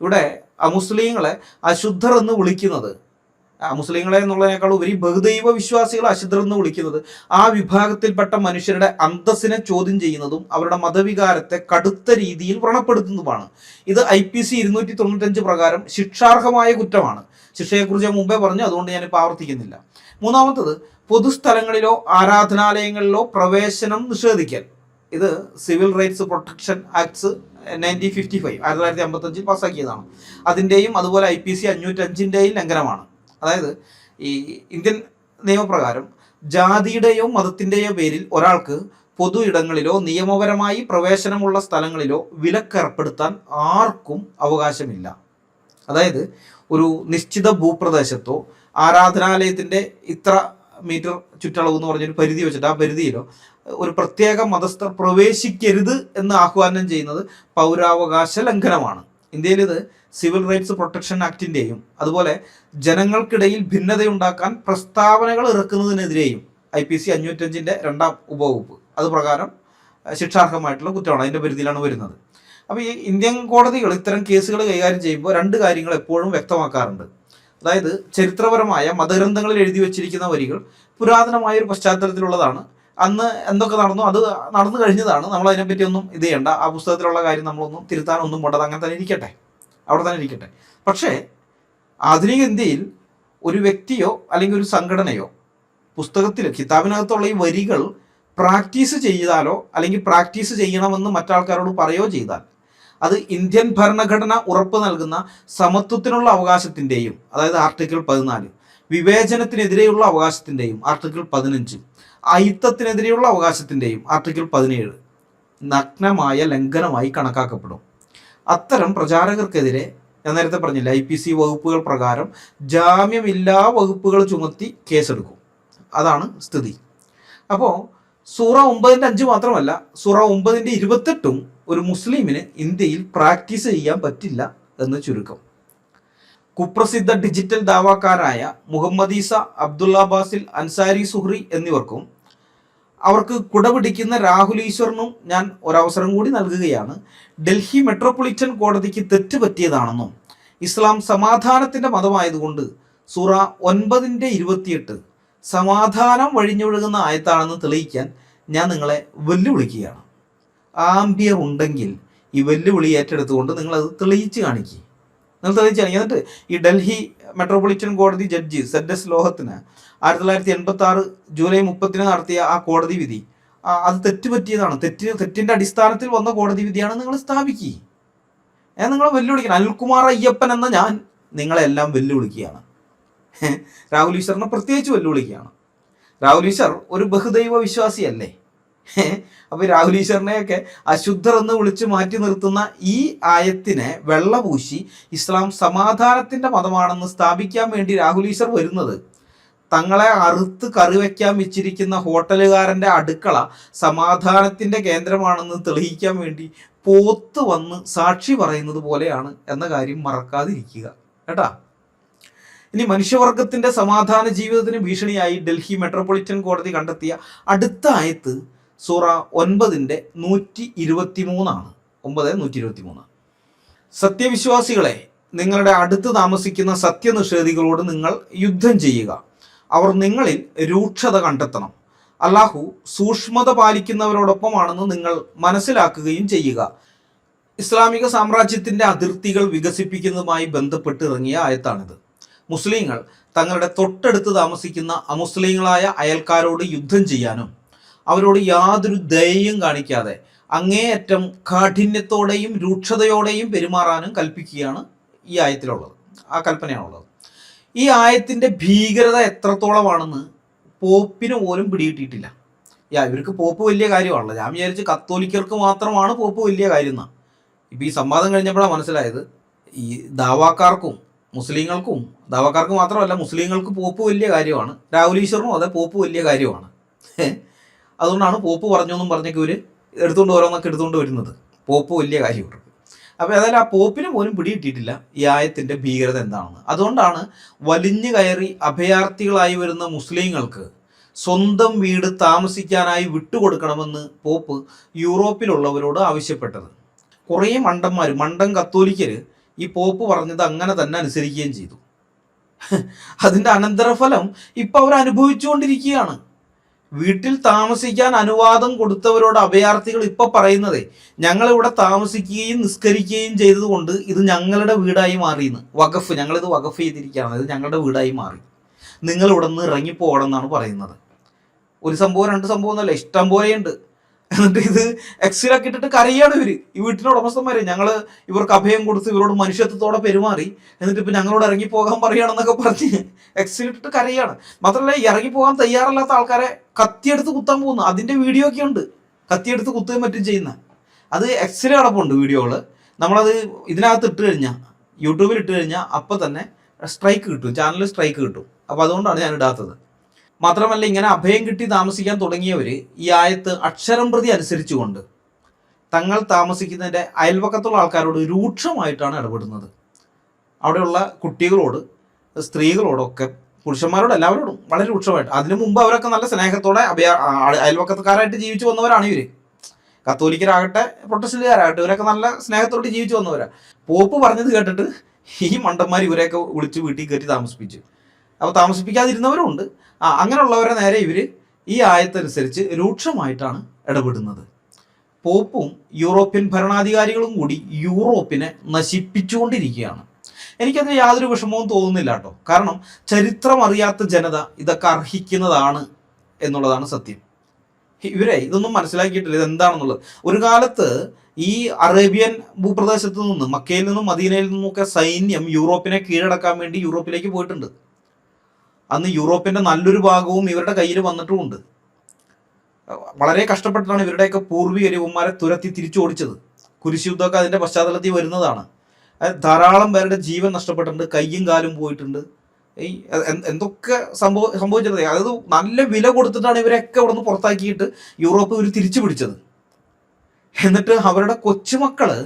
ഇവിടെ അമുസ്ലിങ്ങളെ അശുദ്ധർ എന്ന് വിളിക്കുന്നത്, മുസ്ലിങ്ങളെ എന്നുള്ളതിനേക്കാൾ ഉപരി ബഹുദൈവ വിശ്വാസികളെ അശുദ്ധർ എന്ന് വിളിക്കുന്നത് ആ വിഭാഗത്തിൽപ്പെട്ട മനുഷ്യരുടെ അന്തസ്സിനെ ചോദ്യം ചെയ്യുന്നതും അവരുടെ മതവികാരത്തെ കടുത്ത രീതിയിൽ വ്രണപ്പെടുത്തുന്നതുമാണ്. ഇത് IPC 295 പ്രകാരം ശിക്ഷാർഹമായ കുറ്റമാണ്. ശിക്ഷയെക്കുറിച്ച് ഞാൻ മുമ്പേ പറഞ്ഞു, അതുകൊണ്ട് ഞാനിപ്പോൾ ആവർത്തിക്കുന്നില്ല. മൂന്നാമത്തത് പൊതുസ്ഥലങ്ങളിലോ ആരാധനാലയങ്ങളിലോ പ്രവേശനം നിഷേധിക്കൽ. ഇത് സിവിൽ റൈറ്റ്സ് പ്രൊട്ടക്ഷൻ ആക്ട്സ് 1955 1955 പാസ്സാക്കിയതാണ്. അതിൻ്റെയും അതുപോലെ IPC 505ൻ്റെയും ലംഘനമാണ്. അതായത് ഈ ഇന്ത്യൻ നിയമപ്രകാരം ജാതിയുടെയോ മതത്തിൻ്റെയോ പേരിൽ ഒരാൾക്ക് പൊതു ഇടങ്ങളിലോ നിയമപരമായി പ്രവേശനമുള്ള സ്ഥലങ്ങളിലോ വിലക്കേർപ്പെടുത്താൻ ആർക്കും അവകാശമില്ല. അതായത് ഒരു നിശ്ചിത ഭൂപ്രദേശത്തോ ആരാധനാലയത്തിൻ്റെ ഇത്ര മീറ്റർ ചുറ്റളവ് എന്ന് പറഞ്ഞൊരു പരിധി വെച്ചിട്ട് ആ പരിധിയിലോ ഒരു പ്രത്യേക മതസ്ഥർ പ്രവേശിക്കരുത് എന്ന് ആഹ്വാനം ചെയ്യുന്നത് പൗരാവകാശ ലംഘനമാണ്. ഇന്ത്യയിൽ ഇത് സിവിൽ റൈറ്റ്സ് പ്രൊട്ടക്ഷൻ ആക്ടിൻ്റെയും അതുപോലെ ജനങ്ങൾക്കിടയിൽ ഭിന്നതയുണ്ടാക്കാൻ പ്രസ്താവനകൾ ഇറക്കുന്നതിനെതിരെയും IPC 505ൻ്റെ 2ാം ഉപവകുപ്പ് അത് പ്രകാരം ശിക്ഷാർഹമായിട്ടുള്ള കുറ്റമാണ്, അതിൻ്റെ പരിധിയിലാണ് വരുന്നത്. അപ്പോൾ ഈ ഇന്ത്യൻ കോടതികൾ ഇത്തരം കേസുകൾ കൈകാര്യം ചെയ്യുമ്പോൾ രണ്ട് കാര്യങ്ങൾ എപ്പോഴും വ്യക്തമാക്കാറുണ്ട്. അതായത് ചരിത്രപരമായ മതഗ്രന്ഥങ്ങളിൽ എഴുതി വച്ചിരിക്കുന്ന വരികൾ പുരാതനമായ ഒരു പശ്ചാത്തലത്തിലുള്ളതാണ്. അന്ന് എന്തൊക്കെ നടന്നു അത് നടന്നു കഴിഞ്ഞതാണ്, നമ്മൾ അതിനെപ്പറ്റി ഒന്നും ഇത് ചെയ്യണ്ട, ആ പുസ്തകത്തിലുള്ള കാര്യം നമ്മളൊന്നും തിരുത്താനൊന്നും പോണ്ടത്, അങ്ങനെ തന്നെ ഇരിക്കട്ടെ, അവിടെ തന്നെ ഇരിക്കട്ടെ. പക്ഷേ ആധുനിക ഇന്ത്യയിൽ ഒരു വ്യക്തിയോ അല്ലെങ്കിൽ ഒരു സംഘടനയോ പുസ്തകത്തിൽ കിതാബിനകത്തുള്ള ഈ വരികൾ പ്രാക്ടീസ് ചെയ്താലോ അല്ലെങ്കിൽ പ്രാക്ടീസ് ചെയ്യണമെന്ന് മറ്റാൾക്കാരോട് പറയുകയോ ചെയ്താൽ അത് ഇന്ത്യൻ ഭരണഘടന ഉറപ്പ് നൽകുന്ന സമത്വത്തിനുള്ള അവകാശത്തിൻ്റെയും, അതായത് ആർട്ടിക്കിൾ 14, വിവേചനത്തിനെതിരെയുള്ള അവകാശത്തിൻ്റെയും ആർട്ടിക്കിൾ 15, അയിത്തത്തിനെതിരെയുള്ള അവകാശത്തിൻ്റെയും ആർട്ടിക്കിൾ 17 നഗ്നമായ ലംഘനമായി കണക്കാക്കപ്പെടും. അത്തരം പ്രചാരകർക്കെതിരെ ഞാൻ നേരത്തെ പറഞ്ഞില്ല, IPC വകുപ്പുകൾ പ്രകാരം ജാമ്യമില്ലാ വകുപ്പുകൾ ചുമത്തി കേസെടുക്കും. അതാണ് സ്ഥിതി. അപ്പോൾ സൂറ 9:5 മാത്രമല്ല, സൂറ 9:28 ഒരു മുസ്ലിമിന് ഇന്ത്യയിൽ പ്രാക്ടീസ് ചെയ്യാൻ പറ്റില്ല എന്ന് ചുരുക്കം. കുപ്രസിദ്ധ ഡിജിറ്റൽ ദാവാക്കാരായ മുഹമ്മദീസ, അബ്ദുള്ള ബാസിൽ, അൻസാരി സുഹ്രി എന്നിവർക്കും അവർക്ക് കുടപിടിക്കുന്ന രാഹുൽ ഈശ്വറിനും ഞാൻ ഒരവസരം കൂടി നൽകുകയാണ്. ഡൽഹി മെട്രോപൊളിറ്റൻ കോടതിക്ക് തെറ്റ് പറ്റിയതാണെന്നും ഇസ്ലാം സമാധാനത്തിൻ്റെ മതമായതുകൊണ്ട് സൂറ 9:28 സമാധാനം വഴിഞ്ഞൊഴുകുന്ന ആയത്താണെന്ന് തെളിയിക്കാൻ ഞാൻ നിങ്ങളെ വെല്ലുവിളിക്കുകയാണ്. ആംബിയർ ഉണ്ടെങ്കിൽ ഈ വെല്ലുവിളി ഏറ്റെടുത്തുകൊണ്ട് നിങ്ങളത് തെളിയിച്ച് കാണിക്കുക. നിങ്ങൾ തെളിയിച്ച് കാണിക്കുക. എന്നിട്ട് ഈ ഡൽഹി മെട്രോപൊളിറ്റൻ കോടതി ജഡ്ജി ZS ലോഹത്തിന് 1986 ജൂലൈ 30 നടത്തിയ ആ കോടതി വിധി അത് തെറ്റുപറ്റിയതാണ്, തെറ്റിൻ്റെ അടിസ്ഥാനത്തിൽ വന്ന കോടതി വിധിയാണ് നിങ്ങൾ സ്ഥാപിക്കുക. ഞാൻ നിങ്ങളെ വെല്ലുവിളിക്കണം. അനിൽകുമാർ അയ്യപ്പൻ എന്ന ഞാൻ നിങ്ങളെല്ലാം വെല്ലുവിളിക്കുകയാണ്. രാഹുൽ ഈശ്വറിനെ പ്രത്യേകിച്ച് വെല്ലുവിളിക്കുകയാണ്. രാഹുൽ ഈശ്വർ ഒരു ബഹുദൈവ വിശ്വാസിയല്ലേ? അപ്പോൾ രാഹുൽ ഈശ്വറിനെയൊക്കെ അശുദ്ധർ എന്ന് വിളിച്ച് മാറ്റി നിർത്തുന്ന ഈ ആയത്തിനെ വെള്ളപൂശി ഇസ്ലാം സമാധാനത്തിൻ്റെ മതമാണെന്ന് സ്ഥാപിക്കാൻ വേണ്ടി രാഹുൽ ഈശ്വർ വരുന്നത് തങ്ങളെ അറുത്ത് കറിവയ്ക്കാൻ വെച്ചിരിക്കുന്ന ഹോട്ടലുകാരൻ്റെ അടുക്കള സമാധാനത്തിൻ്റെ കേന്ദ്രമാണെന്ന് തെളിയിക്കാൻ വേണ്ടി പോത്ത് വന്ന് സാക്ഷി പറയുന്നത് പോലെയാണ് എന്ന കാര്യം മറക്കാതിരിക്കുക കേട്ടാ. ഇനി മനുഷ്യവർഗത്തിൻ്റെ സമാധാന ജീവിതത്തിന് ഭീഷണിയായി ഡൽഹി മെട്രോപൊളിറ്റൻ കോടതി കണ്ടെത്തിയ അടുത്ത ആയത്ത് സൂറ 9:123 9:123. സത്യവിശ്വാസികളെ, നിങ്ങളുടെ അടുത്ത് താമസിക്കുന്ന സത്യനിഷേധികളോട് നിങ്ങൾ യുദ്ധം ചെയ്യുക. അവർ നിങ്ങളിൽ രൂക്ഷത കണ്ടെത്തണം. അള്ളാഹു സൂക്ഷ്മത പാലിക്കുന്നവരോടൊപ്പമാണെന്ന് നിങ്ങൾ മനസ്സിലാക്കുകയും ചെയ്യുക. ഇസ്ലാമിക സാമ്രാജ്യത്തിൻ്റെ അതിർത്തികൾ വികസിപ്പിക്കുന്നതുമായി ബന്ധപ്പെട്ട് ഇറങ്ങിയ ആയത്താണിത്. മുസ്ലിങ്ങൾ തങ്ങളുടെ തൊട്ടടുത്ത് താമസിക്കുന്ന അമുസ്ലിങ്ങളായ അയൽക്കാരോട് യുദ്ധം ചെയ്യാനും അവരോട് യാതൊരു ദയയും കാണിക്കാതെ അങ്ങേയറ്റം കാഠിന്യത്തോടെയും രൂക്ഷതയോടെയും പെരുമാറാനും കൽപ്പിക്കുകയാണ് ഈ ആയത്തിലുള്ളത്. ആ കൽപ്പനയാണുള്ളത്. ഈ ആയത്തിൻ്റെ ഭീകരത എത്രത്തോളമാണെന്ന് പോപ്പിന് പോലും പിടികിട്ടിയിട്ടില്ല. ഇവർക്ക് പോപ്പ് വലിയ കാര്യമാണല്ലോ. ഞാൻ വിചാരിച്ച് കത്തോലിക്കർക്ക് മാത്രമാണ് പോപ്പ് വലിയ കാര്യം എന്നാണ്. ഇപ്പം ഈ സംവാദം കഴിഞ്ഞപ്പോഴാണ് മനസ്സിലായത് ഈ ദാവാക്കാർക്കും മുസ്ലിങ്ങൾക്കും, ദാവാക്കാർക്ക് മാത്രമല്ല മുസ്ലിങ്ങൾക്ക് പോപ്പ് വലിയ കാര്യമാണ്, രാഹുൽ ഈശ്വറിനും അതെ പോപ്പ് വലിയ കാര്യമാണ്. അതുകൊണ്ടാണ് പോപ്പ് പറഞ്ഞൊന്നും പറഞ്ഞൊക്കെ ഇവർ എടുത്തുകൊണ്ട് ഓരോന്നൊക്കെ എടുത്തുകൊണ്ട് വരുന്നത്. പോപ്പ് വലിയ കാര്യമുണ്ട്. അപ്പോൾ ഏതായാലും ആ പോപ്പിന് പോലും പിടികിട്ടിയിട്ടില്ല ഈ ആയത്തിൻ്റെ ഭീകരത എന്താണെന്ന്. അതുകൊണ്ടാണ് വലിഞ്ഞു കയറി അഭയാർത്ഥികളായി വരുന്ന മുസ്ലിങ്ങൾക്ക് സ്വന്തം വീട് താമസിക്കാനായി വിട്ടുകൊടുക്കണമെന്ന് പോപ്പ് യൂറോപ്പിലുള്ളവരോട് ആവശ്യപ്പെട്ടത്. കുറേ മണ്ടൻ കത്തോലിക്കർ ഈ പോപ്പ് പറഞ്ഞത് അങ്ങനെ തന്നെ അനുസരിക്കുകയും ചെയ്തു. അതിൻ്റെ അനന്തരഫലം ഇപ്പം അവർ അനുഭവിച്ചുകൊണ്ടിരിക്കുകയാണ്. വീട്ടിൽ താമസിക്കാൻ അനുവാദം കൊടുത്തവരോട് അഭയാർത്ഥികൾ ഇപ്പം പറയുന്നതേ, ഞങ്ങളിവിടെ താമസിക്കുകയും നിസ്കരിക്കുകയും ചെയ്തതുകൊണ്ട് ഇത് ഞങ്ങളുടെ വീടായി മാറിയെന്ന്. വഖഫ്, ഞങ്ങളിത് വഖഫ് ചെയ്തിരിക്കുകയാണ്, ഇത് ഞങ്ങളുടെ വീടായി മാറി, നിങ്ങൾ ഇവിടെ നിന്ന് ഇറങ്ങിപ്പോകണം എന്നാണ് പറയുന്നത്. ഒരു സംഭവം രണ്ട് സംഭവം എന്നല്ല, ഇഷ്ടം പോലെയുണ്ട്. എന്നിട്ട് ഇത് എക്സിലൊക്കെ ഇട്ടിട്ട് കരയാണ് ഇവർ, ഈ വീട്ടിലെ ഉടമസ്ഥന്മാർ. ഞങ്ങൾ ഇവർക്ക് അഭയം കൊടുത്ത് ഇവരോട് മനുഷ്യത്വത്തോടെ പെരുമാറി, എന്നിട്ട് ഇപ്പം ഞങ്ങളോട് ഇറങ്ങിപ്പോകാൻ പറയുകയാണെന്നൊക്കെ പറഞ്ഞ് എക്സിലിട്ടിട്ട് കരയാണ്. മാത്രമല്ല ഇറങ്ങിപ്പോകാൻ തയ്യാറല്ലാത്ത ആൾക്കാരെ കത്തിയെടുത്ത് കുത്താൻ പോകുന്നു. അതിൻ്റെ വീഡിയോ ഒക്കെ ഉണ്ട്, കത്തിയെടുത്ത് കുത്തുകയും മറ്റും ചെയ്യുന്ന. അത് എക്സിൽ കിടപ്പുണ്ട് വീഡിയോകൾ. നമ്മളത് ഇതിനകത്ത് ഇട്ട് കഴിഞ്ഞാൽ, യൂട്യൂബിൽ ഇട്ട് കഴിഞ്ഞാൽ അപ്പം തന്നെ സ്ട്രൈക്ക് കിട്ടും, ചാനലിൽ സ്ട്രൈക്ക് കിട്ടും. അപ്പോൾ അതുകൊണ്ടാണ് ഞാൻ ഇടാത്തത്. മാത്രമല്ല ഇങ്ങനെ അഭയം കിട്ടി താമസിക്കാൻ തുടങ്ങിയവർ ഈ ആയത്ത് അക്ഷരം പ്രതി അനുസരിച്ചുകൊണ്ട് തങ്ങൾ താമസിക്കുന്നതിൻ്റെ അയൽപക്കത്തുള്ള ആൾക്കാരോട് രൂക്ഷമായിട്ടാണ് ഇടപെടുന്നത്. അവിടെയുള്ള കുട്ടികളോട്, സ്ത്രീകളോടൊക്കെ, പുരുഷന്മാരോട് എല്ലാവരോടും വളരെ രൂക്ഷമായിട്ട്. അതിനു മുമ്പ് അവരൊക്കെ നല്ല സ്നേഹത്തോടെ അയൽപക്കത്തുകാരായിട്ട് ജീവിച്ചു വന്നവരാണ് ഇവർ. കത്തോലിക്കരാകട്ടെ പ്രൊട്ടസ്റ്റന്റുകാരാകട്ടെ ഇവരൊക്കെ നല്ല സ്നേഹത്തോടെ ജീവിച്ചു വന്നവരാണ്. പോപ്പ് പറഞ്ഞത് കേട്ടിട്ട് ഈ മണ്ടന്മാർ ഇവരെയൊക്കെ വിളിച്ച് വീട്ടിൽ കയറ്റി താമസിപ്പിച്ചു. അപ്പോൾ താമസിപ്പിക്കാതിരുന്നവരുണ്ട്. അങ്ങനെയുള്ളവരെ നേരെ ഇവർ ഈ ആയത്തനുസരിച്ച് രൂക്ഷമായിട്ടാണ് ഇടപെടുന്നത്. പോപ്പും യൂറോപ്യൻ ഭരണാധികാരികളും കൂടി യൂറോപ്പിനെ നശിപ്പിച്ചുകൊണ്ടിരിക്കുകയാണ്. എനിക്കതിന് യാതൊരു വിഷമവും തോന്നുന്നില്ല കേട്ടോ. കാരണം ചരിത്രം അറിയാത്ത ജനത ഇതൊക്കെ അർഹിക്കുന്നതാണ് എന്നുള്ളതാണ് സത്യം. ഇതൊന്നും മനസ്സിലാക്കിയിട്ടില്ല ഇതെന്താണെന്നുള്ളത്. ഒരു കാലത്ത് ഈ അറേബ്യൻ ഭൂപ്രദേശത്ത് നിന്ന്, മക്കയിൽ നിന്നും മദീനയിൽ നിന്നുമൊക്കെ സൈന്യം യൂറോപ്പിനെ കീഴടക്കാൻ വേണ്ടി യൂറോപ്പിലേക്ക് പോയിട്ടുണ്ട്. അന്ന് യൂറോപ്പിൻ്റെ നല്ലൊരു ഭാഗവും ഇവരുടെ കയ്യിൽ വന്നിട്ടുമുണ്ട്. വളരെ കഷ്ടപ്പെട്ടിട്ടാണ് ഇവരുടെയൊക്കെ പൂർവികരന്മാരെ തുരത്തി തിരിച്ചോടിച്ചത്. കുരിശുദ്ധമൊക്കെ അതിൻ്റെ പശ്ചാത്തലത്തിൽ വരുന്നതാണ്. ധാരാളം പേരുടെ ജീവൻ നഷ്ടപ്പെട്ടിട്ടുണ്ട്, കയ്യും കാലും പോയിട്ടുണ്ട്. ഈ എന്തൊക്കെ സംഭവിച്ചിട്ടുണ്ട്. അതായത് നല്ല വില കൊടുത്തിട്ടാണ് ഇവരൊക്കെ അവിടെ നിന്ന് പുറത്താക്കിയിട്ട് യൂറോപ്പ് ഇവർ തിരിച്ചു പിടിച്ചത്. എന്നിട്ട് അവരുടെ കൊച്ചുമക്കള്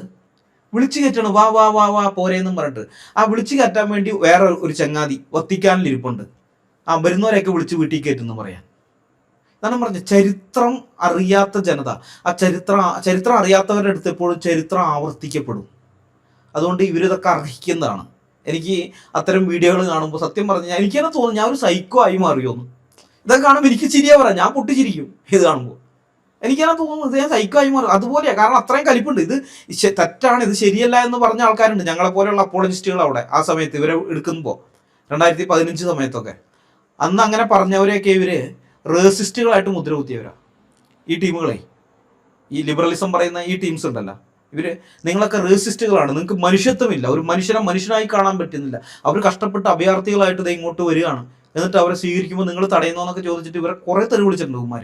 വിളിച്ചു കയറ്റണം, വാ വാ വാ വാ പോരേന്നും പറഞ്ഞിട്ട്. ആ വിളിച്ചു കയറ്റാൻ വേണ്ടി വേറെ ഒരു ചങ്ങാതി വത്തിക്കാനിലിരിപ്പുണ്ട്. വരുന്നവരെയൊക്കെ വിളിച്ച് വീട്ടിൽ കയറ്റുന്നു പറയാൻ. എന്നാണ് പറഞ്ഞത്, ചരിത്രം അറിയാത്ത ജനത. ആ ചരിത്രം അറിയാത്തവരുടെ അടുത്ത് എപ്പോഴും ചരിത്രം ആവർത്തിക്കപ്പെടും. അതുകൊണ്ട് ഇവരിതൊക്കെ അർഹിക്കുന്നതാണ്. എനിക്ക് അത്തരം വീഡിയോകൾ കാണുമ്പോൾ സത്യം പറഞ്ഞാൽ എനിക്ക് തന്നെ തോന്നുന്നു ഞാൻ ഒരു സൈക്കോ ആയി മാറിയോന്ന്. ഇതൊക്കെ കാണുമ്പോൾ എനിക്ക് ചിരിയാ പറയാം, ഞാൻ പൊട്ടിച്ചിരിക്കും ഇത് കാണുമ്പോൾ. എനിക്കതിനെ തോന്നുന്നു ഇത് ഞാൻ സൈക്കോ ആയി മാറും. അതുപോലെയാണ്. കാരണം അത്രയും കലിപ്പുണ്ട്. ഇത് തെറ്റാണ്, ഇത് ശരിയല്ല എന്ന് പറഞ്ഞ ആൾക്കാരുണ്ട്. ഞങ്ങളെപ്പോലെയുള്ള അപ്പോളജിസ്റ്റുകൾ അവിടെ ആ സമയത്ത് ഇവരെ എടുക്കുമ്പോൾ 2015 സമയത്തൊക്കെ. അന്ന് അങ്ങനെ പറഞ്ഞവരെയൊക്കെ ഇവർ റേസിസ്റ്റുകളായിട്ട് മുദ്ര കുത്തിയവരാ. ഈ ടീമുകളെ, ഈ ലിബറലിസം പറയുന്ന ഈ ടീംസ് ഉണ്ടല്ലോ, ഇവർ നിങ്ങളൊക്കെ റേസിസ്റ്റുകളാണ്, നിങ്ങൾക്ക് മനുഷ്യത്വമില്ല, ഒരു മനുഷ്യനെ മനുഷ്യനായി കാണാൻ പറ്റുന്നില്ല. അവർ കഷ്ടപ്പെട്ട് അഭയാർത്ഥികളായിട്ട് ഇത് ഇങ്ങോട്ട് വരികയാണ്, എന്നിട്ട് അവരെ സ്വീകരിക്കുമ്പോൾ നിങ്ങൾ തടയുന്നോന്നൊക്കെ ചോദിച്ചിട്ട് ഇവരെ കുറേ തെറി വിളിച്ചിട്ടുണ്ട് ഉമ്മാർ.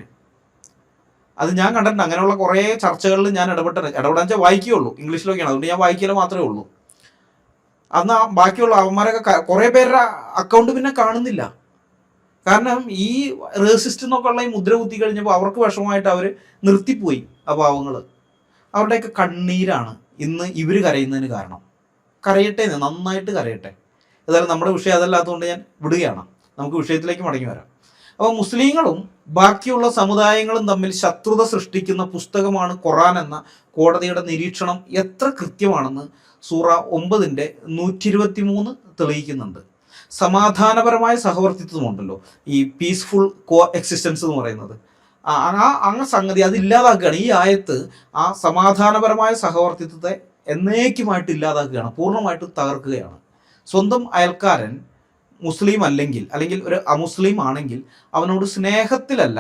അത് ഞാൻ കണ്ടിട്ടുണ്ട്. അങ്ങനെയുള്ള കുറേ ചർച്ചകളിൽ ഞാൻ ഇടപെടാൻ വെച്ചാൽ വായിക്കുകയുള്ളൂ, ഇംഗ്ലീഷിലൊക്കെയാണ്, അതുകൊണ്ട് ഞാൻ വായിക്കൽ മാത്രമേ ഉള്ളൂ. അന്ന് ബാക്കിയുള്ള അവന്മാരൊക്കെ കുറേ പേരുടെ അക്കൗണ്ട് പിന്നെ കാണുന്നില്ല. കാരണം ഈ റേസിസ്റ്റ് എന്നൊക്കെ ഉള്ള ഈ മുദ്ര കുത്തി കഴിഞ്ഞപ്പോൾ അവർക്ക് വിഷമമായിട്ട് അവർ നിർത്തിപ്പോയി. ആ പാവങ്ങൾ, അവരുടെയൊക്കെ കണ്ണീരാണ് ഇന്ന് ഇവർ കരയുന്നതിന് കാരണം. കരയട്ടെ, നന്നായിട്ട് കരയട്ടെ. ഏതായാലും നമ്മുടെ വിഷയം അതല്ലാത്തതുകൊണ്ട് ഞാൻ വിടുകയാണ്. നമുക്ക് വിഷയത്തിലേക്ക് മടങ്ങി വരാം. അപ്പോൾ മുസ്ലിങ്ങളും ബാക്കിയുള്ള സമുദായങ്ങളും തമ്മിൽ ശത്രുത സൃഷ്ടിക്കുന്ന പുസ്തകമാണ് ഖുർആൻ എന്ന കോടതിയുടെ നിരീക്ഷണം എത്ര കൃത്യമാണെന്ന് സൂറ 9:123 തെളിയിക്കുന്നുണ്ട്. സമാധാനപരമായ സഹവർത്തിത്വമുണ്ടല്ലോ, ഈ പീസ്ഫുൾ കോ എക്സിസ്റ്റൻസ് എന്ന് പറയുന്നത്, ആ സംഗതി അതില്ലാതാക്കുകയാണ് ഈ ആയത്ത്. ആ സമാധാനപരമായ സഹവർത്തിത്വത്തെ എന്നേക്കുമായിട്ട് ഇല്ലാതാക്കുകയാണ്, പൂർണ്ണമായിട്ടും തകർക്കുകയാണ്. സ്വന്തം അയൽക്കാരൻ മുസ്ലിം അല്ലെങ്കിൽ ഒരു അമുസ്ലിം ആണെങ്കിൽ അവനോട് സ്നേഹത്തിലല്ല,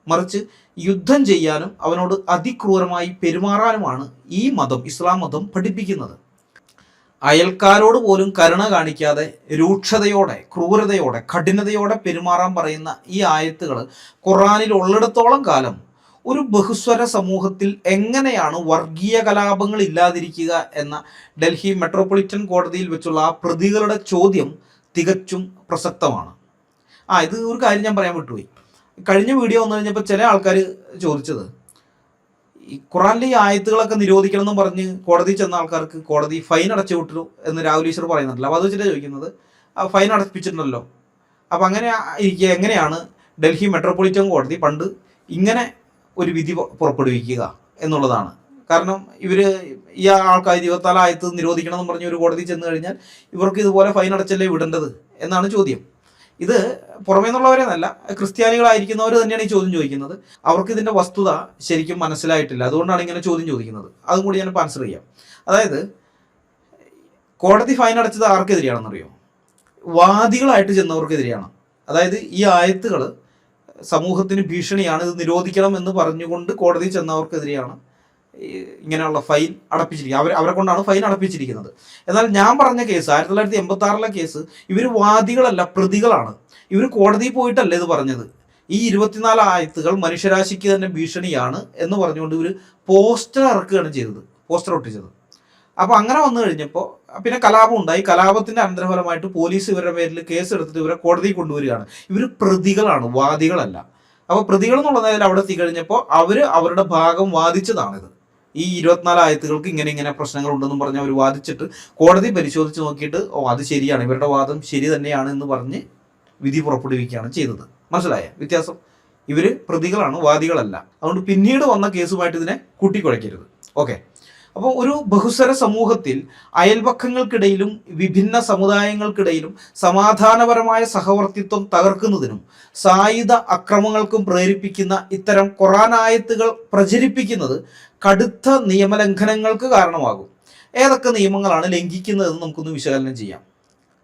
മറിച്ച് യുദ്ധം ചെയ്യാനും അവനോട് അതിക്രൂരമായി പെരുമാറാനുമാണ് ഈ മതം, ഇസ്ലാം മതം പഠിപ്പിക്കുന്നത്. അയൽക്കാരോട് പോലും കരുണ കാണിക്കാതെ രൂക്ഷതയോടെ, ക്രൂരതയോടെ, കഠിനതയോടെ പെരുമാറാൻ പറയുന്ന ഈ ആയത്തുകൾ ഖുർആനിൽ ഉള്ളിടത്തോളം കാലം ഒരു ബഹുസ്വര സമൂഹത്തിൽ എങ്ങനെയാണ് വർഗീയ കലാപങ്ങൾ ഇല്ലാതിരിക്കുക എന്ന ഡൽഹി മെട്രോപൊളിറ്റൻ കോടതിയിൽ വെച്ചുള്ള ആ പ്രതികളുടെ ചോദ്യം തികച്ചും പ്രസക്തമാണ്. ഇത് ഒരു കാര്യം ഞാൻ പറയാൻ വിട്ടുപോയി. കഴിഞ്ഞ വീഡിയോ വന്നു കഴിഞ്ഞപ്പോൾ ചില ആൾക്കാർ ചോദിച്ചത്, ഈ ഖുറാനിലെ ഈ ആയത്തുകളൊക്കെ നിരോധിക്കണം എന്ന് പറഞ്ഞ് കോടതി ചെന്ന ആൾക്കാർക്ക് കോടതി ഫൈൻ അടച്ചു വിട്ടു എന്ന് രാഹുൽ ഈശ്വർ പറയുന്നുണ്ടല്ലോ. അപ്പോൾ അത് വെച്ചിട്ട് ചോദിക്കുന്നത്, ഫൈൻ അടപ്പിച്ചിട്ടുണ്ടല്ലോ, അപ്പോൾ അങ്ങനെ ഇരിക്കുക എങ്ങനെയാണ് ഡൽഹി മെട്രോപൊളിറ്റൻ കോടതി പണ്ട് ഇങ്ങനെ ഒരു വിധി പുറപ്പെടുവിക്കുക എന്നുള്ളതാണ്. കാരണം ഈ ആൾക്കാർ 24 ആയത്ത് നിരോധിക്കണം എന്ന് പറഞ്ഞ് ഒരു കോടതി ചെന്ന് കഴിഞ്ഞാൽ ഇവർക്ക് ഇതുപോലെ ഫൈൻ അടച്ചല്ലേ വിടേണ്ടത് എന്നാണ് ചോദ്യം. ഇത് പുറമേ നിന്നുള്ളവരെന്നല്ല, ക്രിസ്ത്യാനികളായിരിക്കുന്നവർ തന്നെയാണ് ഈ ചോദ്യം ചോദിക്കുന്നത്. അവർക്ക് ഇതിൻ്റെ വസ്തുത ശരിക്കും മനസ്സിലായിട്ടില്ല, അതുകൊണ്ടാണ് ഇങ്ങനെ ചോദ്യം ചോദിക്കുന്നത്. അതും കൂടി ഞാനിപ്പോൾ ആൻസർ ചെയ്യാം. അതായത് കോടതി ഫൈൻ അടച്ചത് ആർക്കെതിരെയാണെന്നറിയോ? വാദികളായിട്ട് ചെന്നവർക്കെതിരെയാണ്. അതായത് ഈ ആയത്തുകൾ സമൂഹത്തിന് ഭീഷണിയാണ്, ഇത് നിരോധിക്കണം എന്ന് പറഞ്ഞുകൊണ്ട് കോടതി ചെന്നവർക്കെതിരെയാണ് ഇങ്ങനെയുള്ള ഫൈൻ അടപ്പിച്ചിരിക്കുന്നത്. അവരെ കൊണ്ടാണ് ഫൈൻ അടപ്പിച്ചിരിക്കുന്നത്. എന്നാൽ ഞാൻ പറഞ്ഞ കേസ് 1986 കേസ്, ഇവർ വാദികളല്ല, പ്രതികളാണ്. ഇവർ കോടതിയിൽ പോയിട്ടല്ല ഇത് പറഞ്ഞത്. ഈ 24 ആയത്തുകൾ മനുഷ്യരാശിക്ക് തന്നെ ഭീഷണിയാണ് എന്ന് പറഞ്ഞുകൊണ്ട് ഇവർ പോസ്റ്റർ ഇറക്കുകയാണ് ചെയ്തത്, പോസ്റ്റർ ഒട്ടിച്ചത്. അപ്പോൾ അങ്ങനെ വന്നു കഴിഞ്ഞപ്പോൾ പിന്നെ കലാപം ഉണ്ടായി. കലാപത്തിന്റെ അനന്തരഫലമായിട്ട് പോലീസ് ഇവരുടെ പേരിൽ കേസ് എടുത്തിട്ട് ഇവരെ കോടതിയിൽ കൊണ്ടുവരികയാണ്. ഇവർ പ്രതികളാണ്, വാദികളല്ല. അപ്പോൾ പ്രതികൾ എന്നുള്ള നിലയിൽ അവിടെ എത്തിക്കഴിഞ്ഞപ്പോൾ അവരുടെ ഭാഗം വാദിച്ചതാണിത്. ഈ 24 ആയത്തുകൾക്ക് ഇങ്ങനെ പ്രശ്നങ്ങൾ ഉണ്ടെന്നും പറഞ്ഞ് അവർ വാദിച്ചിട്ട് കോടതി പരിശോധിച്ച് നോക്കിയിട്ട് അത് ശരിയാണ്, ഇവരുടെ വാദം ശരി തന്നെയാണ് എന്ന് പറഞ്ഞ് വിധി പുറപ്പെടുവിക്കുകയാണ് ചെയ്തത്. മനസ്സിലായ വ്യത്യാസം? ഇവർ പ്രതികളാണ്, വാദികളല്ല. അതുകൊണ്ട് പിന്നീട് വന്ന കേസുമായിട്ട് ഇതിനെ കൂട്ടിക്കുഴയ്ക്കരുത്. ഓക്കെ. അപ്പോൾ ഒരു ബഹുസ്വര സമൂഹത്തിൽ അയൽപക്കങ്ങൾക്കിടയിലും വിഭിന്ന സമുദായങ്ങൾക്കിടയിലും സമാധാനപരമായ സഹവർത്തിത്വം തകർക്കുന്നതിനും സായുധ അക്രമങ്ങൾക്കും പ്രേരിപ്പിക്കുന്ന ഇത്തരം ഖുർആൻ ആയത്തുകൾ പ്രചരിപ്പിക്കുന്നത് കടുത്ത നിയമലംഘനങ്ങൾക്ക് കാരണമാകും. ഏതൊക്കെ നിയമങ്ങളാണ് ലംഘിക്കുന്നതെന്ന് നമുക്കൊന്ന് വിശകലനം ചെയ്യാം.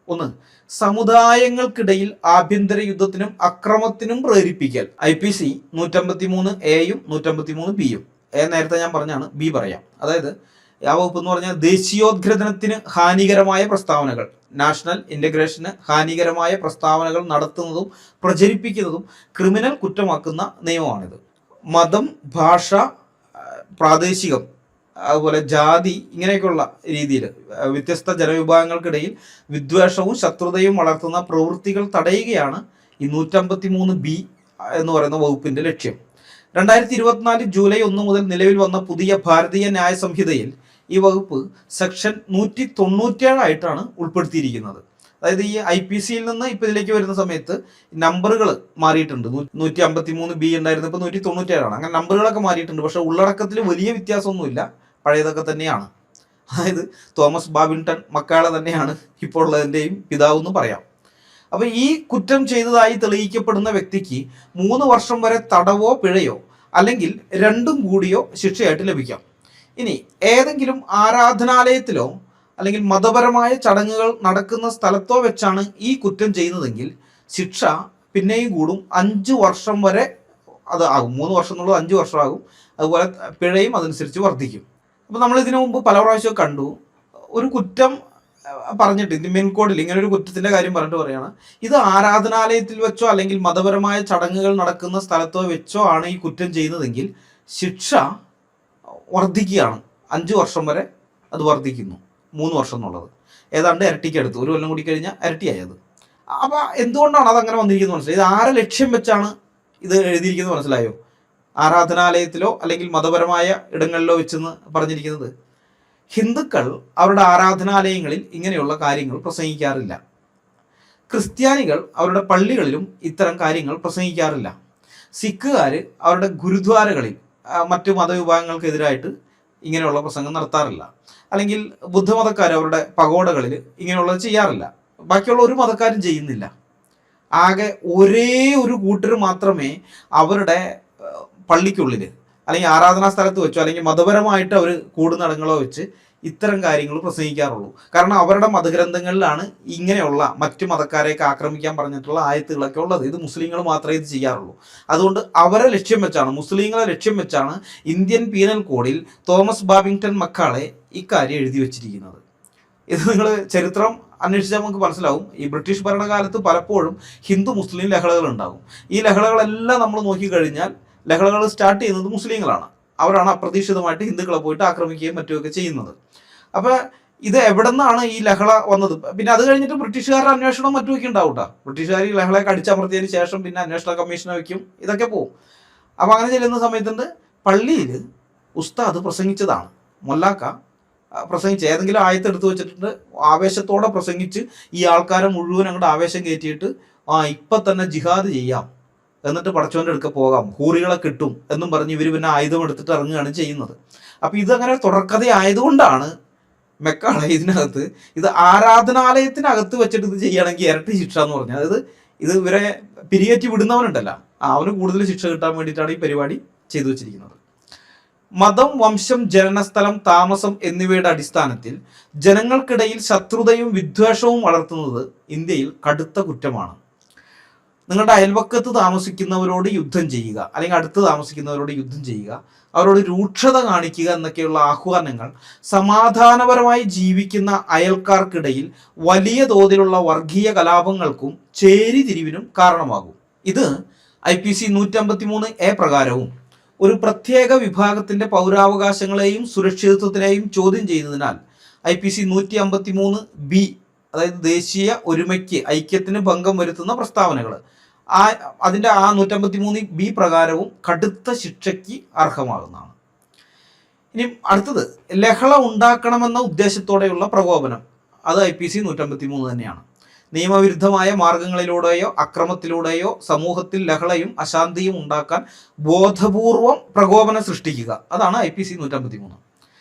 1. സമുദായങ്ങൾക്കിടയിൽ ആഭ്യന്തര യുദ്ധത്തിനും അക്രമത്തിനും പ്രേരിപ്പിക്കൽ. IPC 153A-യും 153B-യും. നേരത്തെ ഞാൻ പറഞ്ഞാണ്, B പറയാം. അതായത് ആ വകുപ്പ് എന്ന് പറഞ്ഞാൽ ദേശീയോദ്ഗ്രഥനത്തിന് ഹാനികരമായ പ്രസ്താവനകൾ, നാഷണൽ ഇന്റഗ്രേഷന് ഹാനികരമായ പ്രസ്താവനകൾ നടത്തുന്നതും പ്രചരിപ്പിക്കുന്നതും ക്രിമിനൽ കുറ്റമാക്കുന്ന നിയമമാണിത്. മതം, ഭാഷ, പ്രാദേശികം, അതുപോലെ ജാതി, ഇങ്ങനെയൊക്കെയുള്ള രീതിയിൽ വ്യത്യസ്ത ജനവിഭാഗങ്ങൾക്കിടയിൽ വിദ്വേഷവും ശത്രുതയും വളർത്തുന്ന പ്രവൃത്തികൾ തടയുകയാണ് ഈ 153B എന്ന് പറയുന്ന വകുപ്പിന്റെ ലക്ഷ്യം. 2024 ജൂലൈ 1 മുതൽ നിലവിൽ വന്ന പുതിയ ഭാരതീയ ന്യായ സംഹിതയിൽ ഈ വകുപ്പ് സെക്ഷൻ 197 ആയിട്ടാണ് ഉൾപ്പെടുത്തിയിരിക്കുന്നത്. അതായത് ഈ IPCയിൽ നിന്ന് ഇപ്പം ഇതിലേക്ക് വരുന്ന സമയത്ത് നമ്പറുകൾ മാറിയിട്ടുണ്ട്. 153B ഉണ്ടായിരുന്നു, ഇപ്പോൾ 197 അങ്ങനെ നമ്പറുകളൊക്കെ മാറിയിട്ടുണ്ട്. പക്ഷേ ഉള്ളടക്കത്തിൽ വലിയ വ്യത്യാസമൊന്നുമില്ല, പഴയതൊക്കെ തന്നെയാണ്. അതായത് തോമസ് ബാബിൻടൺ മക്കാള തന്നെയാണ് ഇപ്പോൾ ഉള്ളതിൻ്റെയും പിതാവെന്ന് പറയാം. അപ്പോൾ ഈ കുറ്റം ചെയ്തതായി തെളിയിക്കപ്പെടുന്ന വ്യക്തിക്ക് 3 വർഷം വരെ തടവോ പിഴയോ അല്ലെങ്കിൽ രണ്ടും കൂടിയോ ശിക്ഷയായിട്ട് ലഭിക്കാം. ഇനി ഏതെങ്കിലും ആരാധനാലയത്തിലോ അല്ലെങ്കിൽ മതപരമായ ചടങ്ങുകൾ നടക്കുന്ന സ്ഥലത്തോ വെച്ചാണ് ഈ കുറ്റം ചെയ്യുന്നതെങ്കിൽ ശിക്ഷ പിന്നെയും കൂടും, 5 വർഷം വരെ അത് ആകും. 3 വർഷം എന്നുള്ളത് 5 വർഷമാകും. അതുപോലെ പിഴയും അതനുസരിച്ച് വർദ്ധിക്കും. അപ്പോൾ നമ്മൾ ഇതിനു മുമ്പ് പല പ്രാവശ്യം കണ്ടു, ഒരു കുറ്റം പറഞ്ഞിട്ട് ഇന്ത്യൻ കോഡിൽ ഇങ്ങനെ ഒരു കുറ്റത്തിന്റെ കാര്യം പറഞ്ഞിട്ട് പറയാണ്, ഇത് ആരാധനാലയത്തിൽ വെച്ചോ അല്ലെങ്കിൽ മതപരമായ ചടങ്ങുകൾ നടക്കുന്ന സ്ഥലത്തോ വെച്ചോ ആണ് ഈ കുറ്റം ചെയ്യുന്നതെങ്കിൽ ശിക്ഷ വർദ്ധിക്കുകയാണ്, 5 വർഷം വരെ അത് വർദ്ധിക്കുന്നു. 3 വർഷം എന്നുള്ളത് ഏതാണ്ട് ഇരട്ടിക്കടുത്ത്, 1 കൊല്ലം കൂടി കഴിഞ്ഞാൽ ഇരട്ടിയായത്. അപ്പോൾ എന്തുകൊണ്ടാണ് അതങ്ങനെ വന്നിരിക്കുന്നത് മനസ്സിലായി? ഇത് ആരെ ലക്ഷ്യം വെച്ചാണ് ഇത് എഴുതിയിരിക്കുന്നത് മനസ്സിലായോ? ആരാധനാലയത്തിലോ അല്ലെങ്കിൽ മതപരമായ ഇടങ്ങളിലോ വെച്ചെന്ന് പറഞ്ഞിരിക്കുന്നത്. ഹിന്ദുക്കൾ അവരുടെ ആരാധനാലയങ്ങളിൽ ഇങ്ങനെയുള്ള കാര്യങ്ങൾ പ്രസംഗിക്കാറില്ല. ക്രിസ്ത്യാനികൾ അവരുടെ പള്ളികളിലും ഇത്തരം കാര്യങ്ങൾ പ്രസംഗിക്കാറില്ല. സിഖുകാർ അവരുടെ ഗുരുദ്വാരകളിൽ മറ്റു മതവിഭാഗങ്ങൾക്കെതിരായിട്ട് ഇങ്ങനെയുള്ള പ്രസംഗം നടത്താറില്ല. അല്ലെങ്കിൽ ബുദ്ധമതക്കാർ അവരുടെ പഗോഡകളിൽ ഇങ്ങനെയുള്ളത് ചെയ്യാറില്ല. ബാക്കിയുള്ള ഒരു മതക്കാരും ചെയ്യുന്നില്ല. ആകെ ഒരേ ഒരു കൂട്ടർ മാത്രമേ അവരുടെ പള്ളിക്കുള്ളിൽ അല്ലെങ്കിൽ ആരാധനാ സ്ഥലത്ത് വെച്ചോ അല്ലെങ്കിൽ മതപരമായിട്ട് അവർ കൂടുന്നിടങ്ങളോ വെച്ച് ഇത്തരം കാര്യങ്ങൾ പ്രസംഗിക്കാറുള്ളൂ. കാരണം അവരുടെ മതഗ്രന്ഥങ്ങളിലാണ് ഇങ്ങനെയുള്ള മറ്റു മതക്കാരെയൊക്കെ ആക്രമിക്കാൻ പറഞ്ഞിട്ടുള്ള ആയത്തുകളൊക്കെ ഉള്ളത്. ഇത് മുസ്ലിങ്ങൾ മാത്രമേ ഇത് ചെയ്യാറുള്ളൂ. അതുകൊണ്ട് അവരെ ലക്ഷ്യം വെച്ചാണ്, മുസ്ലിങ്ങളെ ലക്ഷ്യം വെച്ചാണ് ഇന്ത്യൻ പീനൽ കോഡിൽ തോമസ് ബാബിങ്ടൺ മക്കാളെ ഇക്കാര്യം എഴുതി വച്ചിരിക്കുന്നത്. ഇത് നിങ്ങൾ ചരിത്രം അന്വേഷിച്ചാൽ നമുക്ക് മനസ്സിലാവും. ഈ ബ്രിട്ടീഷ് ഭരണകാലത്ത് പലപ്പോഴും ഹിന്ദു മുസ്ലിം ലഹളകൾ ഉണ്ടാകും. ഈ ലഹളകളെല്ലാം നമ്മൾ നോക്കിക്കഴിഞ്ഞാൽ ലഹളകൾ സ്റ്റാർട്ട് ചെയ്യുന്നത് മുസ്ലിങ്ങളാണ്. അവരാണ് അപ്രതീക്ഷിതമായിട്ട് ഹിന്ദുക്കളെ പോയിട്ട് ആക്രമിക്കുകയും മറ്റുമൊക്കെ ചെയ്യുന്നത്. അപ്പോൾ ഇത് എവിടെ നിന്നാണ് ഈ ലഹള വന്നത്? പിന്നെ അത് കഴിഞ്ഞിട്ട് ബ്രിട്ടീഷുകാരുടെ അന്വേഷണം മറ്റുമൊക്കെ ഉണ്ടാവും കേട്ടോ. ബ്രിട്ടീഷുകാർ ഈ ലഹളയൊക്കെ അടിച്ചമർത്തിയതിന് ശേഷം പിന്നെ അന്വേഷണ കമ്മീഷനെ വയ്ക്കും, ഇതൊക്കെ പോവും. അപ്പോൾ അങ്ങനെ ചെല്ലുന്ന സമയത്തുണ്ട് പള്ളിയിൽ ഉസ്താദ് പ്രസംഗിച്ചതാണ്, മൊല്ലാക്ക പ്രസംഗിച്ച് ഏതെങ്കിലും ആയത്തെടുത്ത് വെച്ചിട്ടുണ്ട്, ആവേശത്തോടെ പ്രസംഗിച്ച് ഈ ആൾക്കാരെ മുഴുവൻ അങ്ങോട്ട് ആവേശം കയറ്റിയിട്ട് ഇപ്പം തന്നെ ജിഹാദ് ചെയ്യാം, എന്നിട്ട് പടച്ചോൻ്റെ അടുക്ക പോകാം, ഹൂറികളെ കിട്ടും എന്നും പറഞ്ഞ് ഇവർ പിന്നെ ആയുധം എടുത്തിട്ട് ഇറങ്ങുകയാണ് ചെയ്യുന്നത്. അപ്പോൾ ഇതങ്ങനെ തുടർക്കഥ ആയതുകൊണ്ടാണ് മെക്കാളെ ഇതിനകത്ത് ഇത് ആരാധനാലയത്തിനകത്ത് വെച്ചിട്ട് ഇത് ചെയ്യുകയാണെങ്കിൽ ഇരട്ടി ശിക്ഷ എന്ന് പറഞ്ഞാൽ, അതായത് ഇത് ഇവരെ പിരിയേറ്റി വിടുന്നവനുണ്ടല്ല, അവന് കൂടുതൽ ശിക്ഷ കിട്ടാൻ വേണ്ടിയിട്ടാണ് ഈ പരിപാടി ചെയ്തു വെച്ചിരിക്കുന്നത്. മതം, വംശം, ജനനസ്ഥലം, താമസം എന്നിവയുടെ അടിസ്ഥാനത്തിൽ ജനങ്ങൾക്കിടയിൽ ശത്രുതയും വിദ്വേഷവും വളർത്തുന്നത് ഇന്ത്യയിൽ കടുത്ത കുറ്റമാണ്. നിങ്ങളുടെ അയൽവക്കത്ത് താമസിക്കുന്നവരോട് യുദ്ധം ചെയ്യുക, അല്ലെങ്കിൽ അടുത്ത് താമസിക്കുന്നവരോട് യുദ്ധം ചെയ്യുക, അവരോട് രൂക്ഷത കാണിക്കുക എന്നൊക്കെയുള്ള ആഹ്വാനങ്ങൾ സമാധാനപരമായി ജീവിക്കുന്ന അയൽക്കാർക്കിടയിൽ വലിയ തോതിലുള്ള വർഗീയ കലാപങ്ങൾക്കും ചേരിതിരിവിനും കാരണമാകും. ഇത് IPC 153A പ്രകാരവും ഒരു പ്രത്യേക വിഭാഗത്തിന്റെ പൗരാവകാശങ്ങളെയും സുരക്ഷിതത്വത്തിനെയും ചോദ്യം ചെയ്യുന്നതിനാൽ IPC 153B, അതായത് ദേശീയ ഒരുമയ്ക്ക് ഐക്യത്തിന് ഭംഗം വരുത്തുന്ന പ്രസ്താവനകൾ, അതിൻ്റെ ആ 153B പ്രകാരവും കടുത്ത ശിക്ഷയ്ക്ക് അർഹമാകുന്നതാണ്. ഇനി അടുത്തത് ലഹള ഉണ്ടാക്കണമെന്ന ഉദ്ദേശത്തോടെയുള്ള പ്രകോപനം. അത് IPC 153 തന്നെയാണ്. നിയമവിരുദ്ധമായ മാർഗങ്ങളിലൂടെയോ അക്രമത്തിലൂടെയോ സമൂഹത്തിൽ ലഹളയും അശാന്തിയും ഉണ്ടാക്കാൻ ബോധപൂർവം പ്രകോപനം സൃഷ്ടിക്കുക, അതാണ് IPC 153.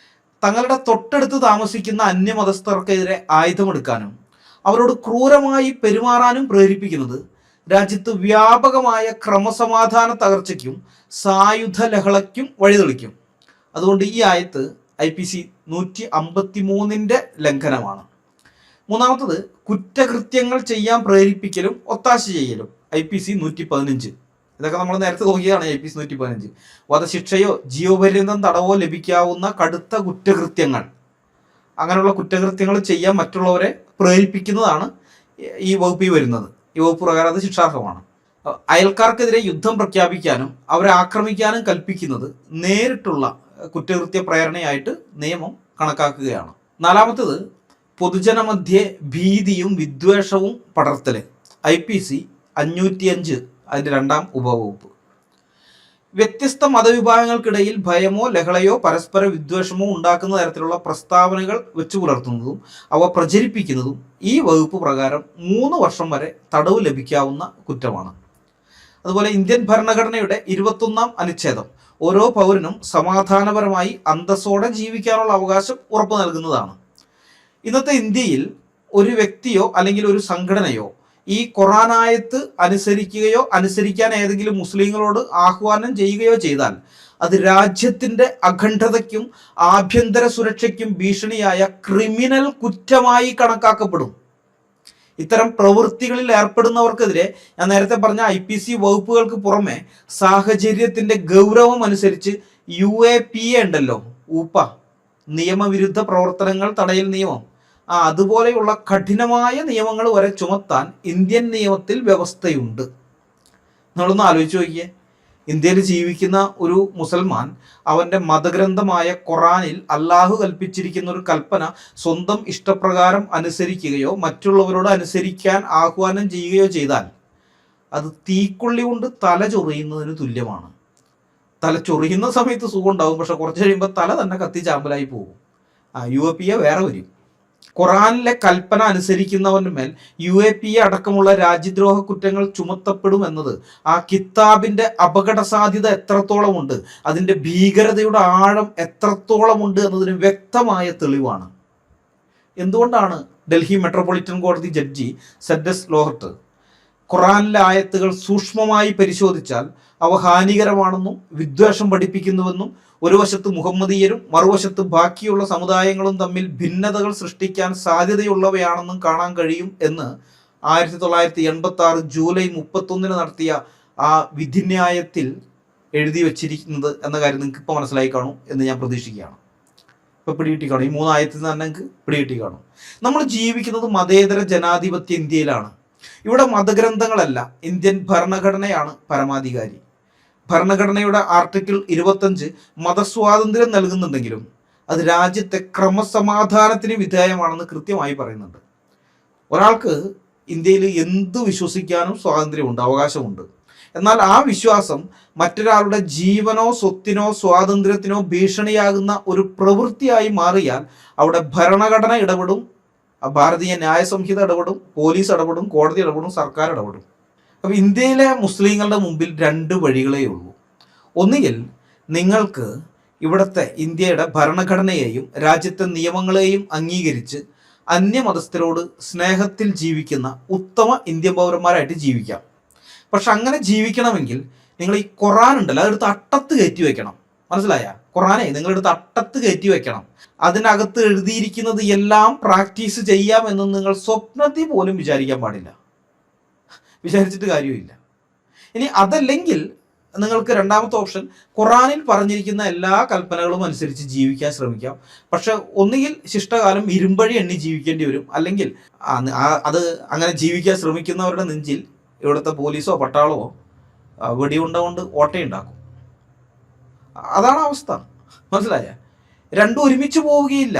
തങ്ങളുടെ തൊട്ടടുത്ത് താമസിക്കുന്ന അന്യമതസ്ഥർക്കെതിരെ ആയുധമെടുക്കാനും അവരോട് ക്രൂരമായി പെരുമാറാനും പ്രേരിപ്പിക്കുന്നത് രാജ്യത്ത് വ്യാപകമായ ക്രമസമാധാന തകർച്ചയ്ക്കും സായുധ ലഹളയ്ക്കും വഴിതെളിക്കും. അതുകൊണ്ട് ഈ ആയത്ത് IPC 153ന്റെ ലംഘനമാണ്. മൂന്നാമത്തത് കുറ്റകൃത്യങ്ങൾ ചെയ്യാൻ പ്രേരിപ്പിക്കലും ഒത്താശ ചെയ്യലും, IPC 115. ഇതൊക്കെ നമ്മൾ നേരത്തെ നോക്കിയതാണ്. IPC 115 വധശിക്ഷയോ ജീവപര്യന്തം തടവോ ലഭിക്കാവുന്ന കടുത്ത കുറ്റകൃത്യങ്ങൾ, അങ്ങനെയുള്ള കുറ്റകൃത്യങ്ങൾ ചെയ്യാൻ മറ്റുള്ളവരെ പ്രേരിപ്പിക്കുന്നതാണ് ഈ വകുപ്പിൽ വരുന്നത്. ഈ വകുപ്പ് പ്രകാരം അത് ശിക്ഷാർഹമാണ്. അയൽക്കാർക്കെതിരെ യുദ്ധം പ്രഖ്യാപിക്കാനും അവരെ ആക്രമിക്കാനും കൽപ്പിക്കുന്നത് നേരിട്ടുള്ള കുറ്റകൃത്യ പ്രേരണയായിട്ട് നിയമം കണക്കാക്കുകയാണ്. നാലാമത്തേത് പൊതുജനമധ്യേ ഭീതിയും വിദ്വേഷവും പടർത്തല്, IPC 505, അതിൻ്റെ 2ാം ഉപവകുപ്പ്. വ്യത്യസ്ത മതവിഭാഗങ്ങൾക്കിടയിൽ ഭയമോ ലഹളയോ പരസ്പര വിദ്വേഷമോ ഉണ്ടാക്കുന്ന തരത്തിലുള്ള പ്രസ്താവനകൾ വെച്ചു പുലർത്തുന്നതും അവ പ്രചരിപ്പിക്കുന്നതും ഈ വകുപ്പ് പ്രകാരം 3 വർഷം വരെ തടവ് ലഭിക്കാവുന്ന കുറ്റമാണ്. അതുപോലെ ഇന്ത്യൻ ഭരണഘടനയുടെ 21ാം അനുച്ഛേദം ഓരോ പൗരനും സമാധാനപരമായി അന്തസ്സോടെ ജീവിക്കാനുള്ള അവകാശം ഉറപ്പു നൽകുന്നതാണ്. ഇന്നത്തെ ഇന്ത്യയിൽ ഒരു വ്യക്തിയോ അല്ലെങ്കിൽ ഒരു സംഘടനയോ ഈ ഖുർആനായത്ത് അനുസരിക്കുകയോ അനുസരിക്കാൻ ഏതെങ്കിലും മുസ്ലിങ്ങളോട് ആഹ്വാനം ചെയ്യുകയോ ചെയ്താൽ അത് രാജ്യത്തിൻ്റെ അഖണ്ഡതയ്ക്കും ആഭ്യന്തര സുരക്ഷയ്ക്കും ഭീഷണിയായ ക്രിമിനൽ കുറ്റമായി കണക്കാക്കപ്പെടും. ഇത്തരം പ്രവൃത്തികളിൽ ഏർപ്പെടുന്നവർക്കെതിരെ ഞാൻ നേരത്തെ പറഞ്ഞ IPC വകുപ്പുകൾക്ക് പുറമെ സാഹചര്യത്തിൻ്റെ ഗൗരവം അനുസരിച്ച് UAPA ഉണ്ടല്ലോ, ഊപ്പ, നിയമവിരുദ്ധ പ്രവർത്തനങ്ങൾ തടയൽ നിയമം, അതുപോലെയുള്ള കഠിനമായ നിയമങ്ങൾ വരെ ചുമത്താൻ ഇന്ത്യൻ നിയമത്തിൽ വ്യവസ്ഥയുണ്ട്. നിങ്ങളൊന്ന് ആലോചിച്ച് നോക്കിയേ, ഇന്ത്യയിൽ ജീവിക്കുന്ന ഒരു മുസൽമാൻ അവൻ്റെ മതഗ്രന്ഥമായ ഖുറാനിൽ അള്ളാഹു കൽപ്പിച്ചിരിക്കുന്ന ഒരു കൽപ്പന സ്വന്തം ഇഷ്ടപ്രകാരം അനുസരിക്കുകയോ മറ്റുള്ളവരോട് അനുസരിക്കാൻ ആഹ്വാനം ചെയ്യുകയോ ചെയ്താൽ അത് തീക്കൊള്ളി കൊണ്ട് തല ചൊറിയുന്നതിന് തുല്യമാണ്. തല ചൊറിയുന്ന സമയത്ത് സുഖം ഉണ്ടാകും, പക്ഷെ കുറച്ച് കഴിയുമ്പോൾ തല തന്നെ കത്തി ചാമ്പലായി പോകും. UAPA വേറെ വരും. ഖുറാനിലെ കൽപ്പന അനുസരിക്കുന്നവൻ്റെ മേൽ UAPA അടക്കമുള്ള രാജ്യദ്രോഹ കുറ്റങ്ങൾ ചുമത്തപ്പെടുമെന്നത് ആ കിതാബിൻ്റെ അപകട സാധ്യത എത്രത്തോളമുണ്ട്, അതിൻ്റെ ഭീകരതയുടെ ആഴം എത്രത്തോളമുണ്ട് എന്നതിന് വ്യക്തമായ തെളിവാണ്. എന്തുകൊണ്ടാണ് ഡൽഹി മെട്രോപൊളിറ്റൻ കോടതി ജഡ്ജി ZS ലോഹർട്ട് ഖുറാനിലെ ആയത്തുകൾ സൂക്ഷ്മമായി പരിശോധിച്ചാൽ അവ ഹാനികരമാണെന്നും വിദ്വേഷം പഠിപ്പിക്കുന്നുവെന്നും ഒരു വശത്ത് മുഹമ്മദീയരും മറുവശത്ത് ബാക്കിയുള്ള സമുദായങ്ങളും തമ്മിൽ ഭിന്നതകൾ സൃഷ്ടിക്കാൻ സാധ്യതയുള്ളവയാണെന്നും കാണാൻ കഴിയും എന്ന് 1986 ജൂലൈ 31 നടത്തിയ ആ വിധിന്യായത്തിൽ എഴുതി വച്ചിരിക്കുന്നത് എന്ന കാര്യം നിങ്ങൾക്ക് ഇപ്പോൾ മനസ്സിലായി കാണും എന്ന് ഞാൻ പ്രതീക്ഷിക്കുകയാണ്. ഇപ്പോൾ പിടികിട്ടി കാണും. ഈ 3 ആയത്തിൽ തന്നെ നിങ്ങൾക്ക് പിടികിട്ടി കാണും. നമ്മൾ ജീവിക്കുന്നത് മതേതര ജനാധിപത്യ ഇന്ത്യയിലാണ്. ഇവിടെ മതഗ്രന്ഥങ്ങളല്ല, ഇന്ത്യൻ ഭരണഘടനയാണ് പരമാധികാരി. ഭരണഘടനയുടെ ആർട്ടിക്കിൾ 25 മതസ്വാതന്ത്ര്യം നൽകുന്നുണ്ടെങ്കിലും അത് രാജ്യത്തെ ക്രമസമാധാനത്തിന് വിധേയമാണെന്ന് കൃത്യമായി പറയുന്നുണ്ട്. ഒരാൾക്ക് ഇന്ത്യയിൽ എന്ത് വിശ്വസിക്കാനും സ്വാതന്ത്ര്യമുണ്ട്, അവകാശമുണ്ട്. എന്നാൽ ആ വിശ്വാസം മറ്റൊരാളുടെ ജീവനോ സ്വത്തിനോ സ്വാതന്ത്ര്യത്തിനോ ഭീഷണിയാകുന്ന ഒരു പ്രവൃത്തിയായി മാറിയാൽ അവിടെ ഭരണഘടന ഇടപെടും, ഭാരതീയ ന്യായ സംഹിത ഇടപെടും, പോലീസ് ഇടപെടും, കോടതി ഇടപെടും, സർക്കാർ ഇടപെടും. അപ്പോൾ ഇന്ത്യയിലെ മുസ്ലിങ്ങളുടെ മുമ്പിൽ 2 വഴികളേ ഉള്ളൂ. ഒന്നുകിൽ നിങ്ങൾക്ക് ഇവിടുത്തെ ഇന്ത്യയുടെ ഭരണഘടനയെയും രാജ്യത്തെ നിയമങ്ങളെയും അംഗീകരിച്ച് അന്യമതസ്ഥരോട് സ്നേഹത്തിൽ ജീവിക്കുന്ന ഉത്തമ ഇന്ത്യൻ പൗരന്മാരായിട്ട് ജീവിക്കാം. പക്ഷെ അങ്ങനെ ജീവിക്കണമെങ്കിൽ നിങ്ങൾ ഈ ഖുറാൻ ഉണ്ടല്ലോ അതെടുത്ത് അട്ടത്ത് കയറ്റി വെക്കണം. മനസ്സിലായ? ഖുറാനെ നിങ്ങളെടുത്ത് അട്ടത്ത് കയറ്റി വെക്കണം. അതിനകത്ത് എഴുതിയിരിക്കുന്നത് എല്ലാം പ്രാക്ടീസ് ചെയ്യാമെന്ന് നിങ്ങൾ സ്വപ്നത്തിൽ പോലും വിചാരിക്കാൻ പാടില്ല. വിചാരിച്ചിട്ട് കാര്യമില്ല. ഇനി അതല്ലെങ്കിൽ നിങ്ങൾക്ക് രണ്ടാമത്തെ ഓപ്ഷൻ ഖുറാനിൽ പറഞ്ഞിരിക്കുന്ന എല്ലാ കൽപ്പനകളും അനുസരിച്ച് ജീവിക്കാൻ ശ്രമിക്കാം. പക്ഷെ ഒന്നുകിൽ ശിഷ്ടകാലം ഇരുമ്പഴി എണ്ണി ജീവിക്കേണ്ടി വരും, അല്ലെങ്കിൽ അത് അങ്ങനെ ജീവിക്കാൻ ശ്രമിക്കുന്നവരുടെ നെഞ്ചിൽ ഇവിടുത്തെ പോലീസോ പട്ടാളമോ വെടിയുണ്ട കൊണ്ട് ഓട്ടയുണ്ടാക്കും. അതാണ് അവസ്ഥ. മനസ്സിലായ? രണ്ടും ഒരുമിച്ച് പോവുകയില്ല.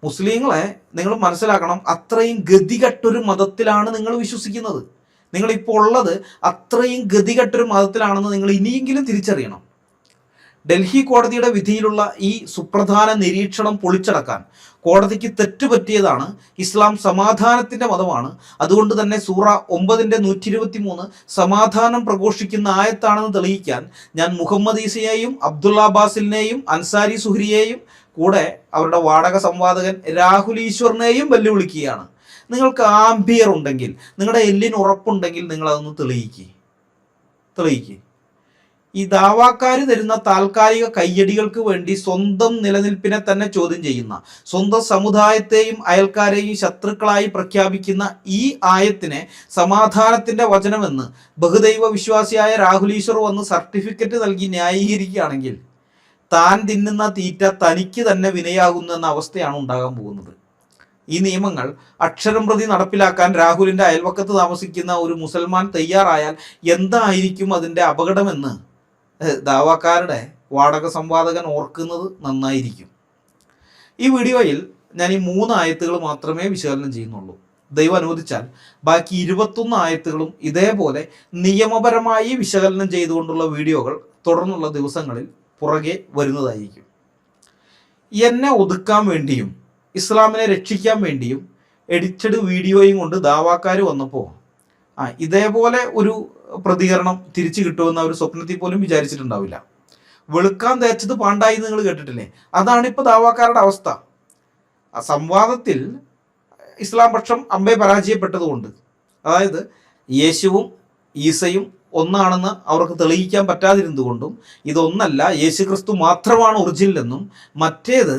മുസ്ലിങ്ങളെ നിങ്ങൾ മനസ്സിലാക്കണം, അത്രയും ഗതികെട്ടൊരു മതത്തിലാണ് നിങ്ങൾ വിശ്വസിക്കുന്നത്. നിങ്ങളിപ്പോൾ ഉള്ളത് അത്രയും ഗതികെട്ടൊരു മതത്തിലാണെന്ന് നിങ്ങൾ ഇനിയെങ്കിലും തിരിച്ചറിയണം. ഡൽഹി കോടതിയുടെ വിധിയിലുള്ള ഈ സുപ്രധാന നിരീക്ഷണം പൊളിച്ചടക്കാൻ കോടതിക്ക് തെറ്റുപറ്റിയതാണ്. ഇസ്ലാം സമാധാനത്തിൻ്റെ മതമാണ്. അതുകൊണ്ട് തന്നെ സൂറ 9-123 സമാധാനം പ്രഘോഷിക്കുന്ന ആയത്താണെന്ന് തെളിയിക്കാൻ ഞാൻ മുഹമ്മദ് ഈസയെയും അബ്ദുള്ള അബ്ബാസിലിനെയും അൻസാരി സുഹരിയെയും കൂടെ അവരുടെ വാടക സംവാദകൻ രാഹുൽ ഈശ്വറിനെയും വെല്ലുവിളിക്കുകയാണ്. നിങ്ങൾക്ക് ആംബിയർ ഉണ്ടെങ്കിൽ, നിങ്ങളുടെ എല്ലിന് ഉറപ്പുണ്ടെങ്കിൽ നിങ്ങളതൊന്ന് തെളിയിക്കുക. ഈ ദാവാക്കാർ തരുന്ന താൽക്കാലിക കയ്യടികൾക്ക് വേണ്ടി സ്വന്തം നിലനിൽപ്പിനെ തന്നെ ചോദ്യം ചെയ്യുന്ന, സ്വന്തം സമുദായത്തെയും അയൽക്കാരെയും ശത്രുക്കളായി പ്രഖ്യാപിക്കുന്ന ഈ ആയത്തിനെ സമാധാനത്തിന്റെ വചനമെന്ന് ബഹുദൈവ വിശ്വാസിയായ രാഹുൽ ഈശ്വർ വന്ന് സർട്ടിഫിക്കറ്റ് നൽകി ന്യായീകരിക്കുകയാണെങ്കിൽ താൻ തിന്നുന്ന തീറ്റ തനിക്ക് തന്നെ വിനയാകുന്നു എന്ന അവസ്ഥയാണ് ഉണ്ടാകാൻ പോകുന്നത്. ഈ നിയമങ്ങൾ അക്ഷരം പ്രതി നടപ്പിലാക്കാൻ രാഹുലിന്റെ അയൽവക്കത്ത് താമസിക്കുന്ന ഒരു മുസൽമാൻ തയ്യാറായാൽ എന്തായിരിക്കും അതിൻ്റെ അപകടമെന്ന് ദാവാക്കാരുടെ വാടക സംവാദകൻ ഓർക്കുന്നത് നന്നായിരിക്കും. ഈ വീഡിയോയിൽ ഞാൻ ഈ 3 ആയത്തുകൾ മാത്രമേ വിശകലനം ചെയ്യുന്നുള്ളൂ. ദൈവം അനുവദിച്ചാൽ ബാക്കി 21 ആയത്തുകളും ഇതേപോലെ നിയമപരമായി വിശകലനം ചെയ്തുകൊണ്ടുള്ള വീഡിയോകൾ തുടർന്നുള്ള ദിവസങ്ങളിൽ പുറകെ വരുന്നതായിരിക്കും. എന്നെ ഒതുക്കാൻ വേണ്ടിയും ഇസ്ലാമിനെ രക്ഷിക്കാൻ വേണ്ടിയും എഡിറ്റഡ് വീഡിയോയും കൊണ്ട് ദാവാക്കാർ വന്നപ്പോൾ ഇതേപോലെ ഒരു പ്രതികരണം തിരിച്ചു കിട്ടുമെന്ന് അവർ സ്വപ്നത്തിൽ പോലും വിചാരിച്ചിട്ടുണ്ടാവില്ല. വെളുക്കാൻ തേച്ചത് പാണ്ടായി നിങ്ങൾ കേട്ടിട്ടില്ലേ? അതാണിപ്പോൾ ദാവാക്കാരുടെ അവസ്ഥ. ആ സംവാദത്തിൽ ഇസ്ലാം പക്ഷം അമ്പെ പരാജയപ്പെട്ടതുകൊണ്ട്, അതായത് യേശുവും ഈസയും ഒന്നാണെന്ന് അവർക്ക് തെളിയിക്കാൻ പറ്റാതിരുന്നതുകൊണ്ടും, ഇതൊന്നല്ല യേശു ക്രിസ്തു മാത്രമാണ് ഒറിജിനൽ എന്നും മറ്റേത്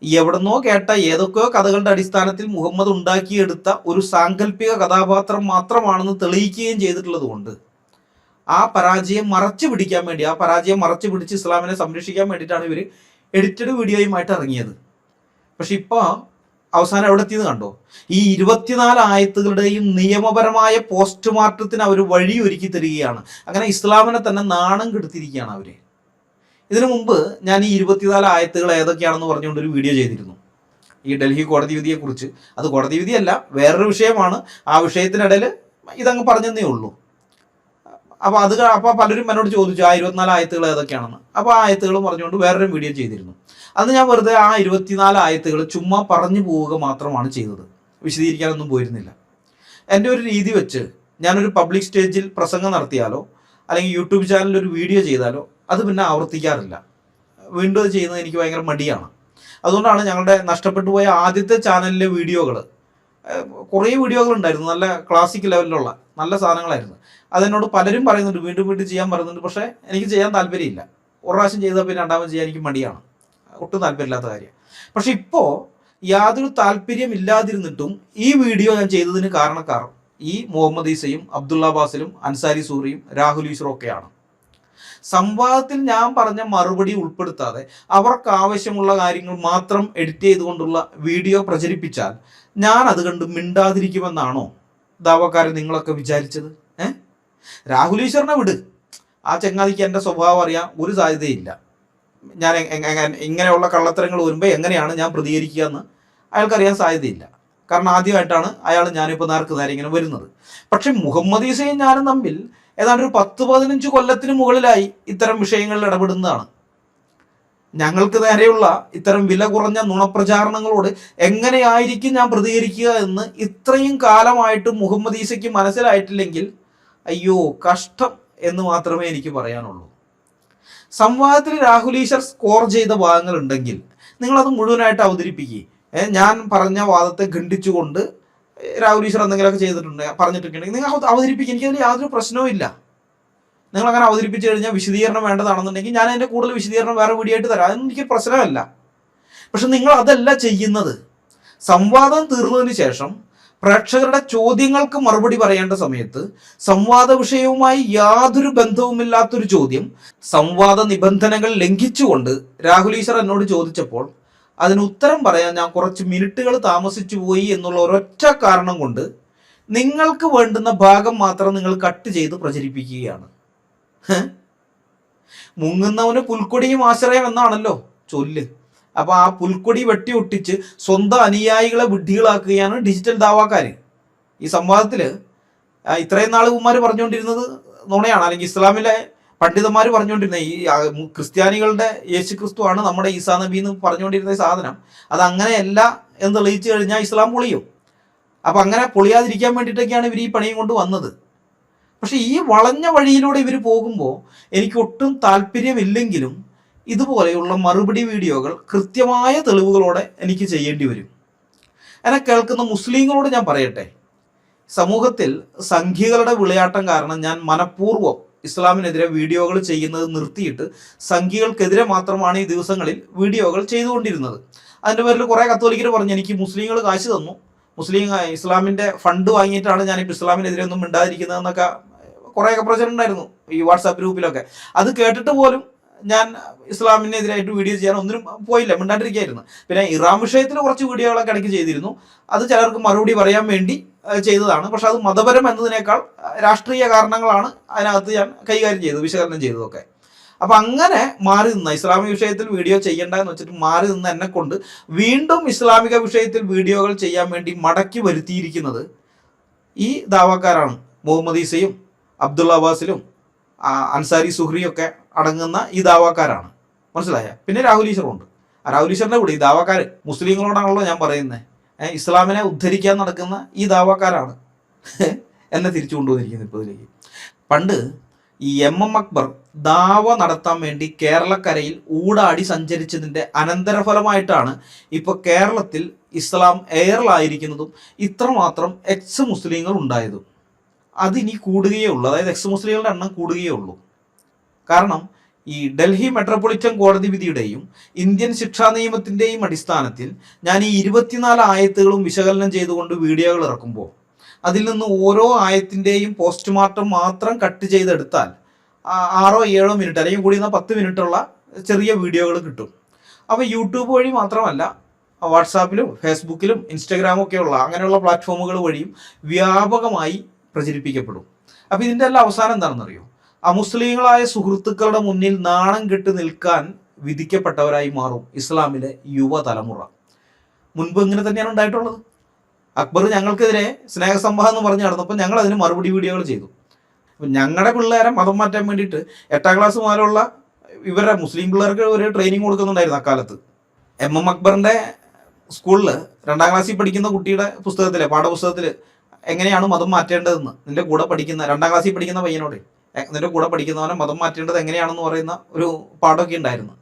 എവിടെന്നോ കേട്ട ഏതൊക്കെയോ കഥകളുടെ അടിസ്ഥാനത്തിൽ മുഹമ്മദ് ഉണ്ടാക്കിയെടുത്ത ഒരു സാങ്കല്പിക കഥാപാത്രം മാത്രമാണെന്ന് തെളിയിക്കുകയും ചെയ്തിട്ടുള്ളത് കൊണ്ട് ആ പരാജയം മറച്ചു പിടിച്ച് ഇസ്ലാമിനെ സംരക്ഷിക്കാൻ വേണ്ടിയിട്ടാണ് ഇവർ എഡിറ്റഡ് വീഡിയോയുമായിട്ട് ഇറങ്ങിയത്. പക്ഷെ ഇപ്പോൾ അവസാനം എവിടെ എത്തിയെന്ന് കണ്ടോ? ഈ 24 ആയത്തുകളുടെയും നിയമപരമായ പോസ്റ്റ്മോർട്ടത്തിന് അവർ വഴിയൊരുക്കി തരികയാണ്. അങ്ങനെ ഇസ്ലാമിനെ തന്നെ നാണം കെടുത്തിരിക്കുകയാണ് അവർ. ഇതിനു മുമ്പ് ഞാൻ ഈ 24 ആയത്തുകൾ ഏതൊക്കെയാണെന്ന് പറഞ്ഞുകൊണ്ടൊരു വീഡിയോ ചെയ്തിരുന്നു, ഈ ഡൽഹി കോടതി വിധിയെക്കുറിച്ച്. അത് കോടതി വിധിയല്ല, വേറൊരു വിഷയമാണ്. ആ വിഷയത്തിനിടയിൽ ഇതങ്ങ് പറഞ്ഞതേ ഉള്ളൂ. അപ്പോൾ പലരും എന്നോട് ചോദിച്ചു ആ 24 ആയത്തുകൾ ഏതൊക്കെയാണെന്ന്. അപ്പോൾ ആ ആയത്തുകളും പറഞ്ഞുകൊണ്ട് വേറൊരു വീഡിയോ ചെയ്തിരുന്നു. അന്ന് ഞാൻ വെറുതെ ആ 24 ആയത്തുകൾ ചുമ്മാ പറഞ്ഞു പോവുക മാത്രമാണ് ചെയ്തത്, വിശദീകരിക്കാനൊന്നും പോയിരുന്നില്ല. എൻ്റെ ഒരു രീതി വെച്ച് ഞാനൊരു പബ്ലിക് സ്റ്റേജിൽ പ്രസംഗം നടത്തിയാലോ അല്ലെങ്കിൽ യൂട്യൂബ് ചാനലിൽ ഒരു വീഡിയോ ചെയ്താലോ അത് പിന്നെ ആവർത്തിക്കാറില്ല. വീണ്ടും അത് ചെയ്യുന്നത് എനിക്ക് ഭയങ്കര മടിയാണ്. അതുകൊണ്ടാണ് ഞങ്ങളുടെ നഷ്ടപ്പെട്ടു പോയ ആദ്യത്തെ ചാനലിലെ വീഡിയോകൾ കുറേ വീഡിയോകളുണ്ടായിരുന്നു, നല്ല ക്ലാസിക് ലെവലിലുള്ള നല്ല സാധനങ്ങളായിരുന്നു. അതെന്നോട് പലരും പറയുന്നുണ്ട്, വീണ്ടും വീണ്ടും ചെയ്യാൻ പറയുന്നുണ്ട്. പക്ഷേ എനിക്ക് ചെയ്യാൻ താല്പര്യമില്ല. ഒരു പ്രാവശ്യം ചെയ്താൽ പിന്നെ രണ്ടാമത് ചെയ്യാൻ എനിക്ക് മടിയാണ്, ഒട്ടും താല്പര്യമില്ലാത്ത കാര്യം. പക്ഷെ ഇപ്പോൾ യാതൊരു താല്പര്യം ഇല്ലാതിരുന്നിട്ടും ഈ വീഡിയോ ഞാൻ ചെയ്തതിന് കാരണക്കാർ ഈ മുഹമ്മദ് ഈസയും അബ്ദുള്ള ബാസിലും അൻസാരി സൂറിയും രാഹുൽ ഈശ്വറും ഒക്കെയാണ്. സംവാദത്തിൽ ഞാൻ പറഞ്ഞ മറുപടി ഉൾപ്പെടുത്താതെ അവർക്ക് ആവശ്യമുള്ള കാര്യങ്ങൾ മാത്രം എഡിറ്റ് ചെയ്തുകൊണ്ടുള്ള വീഡിയോ പ്രചരിപ്പിച്ചാൽ ഞാൻ അത് കണ്ട് മിണ്ടാതിരിക്കുമെന്നാണോ ദാവക്കാരൻ നിങ്ങളൊക്കെ വിചാരിച്ചത്? രാഹുൽ ഈശ്വറിനെ വിട്, ആ ചങ്ങാതിക്ക് എൻ്റെ സ്വഭാവം അറിയാൻ ഒരു സാധ്യതയില്ല. ഞാൻ ഇങ്ങനെയുള്ള കള്ളത്തരങ്ങൾ വരുമ്പോൾ എങ്ങനെയാണ് ഞാൻ പ്രതികരിക്കുക എന്ന് അയാൾക്കറിയാൻ സാധ്യതയില്ല. കാരണം ആദ്യമായിട്ടാണ് അയാൾ ഞാനിപ്പോൾ നേർക്ക് നേരെ ഇങ്ങനെ വരുന്നത്. പക്ഷെ മുഹമ്മദ് ഈസയും ഞാനും തമ്മിൽ ഏതാണ്ട് ഒരു 10-15 കൊല്ലത്തിന് മുകളിലായി ഇത്തരം വിഷയങ്ങളിൽ ഇടപെടുന്നതാണ്. ഞങ്ങൾക്ക് നേരെയുള്ള ഇത്തരം വില കുറഞ്ഞ നുണപ്രചാരണങ്ങളോട് എങ്ങനെയായിരിക്കും ഞാൻ പ്രതികരിക്കുക എന്ന് ഇത്രയും കാലമായിട്ട് മുഹമ്മദ് ഈസയ്ക്ക് മനസ്സിലായിട്ടില്ലെങ്കിൽ അയ്യോ കഷ്ടം എന്ന് മാത്രമേ എനിക്ക് പറയാനുള്ളൂ. സംവാദത്തിൽ രാഹുൽ ഈശ്വർ സ്കോർ ചെയ്ത ഭാഗങ്ങളുണ്ടെങ്കിൽ നിങ്ങളത് മുഴുവനായിട്ട് അവതരിപ്പിക്കുക. ഞാൻ പറഞ്ഞ വാദത്തെ ഖണ്ഡിച്ചുകൊണ്ട് രാഹുൽ ഈശ്വർ എന്തെങ്കിലുമൊക്കെ പറഞ്ഞിട്ടുണ്ടെങ്കിൽ നിങ്ങൾ അവതരിപ്പിക്കുക. എനിക്കതിൽ യാതൊരു പ്രശ്നവും ഇല്ല. നിങ്ങൾ അങ്ങനെ അവതരിപ്പിച്ചു കഴിഞ്ഞാൽ വിശദീകരണം വേണ്ടതാണെന്നുണ്ടെങ്കിൽ ഞാൻ അതിൻ്റെ കൂടുതൽ വിശദീകരണം വേറെ വീഡിയോ ആയിട്ട് തരാം, അതൊന്നും എനിക്ക് പ്രശ്നമല്ല. പക്ഷെ നിങ്ങൾ അതല്ല ചെയ്യുന്നത്. സംവാദം തീർന്നതിന് ശേഷം പ്രേക്ഷകരുടെ ചോദ്യങ്ങൾക്ക് മറുപടി പറയേണ്ട സമയത്ത് സംവാദ വിഷയവുമായി യാതൊരു ബന്ധവുമില്ലാത്തൊരു ചോദ്യം സംവാദ നിബന്ധനകൾ ലംഘിച്ചുകൊണ്ട് രാഹുൽ ഈശ്വർ എന്നോട് ചോദിച്ചപ്പോൾ അതിന് ഉത്തരം പറയാൻ ഞാൻ കുറച്ച് മിനിറ്റുകൾ താമസിച്ചു പോയി എന്നുള്ള ഒരൊറ്റ കാരണം കൊണ്ട് നിങ്ങൾക്ക് വേണ്ടുന്ന ഭാഗം മാത്രം നിങ്ങൾ കട്ട് ചെയ്ത് പ്രചരിപ്പിക്കുകയാണ്. മുങ്ങുന്നവന് പുൽക്കൊടിയും ആശ്രയം എന്നാണല്ലോ ചൊല്ല്. അപ്പൊ ആ പുൽക്കൊടി വെട്ടി ഒട്ടിച്ച് സ്വന്തം അനുയായികളെ വിഡ്ഢികളാക്കുകയാണ് ഡിജിറ്റൽ ദാവാക്കാർ. ഈ സംവാദത്തില് ഇത്രയും നാൾ ഉമ്മാര് പറഞ്ഞുകൊണ്ടിരുന്നത് നുണയാണ്, അല്ലെങ്കിൽ ഇസ്ലാമിലെ പണ്ഡിതന്മാർ പറഞ്ഞുകൊണ്ടിരുന്നത് ഈ ക്രിസ്ത്യാനികളുടെ യേശു ക്രിസ്തു ആണ് നമ്മുടെ ഈസാ നബി എന്ന് പറഞ്ഞുകൊണ്ടിരുന്ന സാധനം അത് അങ്ങനെയല്ല എന്ന് തെളിയിച്ചു കഴിഞ്ഞാൽ ഇസ്ലാം പൊളിയും. അപ്പൊ അങ്ങനെ പൊളിയാതിരിക്കാൻ വേണ്ടിയിട്ടൊക്കെയാണ് ഇവർ ഈ പണിയും കൊണ്ട് വന്നത്. പക്ഷെ ഈ വളഞ്ഞ വഴിയിലൂടെ ഇവർ പോകുമ്പോൾ എനിക്ക് ഒട്ടും താല്പര്യമില്ലെങ്കിലും ഇതുപോലെയുള്ള മറുപടി വീഡിയോകൾ കൃത്യമായ തെളിവുകളോടെ എനിക്ക് ചെയ്യേണ്ടി വരും. എന്നെ കേൾക്കുന്ന മുസ്ലിങ്ങളോട് ഞാൻ പറയട്ടെ, സമൂഹത്തിൽ സംഖ്യകളുടെ വിളയാട്ടം കാരണം ഞാൻ മനഃപൂർവ്വം ഇസ്ലാമിനെതിരെ വീഡിയോകൾ ചെയ്യുന്നത് നിർത്തിയിട്ട് സംഖ്യകൾക്കെതിരെ മാത്രമാണ് ഈ ദിവസങ്ങളിൽ വീഡിയോകൾ ചെയ്തുകൊണ്ടിരുന്നത്. അതിൻ്റെ പേരിൽ കുറേ കത്തോലിക്കർ പറഞ്ഞു എനിക്ക് മുസ്ലിങ്ങൾ കാശ് തന്നു, ഇസ്ലാമിൻ്റെ ഫണ്ട് വാങ്ങിയിട്ടാണ് ഞാനിപ്പോൾ ഇസ്ലാമിനെതിരെ ഒന്നും മിണ്ടാതിരിക്കുന്നതെന്നൊക്കെ കുറേയൊക്കെ പ്രചരണം ഉണ്ടായിരുന്നു ഈ വാട്സാപ്പ് ഗ്രൂപ്പിലൊക്കെ. അത് കേട്ടിട്ട് പോലും ഞാൻ ഇസ്ലാമിനെതിരായിട്ട് വീഡിയോ ചെയ്യാൻ ഒന്നിനും പോയില്ല, മിണ്ടാണ്ടിരിക്കുകയായിരുന്നു. പിന്നെ ഇറാൻ വിഷയത്തിൽ കുറച്ച് വീഡിയോകളൊക്കെ ഇടയ്ക്ക് ചെയ്തിരുന്നു. അത് ചിലർക്ക് മറുപടി പറയാൻ വേണ്ടി ചെയ്തതാണ്. പക്ഷെ അത് മതപരം എന്നതിനേക്കാൾ രാഷ്ട്രീയ കാരണങ്ങളാണ് അതിനകത്ത് ഞാൻ കൈകാര്യം ചെയ്തത്, വിശകലനം ചെയ്തതൊക്കെ. അപ്പം അങ്ങനെ മാറി നിന്ന ഇസ്ലാമിക വിഷയത്തിൽ വീഡിയോ ചെയ്യേണ്ട എന്ന് വെച്ചിട്ട് മാറി നിന്ന് എന്നെ കൊണ്ട് വീണ്ടും ഇസ്ലാമിക വിഷയത്തിൽ വീഡിയോകൾ ചെയ്യാൻ വേണ്ടി മടക്കി വരുത്തിയിരിക്കുന്നത് ഈ ദാവാക്കാരാണ്. മുഹമ്മദ് ഈസയും അബ്ദുള്ള അബ്ബാസിലും അൻസാരി സുഹ്രിയൊക്കെ അടങ്ങുന്ന ഈ ദാവാക്കാരാണ്. മനസ്സിലായ? പിന്നെ രാഹുൽ ഈശ്വറുണ്ട്. രാഹുൽ ഈശ്വറിൻ്റെ കൂടെ ഈ ദാവാക്കാർ മുസ്ലിങ്ങളോടാണല്ലോ ഞാൻ പറയുന്നത്. ഇസ്ലാമിനെ ഉദ്ധരിക്കാൻ നടക്കുന്ന ഈ ദാവാക്കാരാണ് എന്നെ തിരിച്ചു കൊണ്ടുവന്നിരിക്കുന്നത് ഇപ്പോൾ ഇതിലേക്ക്. പണ്ട് ഈ MM അക്ബർ ദാവ നടത്താൻ വേണ്ടി കേരളക്കരയിൽ ഊടാടി സഞ്ചരിച്ചതിൻ്റെ അനന്തരഫലമായിട്ടാണ് ഇപ്പോൾ കേരളത്തിൽ ഇസ്ലാം എയറിലായിരിക്കുന്നതും ഇത്രമാത്രം എക്സ് മുസ്ലിങ്ങൾ ഉണ്ടായതും. അതിനി കൂടുകയേ ഉള്ളൂ, അതായത് എക്സ് മുസ്ലിങ്ങളുടെ എണ്ണം കൂടുകയേ ഉള്ളൂ. കാരണം ഈ ഡൽഹി മെട്രോപൊളിറ്റൻ കോടതി വിധിയുടെയും ഇന്ത്യൻ ശിക്ഷാ നിയമത്തിൻ്റെയും അടിസ്ഥാനത്തിൽ ഞാൻ ഈ 24 ആയത്തുകളും വിശകലനം ചെയ്തുകൊണ്ട് വീഡിയോകൾ ഇറക്കുമ്പോൾ അതിൽ നിന്ന് ഓരോ ആയത്തിൻ്റെയും പോസ്റ്റ്മോർട്ടം മാത്രം കട്ട് ചെയ്തെടുത്താൽ 6-7 മിനിറ്റ് അല്ലെങ്കിൽ കൂടി 10 മിനിറ്റുള്ള ചെറിയ വീഡിയോകൾ കിട്ടും. അപ്പോൾ യൂട്യൂബ് വഴി മാത്രമല്ല വാട്സാപ്പിലും ഫേസ്ബുക്കിലും ഇൻസ്റ്റഗ്രാമും ഒക്കെയുള്ള അങ്ങനെയുള്ള പ്ലാറ്റ്ഫോമുകൾ വഴിയും വ്യാപകമായി പ്രചരിപ്പിക്കപ്പെടും. അപ്പോൾ ഇതിൻ്റെ എല്ലാം അവസാനം എന്താണെന്നറിയോ? അമുസ്ലിങ്ങളായ സുഹൃത്തുക്കളുടെ മുന്നിൽ നാണം കെട്ട് നിൽക്കാൻ വിധിക്കപ്പെട്ടവരായി മാറും ഇസ്ലാമിലെ യുവതലമുറ. മുൻപ് ഇങ്ങനെ തന്നെയാണ് ഉണ്ടായിട്ടുള്ളത്. അക്ബർ ഞങ്ങൾക്കെതിരെ സ്നേഹസംവാദം എന്ന് പറഞ്ഞ് നടന്നപ്പോൾ ഞങ്ങൾ അതിന് മറുപടി വീഡിയോകൾ ചെയ്തു. അപ്പം ഞങ്ങളുടെ പിള്ളേരെ മതം മാറ്റാൻ വേണ്ടിയിട്ട് 8ാം ക്ലാസ് മുതലുള്ള ഇവരുടെ മുസ്ലിം പിള്ളേർക്ക് ഒരു ട്രെയിനിങ് കൊടുക്കുന്നുണ്ടായിരുന്നു അക്കാലത്ത്. MM അക്ബറിൻ്റെ സ്കൂളിൽ 2ാം ക്ലാസ്സിൽ പഠിക്കുന്ന കുട്ടിയുടെ പുസ്തകത്തിലെ പാഠപുസ്തകത്തിൽ എങ്ങനെയാണ് മതം മാറ്റേണ്ടതെന്ന് നിൻ്റെ കൂടെ പഠിക്കുന്ന 2ാം ക്ലാസ്സിൽ പഠിക്കുന്ന പയ്യനോട് നിൻ്റെ കൂടെ പഠിക്കുന്നവനെ മതം മാറ്റേണ്ടത് എങ്ങനെയാണെന്ന് പറയുന്ന ഒരു പാഠമൊക്കെ ഉണ്ടായിരുന്നു.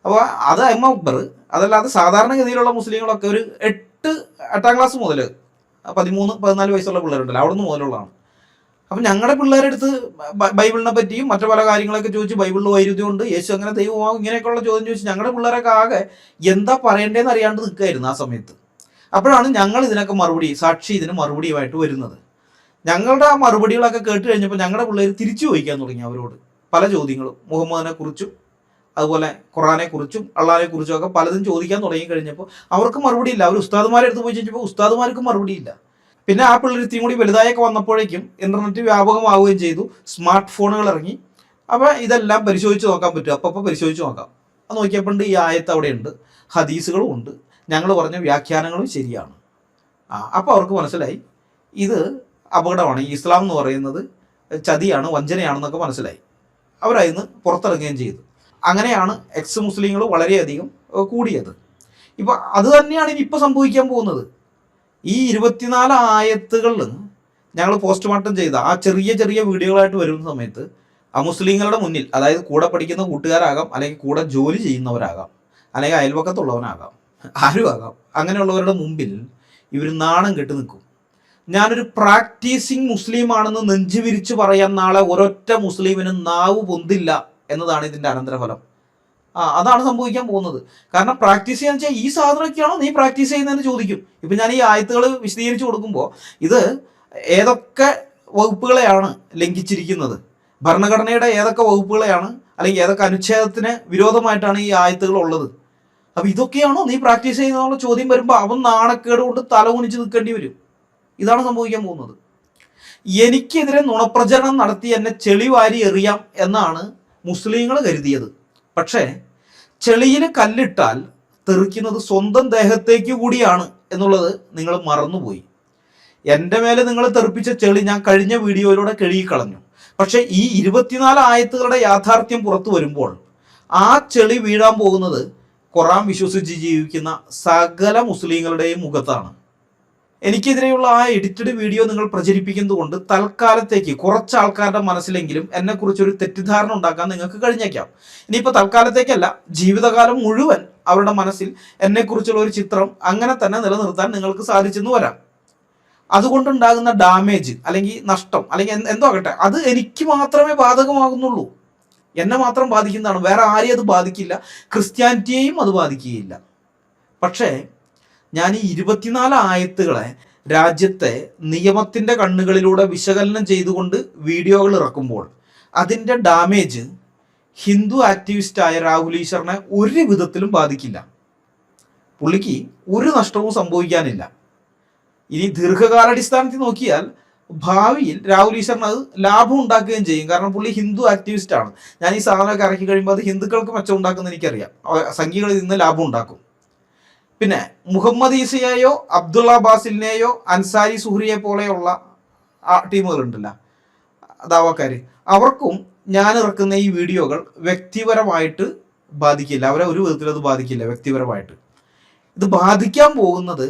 അപ്പോൾ അത് MM അക്ബർ, അതല്ലാതെ സാധാരണഗതിയിലുള്ള മുസ്ലിങ്ങളൊക്കെ ഒരു 8-8ാം ക്ലാസ് മുതൽ 13-14 വയസ്സുള്ള പിള്ളേരുണ്ടല്ലോ, അവിടെ നിന്ന് മുതലുള്ളതാണ്. അപ്പം ഞങ്ങളുടെ പിള്ളേരെടുത്ത് ബൈബിളിനെ പറ്റിയും മറ്റു പല കാര്യങ്ങളൊക്കെ ചോദിച്ച് ബൈബിളിൽ വൈരുദ്ധ്യമുണ്ട്, യേശു അങ്ങനെ ദൈവമാവും, ഇങ്ങനെയൊക്കെയുള്ള ചോദ്യം ചോദിച്ച് ഞങ്ങളുടെ പിള്ളേരൊക്കെ ആകെ എന്താ പറയേണ്ടതെന്ന് അറിയാണ്ട് നിൽക്കുകയായിരുന്നു ആ സമയത്ത്. അപ്പോഴാണ് ഞങ്ങൾ ഇതിനൊക്കെ സാക്ഷി ഇതിന് മറുപടിയുമായിട്ട് വരുന്നത്. ഞങ്ങളുടെ ആ മറുപടികളൊക്കെ കേട്ട് കഴിഞ്ഞപ്പോൾ ഞങ്ങളുടെ പിള്ളേർ തിരിച്ചു ചോദിക്കാൻ തുടങ്ങി അവരോട് പല ചോദ്യങ്ങളും, മുഹമ്മദിനെ കുറിച്ചും അതുപോലെ ഖുറാനെ കുറിച്ചും അള്ളാഹിനെ കുറിച്ചും ഒക്കെ പലതും ചോദിക്കാൻ തുടങ്ങി കഴിഞ്ഞപ്പോൾ അവർക്ക് മറുപടിയില്ല. അവർ ഉസ്താദുമാരെ അടുത്ത് പോയി ചോദിച്ചപ്പോൾ ഉസ്താദുമാർക്കും മറുപടിയില്ല. പിന്നെ ആ പിള്ളേർ ഇത്തിരി കൂടി വലുതായൊക്കെ വന്നപ്പോഴേക്കും ഇൻ്റർനെറ്റ് വ്യാപകമാവുകയും ചെയ്തു, സ്മാർട്ട് ഫോണുകൾ ഇറങ്ങി. അപ്പോൾ ഇതെല്ലാം പരിശോധിച്ച് നോക്കാൻ പറ്റും, അപ്പോൾ പരിശോധിച്ച് നോക്കാം. അത് നോക്കിയപ്പോൾ ഈ ആയത്ത് അവിടെയുണ്ട്, ഹദീസുകളും ഉണ്ട്, ഞങ്ങൾ പറഞ്ഞ വ്യാഖ്യാനങ്ങളും ശരിയാണ്. അപ്പോൾ അവർക്ക് മനസ്സിലായി ഇത് അപകടമാണ്, ഈ ഇസ്ലാം എന്ന് പറയുന്നത് ചതിയാണ്, വഞ്ചനയാണെന്നൊക്കെ മനസ്സിലായി. അവരതിന്ന് പുറത്തിറങ്ങുകയും ചെയ്തു. അങ്ങനെയാണ് എക്സ് മുസ്ലിങ്ങൾ വളരെയധികം കൂടിയത്. ഇപ്പോൾ അത് തന്നെയാണ് ഇനി ഇപ്പോൾ സംഭവിക്കാൻ പോകുന്നത്. ഈ 24 ആയത്തുകളിൽ ഞങ്ങൾ പോസ്റ്റ്മോർട്ടം ചെയ്ത ആ ചെറിയ ചെറിയ വീഡിയോകളായിട്ട് വരുന്ന സമയത്ത് അമുസ്ലിങ്ങളുടെ മുന്നിൽ, അതായത് കൂടെ പഠിക്കുന്ന കൂട്ടുകാരാകാം, അല്ലെങ്കിൽ കൂടെ ജോലി ചെയ്യുന്നവരാകാം, അല്ലെങ്കിൽ അയൽവക്കത്തുള്ളവനാകാം, ആരുമാകാം, അങ്ങനെയുള്ളവരുടെ മുമ്പിൽ ഇവർ നാണം കെട്ട് നിൽക്കും. ഞാനൊരു പ്രാക്ടീസിങ് മുസ്ലിം ആണെന്ന് നെഞ്ചു വിരിച്ച് പറയാൻ നാളെ ഒരൊറ്റ മുസ്ലിമിനും നാവ് പൊന്തില്ല എന്നതാണ് ഇതിൻ്റെ അനന്തരഫലം. അതാണ് സംഭവിക്കാൻ പോകുന്നത്. കാരണം പ്രാക്ടീസ് ചെയ്യാന്ന് വെച്ചാൽ ഈ സാധനമൊക്കെയാണോ നീ പ്രാക്ടീസ് ചെയ്യുന്നതെന്ന് ചോദിക്കും. ഇപ്പം ഞാൻ ഈ ആയത്തുകൾ വിശദീകരിച്ച് കൊടുക്കുമ്പോൾ ഇത് ഏതൊക്കെ വകുപ്പുകളെയാണ് ലംഘിച്ചിരിക്കുന്നത്, ഭരണഘടനയുടെ ഏതൊക്കെ വകുപ്പുകളെയാണ് അല്ലെങ്കിൽ ഏതൊക്കെ അനുച്ഛേദത്തിന് വിരോധമായിട്ടാണ് ഈ ആയത്തുകൾ ഉള്ളത്, അപ്പം ഇതൊക്കെയാണോ നീ പ്രാക്ടീസ് ചെയ്യുന്നതെന്നുള്ള ചോദ്യം വരുമ്പോൾ അവൻ നാണക്കേട് കൊണ്ട് തല കുനിച്ച് നിൽക്കേണ്ടി വരും. ഇതാണ് സംഭവിക്കാൻ പോകുന്നത്. എനിക്കെതിരെ നുണപ്രചരണം നടത്തി എന്നെ ചെളി വാരി എറിയാം എന്നാണ് മുസ്ലിങ്ങൾ കരുതിയത്. പക്ഷേ ചെളിയിൽ കല്ലിട്ടാൽ തെറിക്കുന്നത് സ്വന്തം ദേഹത്തേക്ക് കൂടിയാണ് എന്നുള്ളത് നിങ്ങൾ മറന്നുപോയി. എൻ്റെ മേലെ നിങ്ങൾ തെറിപ്പിച്ച ചെളി ഞാൻ കഴിഞ്ഞ വീഡിയോയിലൂടെ കഴുകിക്കളഞ്ഞു. പക്ഷേ ഈ 24 ആയത്തുകളുടെ യാഥാർത്ഥ്യം പുറത്തു വരുമ്പോൾ ആ ചെളി വീഴാൻ പോകുന്നത് ഖുറാൻ വിശ്വസിച്ച് ജീവിക്കുന്ന സകല മുസ്ലിങ്ങളുടെയും മുഖത്താണ്. എനിക്കെതിരെയുള്ള ആ എഡിറ്റഡ് വീഡിയോ നിങ്ങൾ പ്രചരിപ്പിക്കുന്നത് കൊണ്ട് തൽക്കാലത്തേക്ക് കുറച്ച് ആൾക്കാരുടെ മനസ്സിലെങ്കിലും എന്നെക്കുറിച്ചൊരു തെറ്റിദ്ധാരണ ഉണ്ടാക്കാൻ നിങ്ങൾക്ക് കഴിഞ്ഞേക്കാം. ഇനിയിപ്പോൾ തൽക്കാലത്തേക്കല്ല, ജീവിതകാലം മുഴുവൻ അവരുടെ മനസ്സിൽ എന്നെക്കുറിച്ചുള്ള ഒരു ചിത്രം അങ്ങനെ തന്നെ നിലനിർത്താൻ നിങ്ങൾക്ക് സാധിച്ചെന്ന് വരാം. അതുകൊണ്ടുണ്ടാകുന്ന ഡാമേജ് അല്ലെങ്കിൽ നഷ്ടം അല്ലെങ്കിൽ എന്തോ ആകട്ടെ, അത് എനിക്ക് മാത്രമേ ബാധകമാകുന്നുള്ളൂ. എന്നെ മാത്രം ബാധിക്കുന്നതാണ്, വേറെ ആരെയും അത് ബാധിക്കില്ല, ക്രിസ്ത്യാനിറ്റിയെയും അത് ബാധിക്കുകയില്ല. പക്ഷേ ഞാൻ ഈ 24 ആയത്തുകളെ രാജ്യത്തെ നിയമത്തിൻ്റെ കണ്ണുകളിലൂടെ വിശകലനം ചെയ്തുകൊണ്ട് വീഡിയോകൾ ഇറക്കുമ്പോൾ അതിൻ്റെ ഡാമേജ് ഹിന്ദു ആക്ടിവിസ്റ്റായ രാഹുൽ ഈശ്വറിനെ ഒരു വിധത്തിലും ബാധിക്കില്ല. പുള്ളിക്ക് ഒരു നഷ്ടവും സംഭവിക്കാനില്ല. ഇനി ദീർഘകാലാടിസ്ഥാനത്തിൽ നോക്കിയാൽ ഭാവിയിൽ രാഹുൽ ഈശ്വറിന് അത് ലാഭം ഉണ്ടാക്കുകയും ചെയ്യും. കാരണം പുള്ളി ഹിന്ദു ആക്ടിവിസ്റ്റ് ആണ്. ഞാൻ ഈ സാധനമൊക്കെ ഇറക്കി കഴിയുമ്പോൾ അത് ഹിന്ദുക്കൾക്ക് മെച്ചം ഉണ്ടാക്കുന്ന എനിക്കറിയാം. സംഘികളിൽ നിന്ന് ലാഭം ഉണ്ടാക്കും. പിന്നെ മുഹമ്മദ് ഈസയെയോ അബ്ദുള്ള ബാസിലിനെയോ അൻസാരി സുഹ്രിയെ പോലെയുള്ള ടീമുകളുണ്ടല്ലോ, ദാവാക്കാർ, അവർക്കും ഞാൻ ഇറക്കുന്ന ഈ വീഡിയോകൾ വ്യക്തിപരമായിട്ട് ബാധിക്കില്ല. അവരെ ഒരു വിധത്തിലും അത് ബാധിക്കില്ല വ്യക്തിപരമായിട്ട്. ഇത് ബാധിക്കാൻ പോകുന്നത്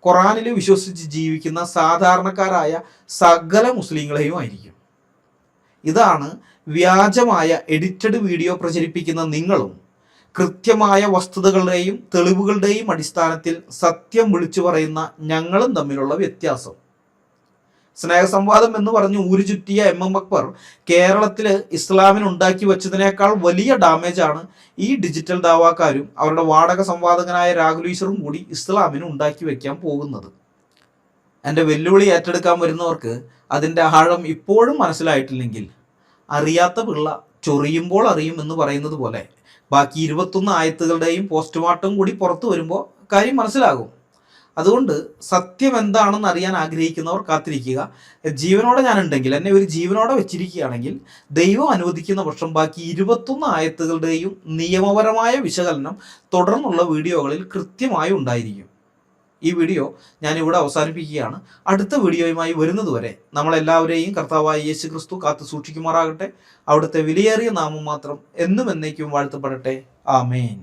ഖുറാനിൽ വിശ്വസിച്ച് ജീവിക്കുന്ന സാധാരണക്കാരായ സകല മുസ്ലിങ്ങളെയും ആയിരിക്കും. ഇതാണ് വ്യാജമായ എഡിറ്റഡ് വീഡിയോ പ്രചരിപ്പിക്കുന്ന നിങ്ങളും കൃത്യമായ വസ്തുതകളുടെയും തെളിവുകളുടെയും അടിസ്ഥാനത്തിൽ സത്യം വിളിച്ചു പറയുന്ന ഞങ്ങളും തമ്മിലുള്ള വ്യത്യാസം. സ്നേഹസംവാദം എന്ന് പറഞ്ഞ് ഊരു ചുറ്റിയ MM അക്ബർ കേരളത്തിൽ ഇസ്ലാമിന് ഉണ്ടാക്കി വെച്ചതിനേക്കാൾ വലിയ ഡാമേജാണ് ഈ ഡിജിറ്റൽ ദാവാക്കാരും അവരുടെ വാടക സംവാദകനായ രാഹുൽ ഈശ്വറും കൂടി ഇസ്ലാമിന് ഉണ്ടാക്കി വെക്കാൻ പോകുന്നത്. എൻ്റെ വെല്ലുവിളി ഏറ്റെടുക്കാൻ വരുന്നവർക്ക് അതിൻ്റെ ആഴം ഇപ്പോഴും മനസ്സിലായിട്ടില്ലെങ്കിൽ അറിയാത്ത പിള്ള ചൊറിയുമ്പോൾ അറിയും എന്ന് പറയുന്നത് പോലെ ബാക്കി 21 ആയത്തുകളുടെയും പോസ്റ്റ്മോർട്ടം കൂടി പുറത്തു വരുമ്പോൾ കാര്യം മനസ്സിലാകും. അതുകൊണ്ട് സത്യം എന്താണെന്ന് അറിയാൻ ആഗ്രഹിക്കുന്നവർ കാത്തിരിക്കുക. ജീവനോടെ ഞാനുണ്ടെങ്കിൽ, എന്നെ ഒരു ജീവനോടെ വെച്ചിരിക്കുകയാണെങ്കിൽ ദൈവം അനുവദിക്കുന്ന പക്ഷം ബാക്കി 21 ആയത്തുകളുടെയും നിയമപരമായ വിശകലനം തുടർന്നുള്ള വീഡിയോകളിൽ കൃത്യമായി ഉണ്ടായിരിക്കും. ഈ വീഡിയോ ഞാനിവിടെ അവസാനിപ്പിക്കുകയാണ്. അടുത്ത വീഡിയോയുമായി വരുന്നതുവരെ നമ്മളെല്ലാവരെയും കർത്താവായ യേശു ക്രിസ്തു കാത്തു സൂക്ഷിക്കുമാറാകട്ടെ. അവിടുത്തെ വിലയേറിയ നാമം മാത്രം എന്നും എന്നേക്കും വാഴ്ത്തപ്പെടട്ടെ. ആമേൻ.